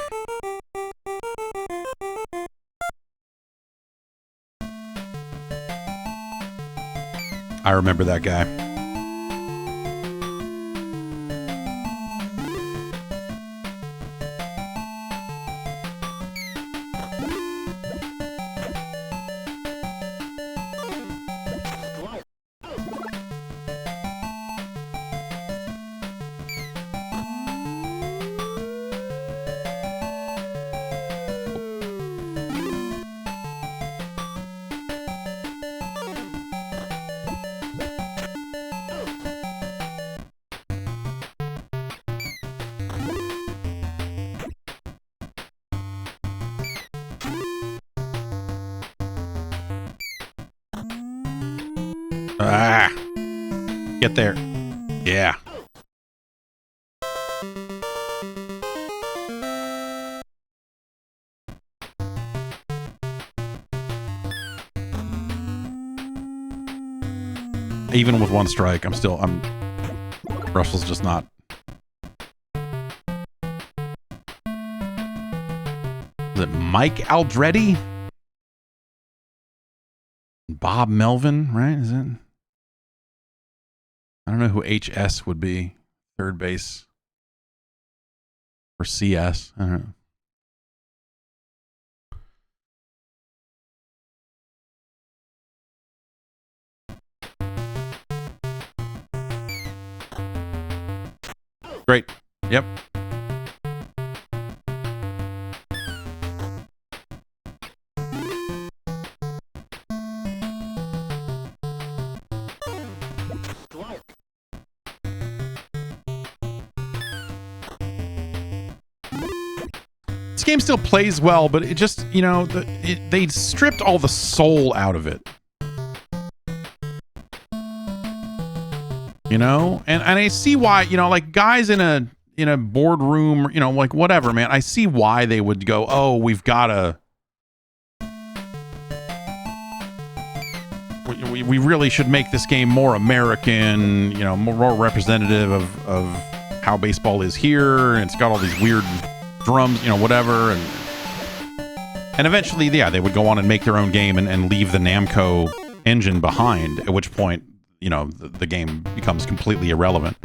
I remember that guy. Ah, get there. Yeah. Even with one strike, Russell's just not. Is it Mike Aldretti? Bob Melvin, right? Is it? I don't know who HS would be. Third base. Or CS. I don't know. Great. Yep. This game still plays well, but it just, you know, they stripped all the soul out of it. You know, and I see why, you know, like guys in a boardroom, you know, like whatever, man. I see why they would go, oh, we've got to. We really should make this game more American, you know, more representative of how baseball is here. And it's got all these weird drums, you know, whatever. And eventually, yeah, they would go on and make their own game and leave the Namco engine behind, at which point, you know, the game becomes completely irrelevant.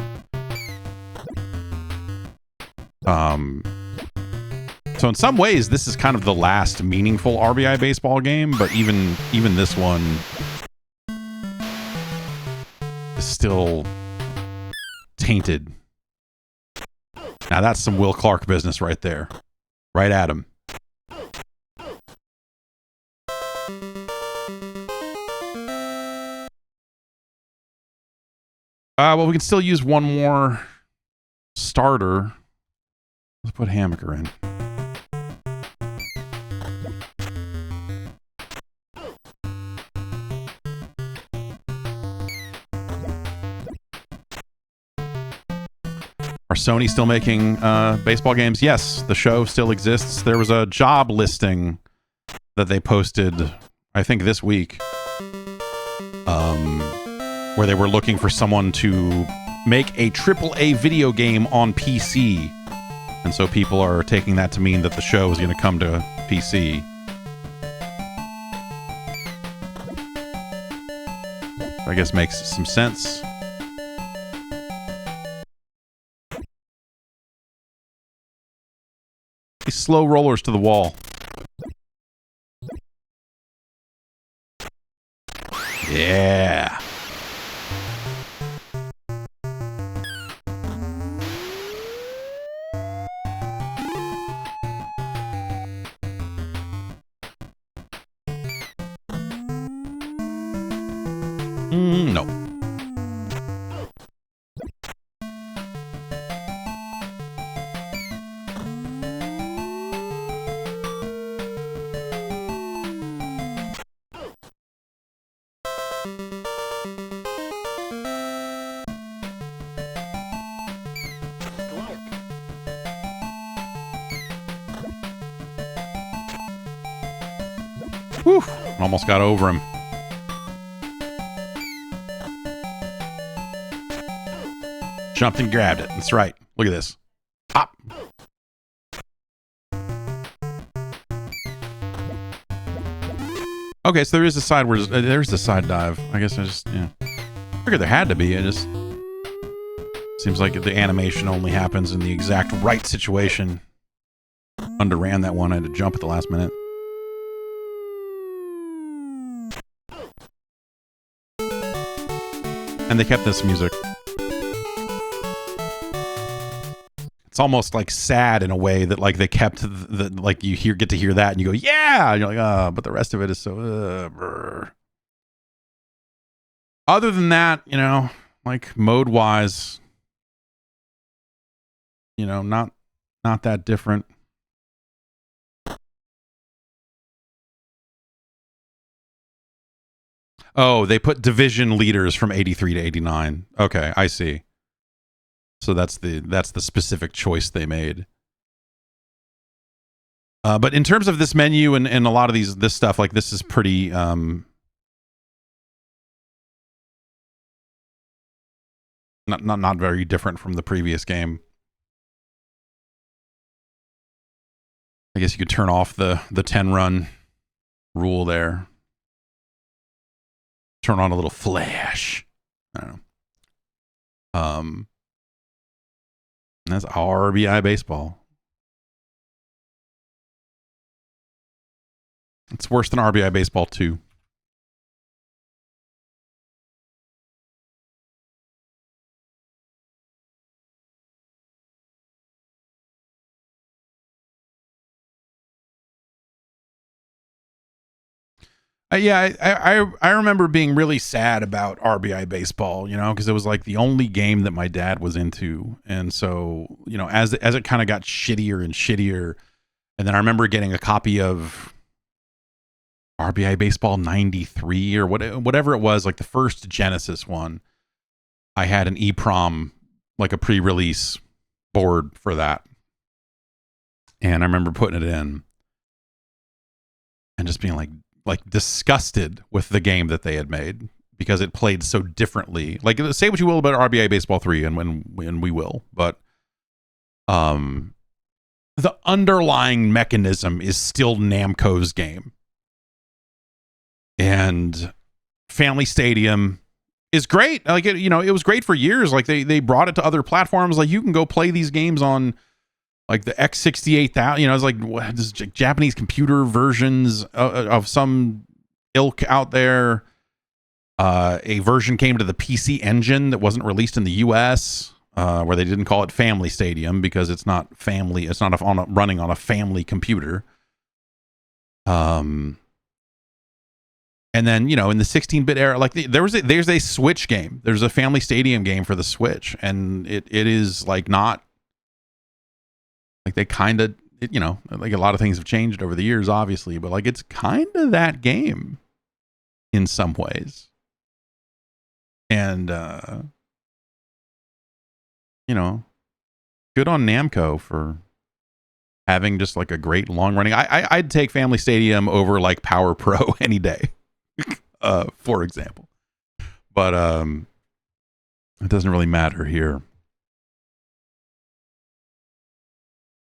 So in some ways, this is kind of the last meaningful RBI baseball game, but even this one is still tainted. Now that's some Will Clark business right there. Right at him. Well, we can still use one more starter. Let's put Hammaker in. Are Sony still making baseball games? Yes, the show still exists. There was a job listing that they posted, I think this week, where they were looking for someone to make a AAA video game on PC. And so people are taking that to mean that the show is going to come to PC. I guess makes some sense. These slow rollers to the wall. Yeah. No. Whew, almost got over him. Jumped and grabbed it. That's right. Look at this. Pop. Okay, so there is a side where there's the side dive. I guess I just, yeah. I figured there had to be. It just seems like the animation only happens in the exact right situation. Underran that one. I had to jump at the last minute. And they kept this music. It's almost like sad in a way that like they kept the like you get to hear that and you go, yeah, and you're like, oh, but the rest of it is so brr. Other than that, you know, like mode wise, you know, not that different. Oh, they put division leaders from 83 to 89. Okay, I see. So that's the specific choice they made. But in terms of this menu and a lot of this stuff, like this is pretty not very different from the previous game. I guess you could turn off the 10-run rule there. Turn on a little flash. I don't know. That's RBI Baseball. It's worse than RBI Baseball 2. Yeah, I remember being really sad about RBI Baseball, you know, because it was like the only game that my dad was into. And so, you know, as it kind of got shittier and shittier, and then I remember getting a copy of RBI Baseball 93 or whatever it was, like the first Genesis one. I had an EEPROM, like a pre-release board for that. And I remember putting it in and just being like disgusted with the game that they had made because it played so differently. Like, say what you will about RBI Baseball 3 and when we will, but the underlying mechanism is still Namco's game. And Family Stadium is great. Like, it, you know, it was great for years. Like they brought it to other platforms. Like you can go play these games on like the X68000, you know, it's like this Japanese computer versions of some ilk out there. A version came to the PC Engine that wasn't released in the US, where they didn't call it Family Stadium because it's not family. It's not running on a family computer. And then, you know, in the 16-bit era, like there's a Switch game. There's a Family Stadium game for the Switch, and it is like not. Like they kind of, you know, like a lot of things have changed over the years, obviously, but like it's kind of that game in some ways. And, you know, good on Namco for having just like a great long running. I'd take Family Stadium over like Power Pro any day, for example. But it doesn't really matter here.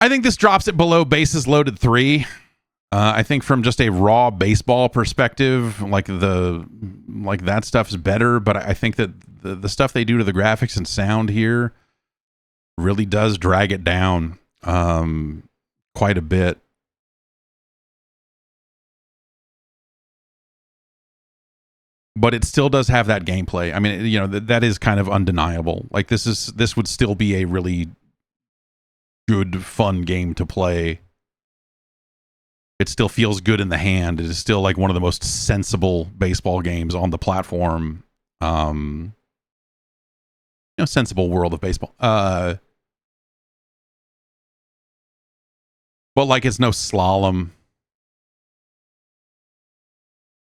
I think this drops it below Bases Loaded 3. I think from just a raw baseball perspective, like that stuff's better, but I think that the stuff they do to the graphics and sound here really does drag it down quite a bit. But it still does have that gameplay. I mean, you know, that is kind of undeniable. Like this would still be a really good, fun game to play. It still feels good in the hand. It is still like one of the most sensible baseball games on the platform. You know, sensible world of baseball. But like it's no Slalom.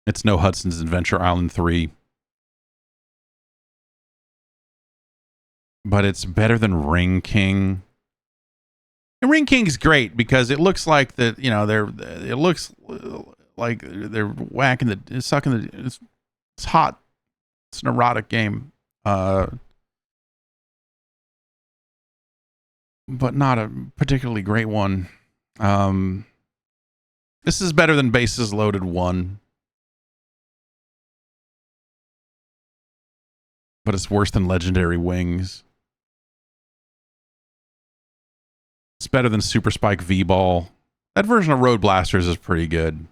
It's no Hudson's Adventure Island 3. But it's better than Ring King. And Ring King's great because it looks like that, you know, it looks like they're whacking sucking the. It's hot. It's an erotic game, but not a particularly great one. This is better than Bases Loaded 1, but it's worse than Legendary Wings. It's better than Super Spike V-Ball. That version of Road Blasters is pretty good.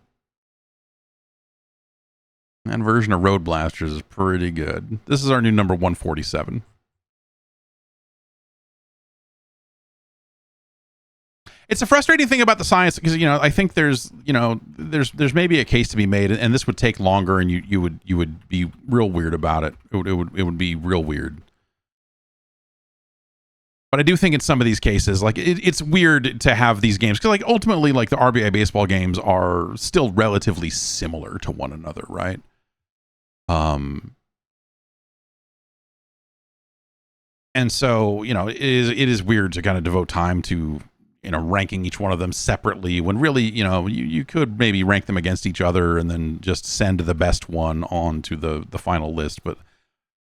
That version of Road Blasters is pretty good. This is our new number 147. It's a frustrating thing about the science because, you know, I think there's maybe a case to be made, and this would take longer, and you would be real weird about it. It would be real weird. But I do think in some of these cases, like it's weird to have these games because, like, ultimately, like the RBI baseball games are still relatively similar to one another, right? And so, you know, it is weird to kind of devote time to, you know, ranking each one of them separately when really, you know, you could maybe rank them against each other and then just send the best one on to the final list. But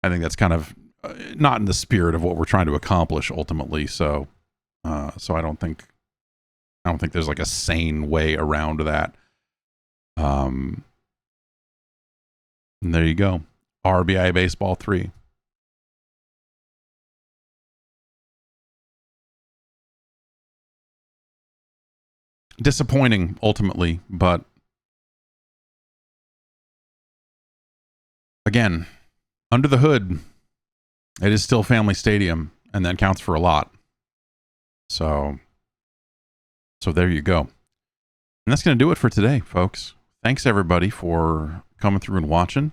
I think that's kind of not in the spirit of what we're trying to accomplish ultimately. So I don't think there's like a sane way around that. And there you go. RBI Baseball 3. Disappointing ultimately, but again, under the hood, it is still Family Stadium, and that counts for a lot. So there you go. And that's going to do it for today, folks. Thanks everybody for coming through and watching.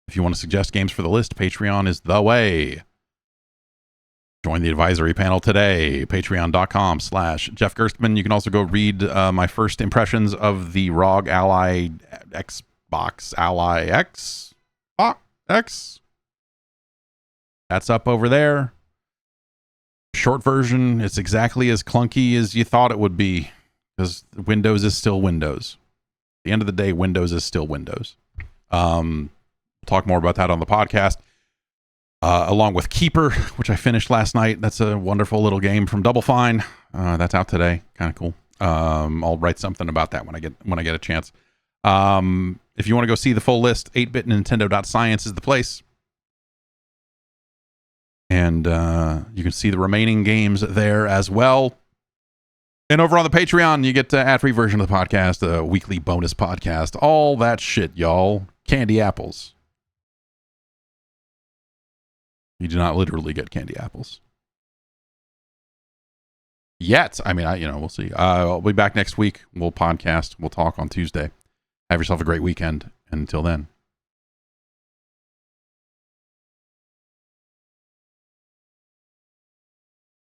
If you want to suggest games for the list, Patreon is the way. Join the advisory panel today, patreon.com/Jeff Gerstmann. You can also go read my first impressions of the ROG Ally Xbox Ally X. That's up over there. Short version, it's exactly as clunky as you thought it would be because Windows is still Windows. At the end of the day, Windows is still Windows. We'll talk more about that on the podcast. Along with Keeper, which I finished last night. That's a wonderful little game from Double Fine. That's out today. Kind of cool. I'll write something about that when I get a chance. If you want to go see the full list, 8bitnintendo.science is the place. And you can see the remaining games there as well. And over on the Patreon, you get the ad-free version of the podcast, a weekly bonus podcast, all that shit, y'all. Candy apples. You do not literally get candy apples. Yet. I mean, we'll see. I'll be back next week. We'll podcast. We'll talk on Tuesday. Have yourself a great weekend. And until then.